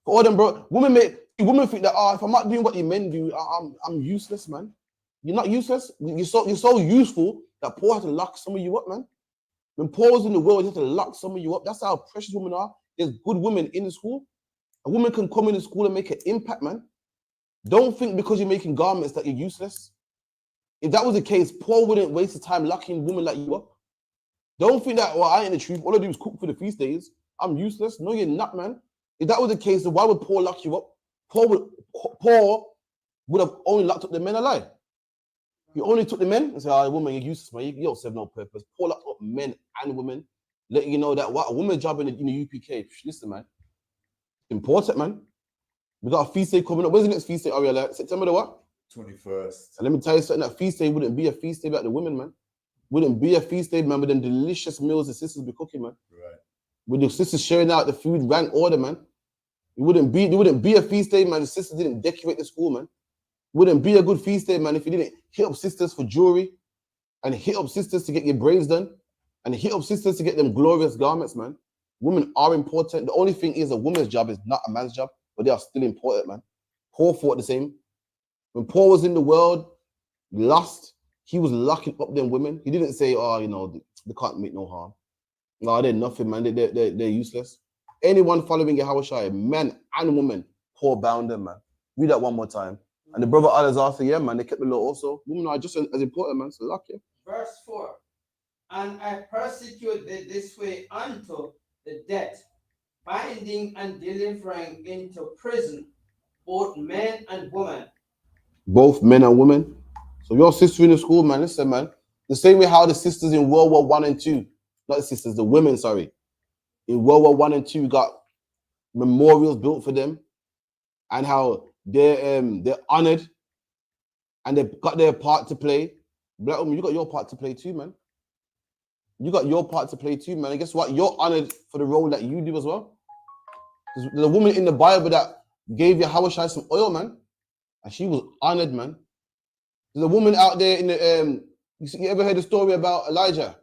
[SPEAKER 7] For all them, bro, women think that, if I'm not doing what you men do, I'm useless, man. You're not useless. You're so useful that Paul had to lock some of you up, man. When Paul was in the world, he had to lock some of you up. That's how precious women are. There's good women in the school. A woman can come in the school and make an impact, man. Don't think because you're making garments that you're useless. If that was the case, Paul wouldn't waste the time locking women like you up. Don't think that, I ain't in the truth. All I do is cook for the feast days. I'm useless. No, you're not, man. If that was the case, then why would Paul lock you up? Paul would have only locked up the men alive. He only took the men and said, woman, you're useless, man. You don't serve no purpose. Paul locked up men and women, letting you know that what a woman's job in the UPK. Listen, man. Important, man. We got a feast day coming up. When's the next feast day, Ariella? September the what?
[SPEAKER 19] 21st.
[SPEAKER 7] And let me tell you something, that feast day wouldn't be a feast day without the women, man. Wouldn't be a feast day, man, with them delicious meals the sisters be cooking, man.
[SPEAKER 19] Right.
[SPEAKER 7] With the sisters sharing out the food, rank order, man. It wouldn't be a feast day, man. The sisters didn't decorate the school, man. Wouldn't be a good feast day, man, if you didn't hit up sisters for jewelry and hit up sisters to get your braids done and hit up sisters to get them glorious garments, man. Women are important. The only thing is a woman's job is not a man's job, but they are still important, man. Paul thought the same. When Paul was in the world, lost, he was locking up them women. He didn't say, they can't make no harm. No, they're nothing, man. They're useless. Anyone following Yahushua, man and woman, Paul bound them, man. Read that one more time. And the brother Alazar said, yeah, man, they kept the law also. Women are just as important, man. So luck, yeah.
[SPEAKER 20] Verse 4. And I persecuted this way unto the death, binding and delivering into prison both men and women.
[SPEAKER 7] Both men and women. So your sister in the school, man, listen, man. The same way how the sisters in World War I and II, not the sisters, the women, sorry. In World War I and II got memorials built for them and how they're honored and they've got their part to play. Black woman, you got your part to play too, man. You got your part to play too, man. And guess what? You're honored for the role that you do as well. There's a woman in the Bible that gave Yahushua some oil, man. And she was honored, man. There's a woman out there in the, you ever heard the story about Elijah?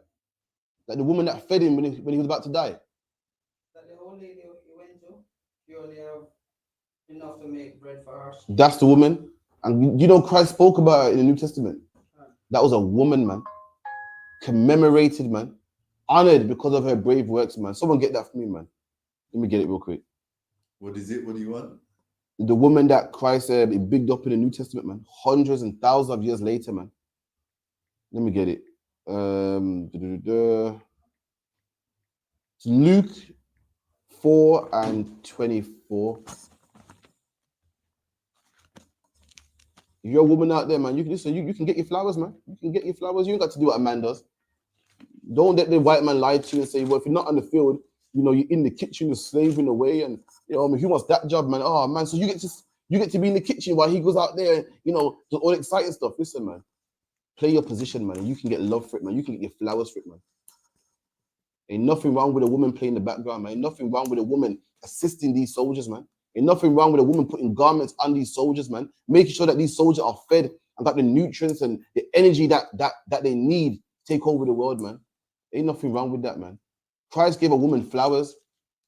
[SPEAKER 7] Like the woman that fed him when he was about to die.
[SPEAKER 20] That the old lady he went to, she only have enough to make bread for us.
[SPEAKER 7] That's the woman. And you know Christ spoke about her in the New Testament. That was a woman, man. Commemorated, man. Honored because of her brave works, man. Someone get that for me, man. Let me get it real quick.
[SPEAKER 19] What is it? What do you want?
[SPEAKER 7] The woman that Christ bigged up in the New Testament, man. Hundreds and thousands of years later, man. Let me get it. It's Luke 4:24. If you're a woman out there, man, you can listen. You can get your flowers, man. You can get your flowers. You ain't got to do what a man does. Don't let the white man lie to you and say, well, if you're not on the field, you're in the kitchen, you're slaving away, and he wants that job, man. Oh man, so you get to be in the kitchen while he goes out there, does all exciting stuff. Listen, man, play your position, man. You can get love for it, man. You can get your flowers for it, man. Ain't nothing wrong with a woman playing the background, man. Ain't nothing wrong with a woman assisting these soldiers, man. Ain't nothing wrong with a woman putting garments on these soldiers, man. Making sure that these soldiers are fed and got the nutrients and the energy that they need to take over the world, man. Ain't nothing wrong with that, man. Christ gave a woman flowers,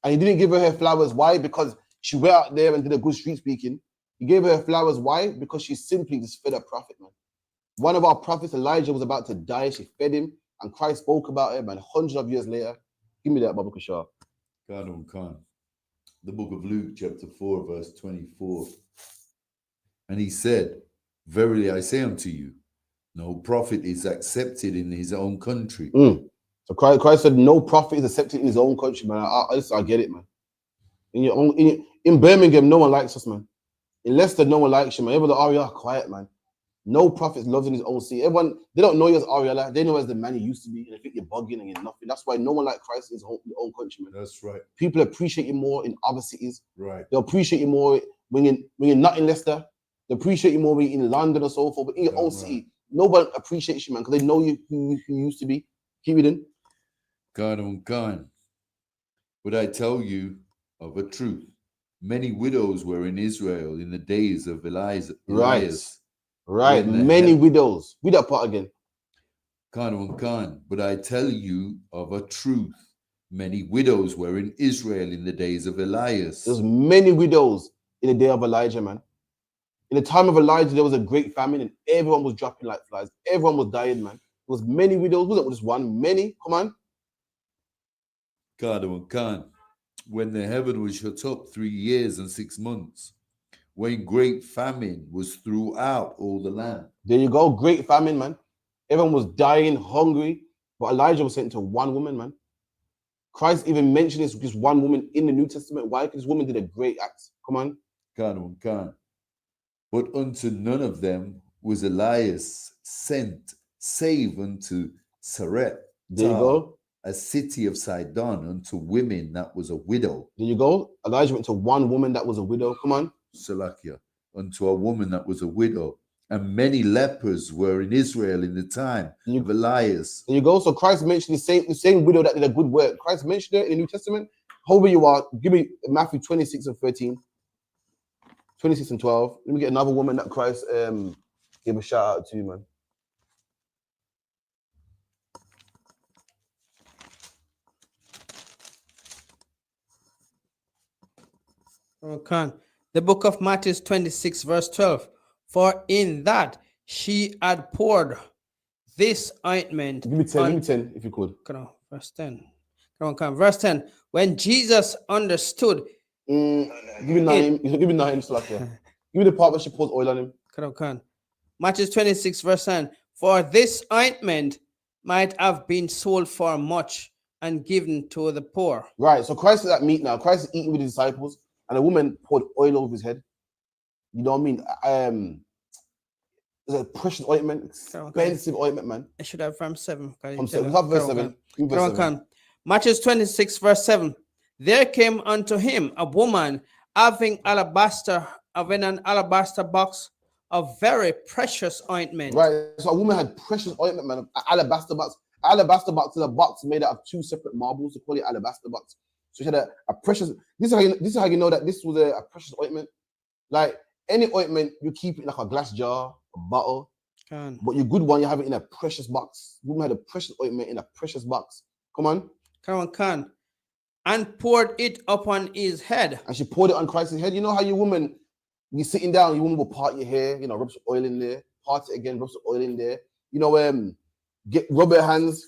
[SPEAKER 7] and he didn't give her flowers. Why? Because she went out there and did a good street speaking. He gave her flowers. Why? Because she simply just fed a prophet, man. One of our prophets, Elijah, was about to die. She fed him, and Christ spoke about him. And hundreds of years later, give me that, Baba Kashar.
[SPEAKER 19] Khan. The book of Luke, chapter 4, verse 24. And he said, verily I say unto you, no prophet is accepted in his own country.
[SPEAKER 7] So Christ said, no prophet is accepted in his own country, man. I get it, man. In Birmingham, no one likes us, man. In Leicester, no one likes you, man. Even the Ariel, quiet, man. No prophet loves in his own city. Everyone, they don't know you as Ariella. They know as the man you used to be. And they think you're bugging and you're nothing. That's why no one like Christ in his own country, man.
[SPEAKER 19] That's right.
[SPEAKER 7] People appreciate you more in other cities.
[SPEAKER 19] Right.
[SPEAKER 7] They'll appreciate you more when you're not in Leicester. They appreciate you more when you're in London or so forth. But in your own city, no one appreciates you, man, because they know you who you used to be. Keep it in.
[SPEAKER 19] Khan. Would I tell you of a truth? Many widows were in Israel in the days of Elias.
[SPEAKER 7] Right. Many widows. Read that part again.
[SPEAKER 19] Khan. But I tell you of a truth. Many widows were in Israel in the days of Elias.
[SPEAKER 7] There's many widows in the day of Elijah, man. In the time of Elijah, there was a great famine and everyone was dropping like flies. Everyone was dying, man. There was many widows. Wasn't just one, many. Come on.
[SPEAKER 19] Khan. When the heaven was shut up 3 years and 6 months, when great famine was throughout all the land.
[SPEAKER 7] There you go, great famine, man. Everyone was dying, hungry, but Elijah was sent to one woman, man. Christ even mentioned this one woman in the New Testament. Why? Because this woman did a great act. Come on.
[SPEAKER 19] Khan. But unto none of them was Elias sent, save unto Sarepta.
[SPEAKER 7] There you go.
[SPEAKER 19] A city of Sidon, unto women that was a widow.
[SPEAKER 7] There you go. Elijah went to one woman that was a widow. Come on.
[SPEAKER 19] Salakia. Unto a woman that was a widow. And many lepers were in Israel in the time of Elias.
[SPEAKER 7] There you go. So Christ mentioned the same widow that did a good work. Christ mentioned it in the New Testament. However you are, give me Matthew 26 and 13. 26 and 12. Let me get another woman that Christ gave a shout out to, man.
[SPEAKER 20] The book of Matthew 26, verse 12. For in that she had poured this ointment.
[SPEAKER 7] Give me 10 if you could.
[SPEAKER 20] Come on, verse 10. Verse 10. When Jesus understood.
[SPEAKER 7] Give me 9. Give me 9. Give me the part where she pours oil on him.
[SPEAKER 20] Matthew 26, verse 10. For this ointment might have been sold for much and given to the poor.
[SPEAKER 7] Right. So Christ is at meat now. Christ is eating with his disciples. And a woman poured oil over his head. You know what I mean? It's a precious ointment, expensive ointment, man.
[SPEAKER 20] I should have from 7.
[SPEAKER 7] From 7. Verse 7.
[SPEAKER 20] Matthew 26, verse 7. There came unto him a woman having an alabaster box of very precious ointment.
[SPEAKER 7] Right. So a woman had precious ointment, man. Alabaster box. Alabaster box is a box made out of 2 separate marbles. They call it alabaster box. So she had a precious. This is how you know that this was a precious ointment. Like any ointment, you keep it in like a glass jar, a bottle. But your good one, you have it in a precious box. Woman had a precious ointment in a precious box. Come on.
[SPEAKER 20] And poured it upon his head.
[SPEAKER 7] And she poured it on Christ's head. You know how your woman, you're sitting down, your woman will part your hair, you know, rub some oil in there, part it again, rub some oil in there. You know, rub your hands.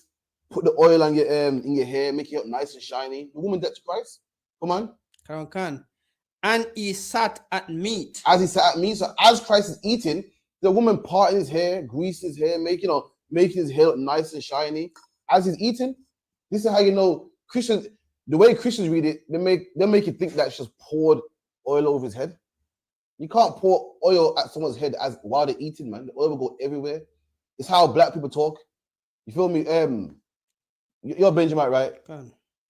[SPEAKER 7] Put the oil on your in your hair, make it up nice and shiny. The woman did to Christ. Come on.
[SPEAKER 20] And he sat at meat.
[SPEAKER 7] As he sat at meat, so as Christ is eating, the woman parting his hair, greasing his hair, making his hair look nice and shiny. As he's eating, this is how you know Christians. The way Christians read it, they make you think that she just poured oil over his head. You can't pour oil at someone's head while they're eating, man. The oil will go everywhere. It's how black people talk. You feel me? You're Benjamin, right?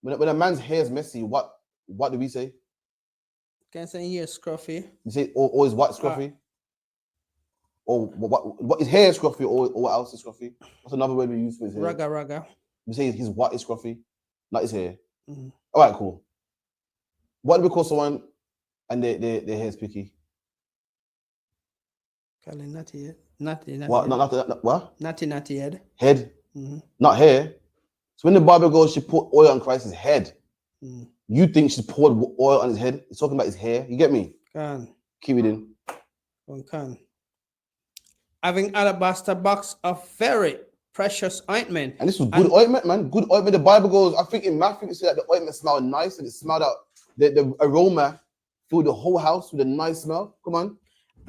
[SPEAKER 7] When a man's hair is messy, what do we say?
[SPEAKER 20] Can say here scruffy.
[SPEAKER 7] You say, or is what scruffy? Or what his hair is scruffy, or what else is scruffy? What's another word we use for his hair?
[SPEAKER 20] Raga.
[SPEAKER 7] We say his what is scruffy, not his hair.
[SPEAKER 20] Mm-hmm.
[SPEAKER 7] All right, cool. What do we call someone and their hair is picky?
[SPEAKER 20] Natty.
[SPEAKER 7] What? Not what?
[SPEAKER 20] Natty head.
[SPEAKER 7] Head?
[SPEAKER 20] Mm-hmm.
[SPEAKER 7] Not hair. So when the Bible goes, she put oil on Christ's head. You think she poured oil on his head? It's talking about his hair. You get me?
[SPEAKER 20] Can.
[SPEAKER 7] Keep it in.
[SPEAKER 20] One can. Having alabaster box of very precious ointment.
[SPEAKER 7] And this was good ointment, man. Good ointment. The Bible goes, I think in Matthew, it said that the ointment smelled nice and it smelled out, the aroma filled the whole house with a nice smell. Come on.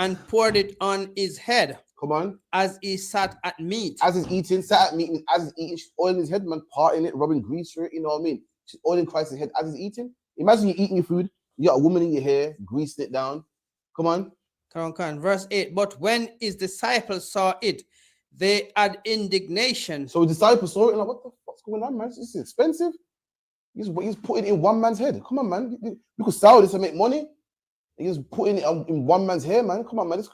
[SPEAKER 20] And poured it on his head.
[SPEAKER 7] Come on.
[SPEAKER 20] As he sat at meat.
[SPEAKER 7] As he's eating, sat at meat, as he's eating, she's oiling his head, man, parting it, rubbing grease through it, you know what I mean? She's oiling Christ's head as he's eating. Imagine you're eating your food, you got a woman in your hair, greasing it down. Come on.
[SPEAKER 20] Come on. Verse 8. But when his disciples saw it, they had indignation.
[SPEAKER 7] So his disciples saw it and like, what the fuck's going on, man? This is expensive. He's putting it in one man's head. Come on, man. You could sell this and make money. He's putting it in one man's hair, man. Come on, man. This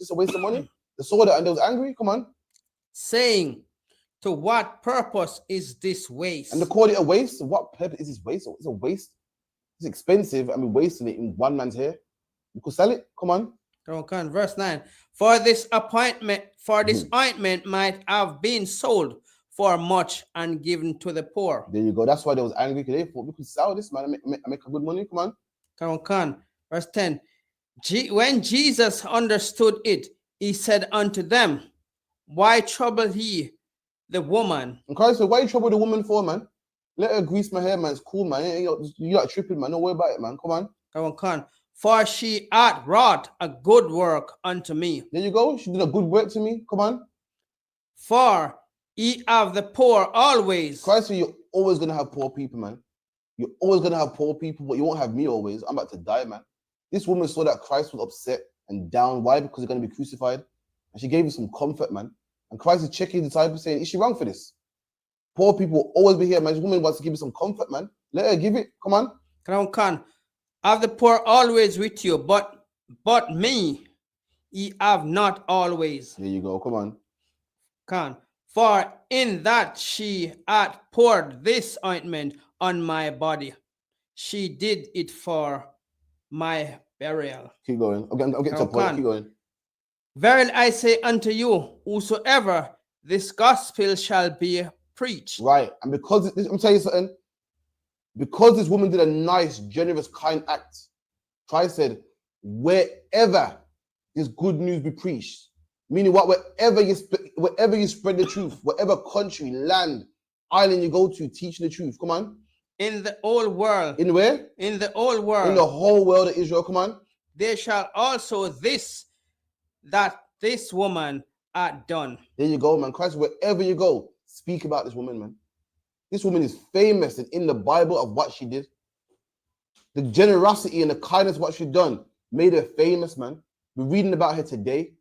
[SPEAKER 7] is a waste of money. They saw that and they was angry. Come on.
[SPEAKER 20] Saying, to what purpose is this waste?
[SPEAKER 7] And they called it a waste. What purpose is this waste? It's a waste. It's expensive. I mean, wasting it in one man's hair. You could sell it. Come on.
[SPEAKER 20] Come on. Verse 9. For this ointment might have been sold for much and given to the poor.
[SPEAKER 7] There you go. That's why they was angry, because they thought we could sell this, man, and make a good money. Come on.
[SPEAKER 20] Come on. Verse 10. When Jesus understood it, he said unto them, why trouble ye the woman?
[SPEAKER 7] And Christ said, why you trouble the woman for, man? Let her grease my hair, man. It's cool, man. You got tripping, man. Don't worry about it, man. Come on.
[SPEAKER 20] Come on. For she hath wrought a good work unto me.
[SPEAKER 7] There you go. She did a good work to me. Come on.
[SPEAKER 20] For ye have the poor always.
[SPEAKER 7] Christ said, you're always going to have poor people, man. You're always going to have poor people, but you won't have me always. I'm about to die, man. This woman saw that Christ was upset and down. Why? Because he's going to be crucified. And she gave him some comfort, man. And Christ is checking his disciples saying, is she wrong for this? Poor people will always be here, man. This woman wants to give you some comfort, man. Let her give it. Come on.
[SPEAKER 20] Come on. Have the poor always with you, but me ye have not always.
[SPEAKER 7] There you go. Come on.
[SPEAKER 20] Come. For in that she hath poured this ointment on my body, she did it for my burial.
[SPEAKER 7] Keep going. I'll get to a point. Keep going.
[SPEAKER 20] Verily I say unto you, whosoever this gospel shall be preached.
[SPEAKER 7] Right. And because I'm telling you something, because this woman did a nice, generous, kind act, Christ said, wherever this good news be preached, meaning what, wherever you spread the truth, whatever country, land, island you go to, teaching the truth. Come on.
[SPEAKER 20] In the whole world.
[SPEAKER 7] In where?
[SPEAKER 20] In the whole world.
[SPEAKER 7] In the whole world of Israel. Come on.
[SPEAKER 20] There shall also this woman had done.
[SPEAKER 7] There you go, man. Christ, wherever you go, speak about this woman, man. This woman is famous and in the Bible of what she did. The generosity and the kindness of what she done made her famous, man. We're reading about her today.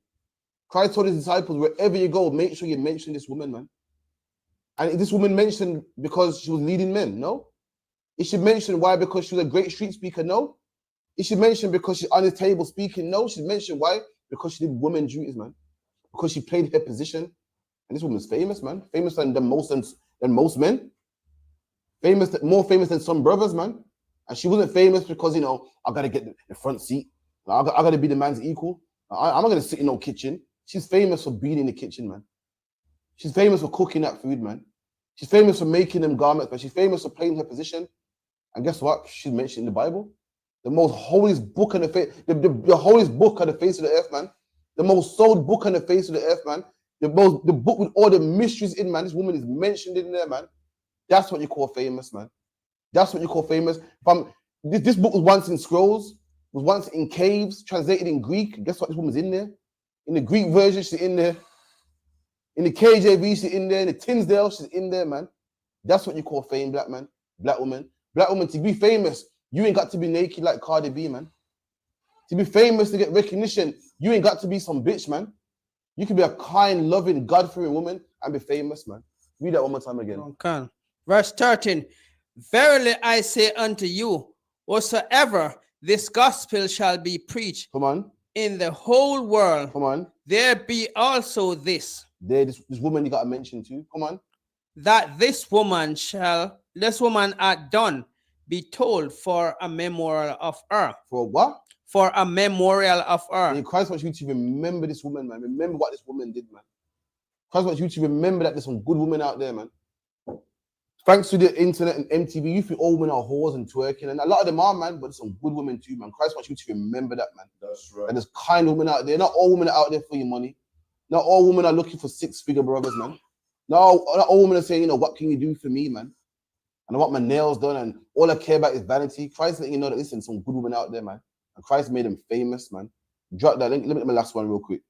[SPEAKER 7] Christ told his disciples, wherever you go, make sure you mention this woman, man. And this woman mentioned because she was leading men, no? Is she mentioned why? Because she was a great street speaker, no? Is she mentioned because she's on the table speaking, no? She's mentioned why? Because she did women duties, man. Because she played her position. And this woman's famous, man. Famous than most men. More famous than some brothers, man. And she wasn't famous because, I got to get the front seat. I got to be the man's equal. I'm not going to sit in no kitchen. She's famous for being in the kitchen, man. She's famous for cooking that food, man. She's famous for making them garments, but she's famous for playing her position. And guess what? She's mentioned in the Bible. The most holiest book on the face, the holiest book on the face of the earth, man. The most sold book on the face of the earth, man. The book with all the mysteries in, man. This woman is mentioned in there, man. That's what you call famous, man. That's what you call famous. This book was once in scrolls, was once in caves, translated in Greek. Guess what? This woman's in there. In the Greek version, she's in there. In the KJV, she's in there. In the Tinsdale, she's in there, man. That's what you call fame, black man, black woman. Black woman, to be famous, you ain't got to be naked like Cardi B, man. To be famous, to get recognition, you ain't got to be some bitch, man. You can be a kind, loving, God-fearing woman and be famous, man. Read that one more time again.
[SPEAKER 20] Okay. Verse 13. Verily I say unto you, whatsoever this gospel shall be preached in the whole world, there be also this.
[SPEAKER 7] This woman you got to mention too. Come on.
[SPEAKER 20] That this woman had done be told for a memorial of her.
[SPEAKER 7] For what?
[SPEAKER 20] For a memorial of her.
[SPEAKER 7] And Christ wants you to remember this woman, man. Remember what this woman did, man. Christ wants you to remember that there's some good women out there, man. Thanks to the internet and MTV, you think all women are whores and twerking, and a lot of them are, man, but there's some good women too, man. Christ wants you to remember that, man.
[SPEAKER 19] That's right.
[SPEAKER 7] And there's kind women out there. Not all women are out there for your money. Not all women are looking for six-figure brothers, man. Not all women are saying, you know, what can you do for me, man? And I want my nails done, and all I care about is vanity. Christ letting you know that, listen, some good women out there, man. And Christ made them famous, man. Drop that. Let me get my last one real quick.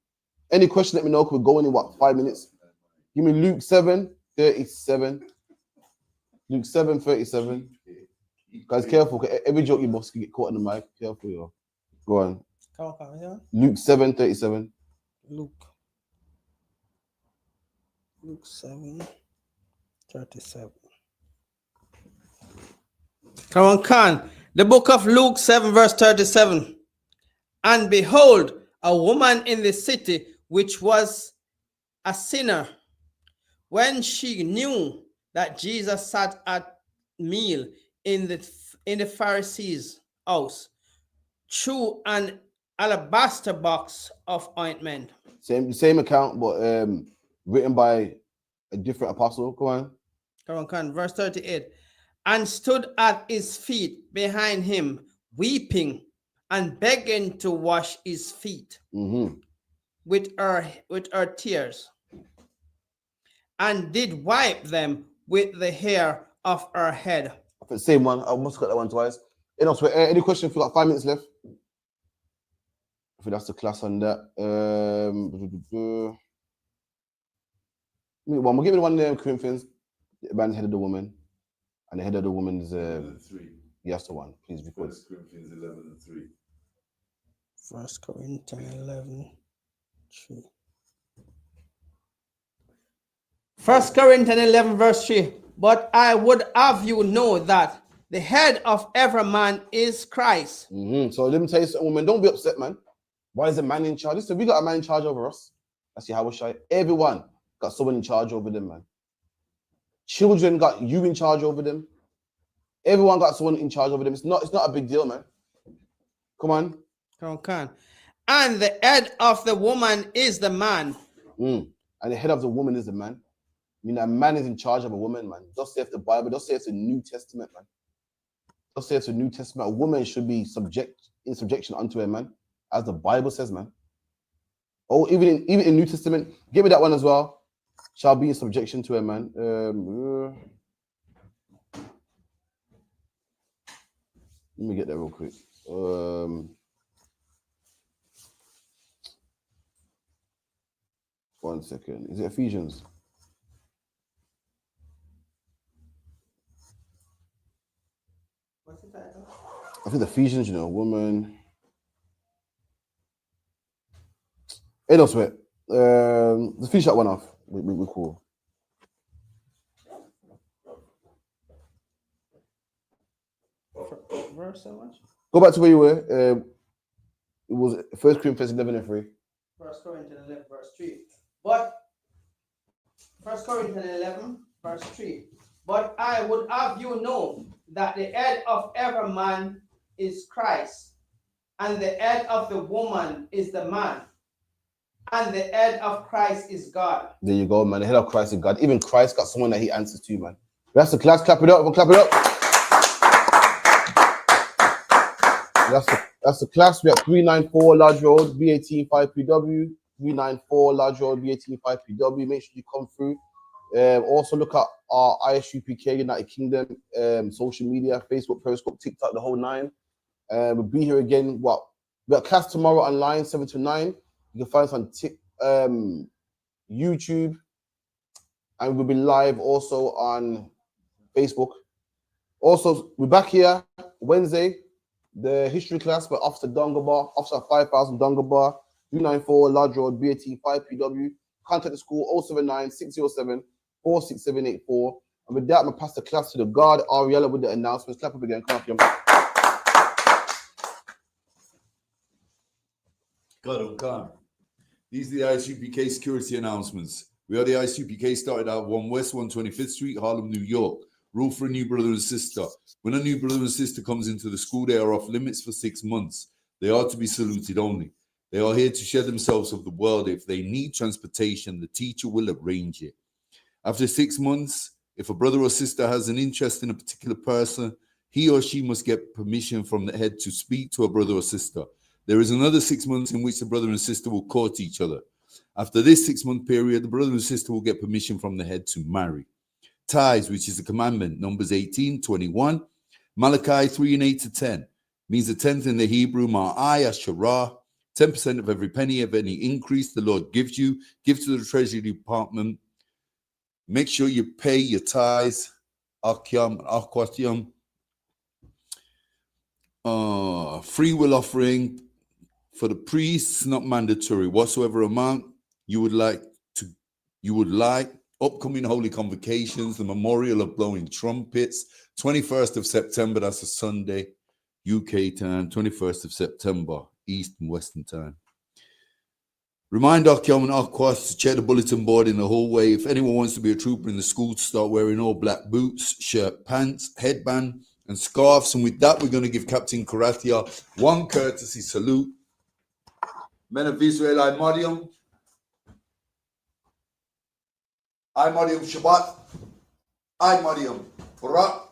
[SPEAKER 7] Any question, let me know, because we're going in, what, 5 minutes? Give me Luke 7:37. Luke 7:37. Guys, careful, because every joke you boss can get caught in the mic. Careful, yo. Go on.
[SPEAKER 20] Come on, yeah.
[SPEAKER 7] Luke 7:37.
[SPEAKER 20] Luke 7:37. Come on, Khan. The book of Luke 7, verse 37. And behold, a woman in the city which was a sinner, when she knew that Jesus sat at meal in the Pharisees' house, threw an alabaster box of ointment.
[SPEAKER 7] Same account, but written by a different apostle. Come on.
[SPEAKER 20] Come on, verse 38. And stood at his feet behind him, weeping and begging to wash his feet with her tears, and did wipe them with the hair of her head.
[SPEAKER 7] I think same one. I must have got that one twice. Any question? If you got 5 minutes left. I think that's the class on that. We'll give me one name, Corinthians. The man head of the woman. And the head of the woman is
[SPEAKER 19] 3.
[SPEAKER 7] Yes, the one. Please record.
[SPEAKER 19] 1 Corinthians 11:3.
[SPEAKER 20] 1 Corinthians 11:3. 1 Corinthians 11, verse 3. But I would have you know that the head of every man is Christ.
[SPEAKER 7] So let me tell you something, woman. Don't be upset, man. Why is a man in charge? Listen, we got a man in charge over us. That's how we shy. Everyone got someone in charge over them, man. Children got you in charge over them. Everyone got someone in charge over them. It's not a big deal, man. Come on.
[SPEAKER 20] Come on. And the head of the woman is the man.
[SPEAKER 7] And the head of the woman is the man. I mean, a man is in charge of a woman, man. Don't say it's the Bible. Don't say it's the New Testament, man. Don't say it's the New Testament. A woman should be in subjection unto a man, as the Bible says, man. Oh, even in New Testament, give me that one as well. Shall be in subjection to a man. Let me get that real quick. 1 second. Is it Ephesians?
[SPEAKER 20] What's the title?
[SPEAKER 7] I think Ephesians, you know, woman. Hey, no sweat. Let's finish that one off. We're cool.
[SPEAKER 20] Verse so much?
[SPEAKER 7] Go back to where you were. It was 1 Corinthians 11:3.
[SPEAKER 20] 1 Corinthians 11, verse 3. But 1 Corinthians 11, verse 3. But I would have you know that the head of every man is Christ, and the head of the woman is the man, and the head of Christ is God. There
[SPEAKER 7] you go, man. The head of Christ is God. Even Christ got someone that he answers to, man. That's the class. Clap it up. Clap it up. That's the class. We have 394 Large Road, B18 5PW. 394 Large Road, B18 5PW. Make sure you come through. Also look at our ISUPK United Kingdom social media, Facebook, Periscope, TikTok, the whole 9. We'll be here again. We got class tomorrow online, 7 to 9. You can find us on YouTube, and we'll be live also on Facebook. Also, we're back here Wednesday, the history class by Officer Dungabar, Officer 5000 Dungabar, 394 Large Road, B18 5PW. Contact the school 079 607 46784. And with that, I'm going to pass the class to the guard, Ariella, with the announcements. Clap up again. Come up here.
[SPEAKER 19] God, oh God. These are the ISUPK security announcements. We are the ISUPK, started out 1 West 125th Street, Harlem, New York. Rule for a new brother and sister. When a new brother and sister comes into the school, they are off limits for 6 months. They are to be saluted only. They are here to share themselves of the world. If they need transportation, the teacher will arrange it. After 6 months, If a brother or sister has an interest in a particular person, he or she must get permission from the head to speak to a brother or sister. There is another 6 months in which the brother and sister will court each other. After this 6-month period, the brother and sister will get permission from the head to marry. Tithes, which is a commandment, Numbers 18:21, Malachi 3:8-10, means a tenth in the Hebrew, Ma'ai Asherah, 10% of every penny of any increase the Lord gives you, give to the Treasury Department. Make sure you pay your tithes, Akyam, Akwatiam, free will offering for the priests, not mandatory. Whatsoever amount you would like, upcoming holy convocations, the memorial of blowing trumpets, 21st of September, that's a Sunday, UK time, 21st of September, East and Western time. Remind Akyam and Akwas to check the bulletin board in the hallway. If anyone wants to be a trooper in the school, to start wearing all black boots, shirt, pants, headband, and scarves. And with that, we're going to give Captain Karathia one courtesy salute. Men of Israel, I Mariam. I Mariam Shabbat. I Mariam Barak.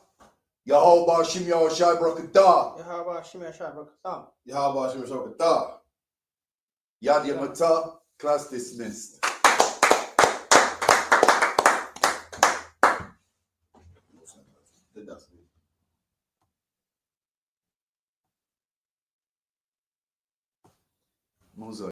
[SPEAKER 19] Yahweh Shim Yahweh Shai Barakatah.
[SPEAKER 20] Yahweh Shim Yahweh Shai Barakatah.
[SPEAKER 19] Yahweh Shim Yahweh Barakatah. Yad Yamata, class dismissed. Mosaic.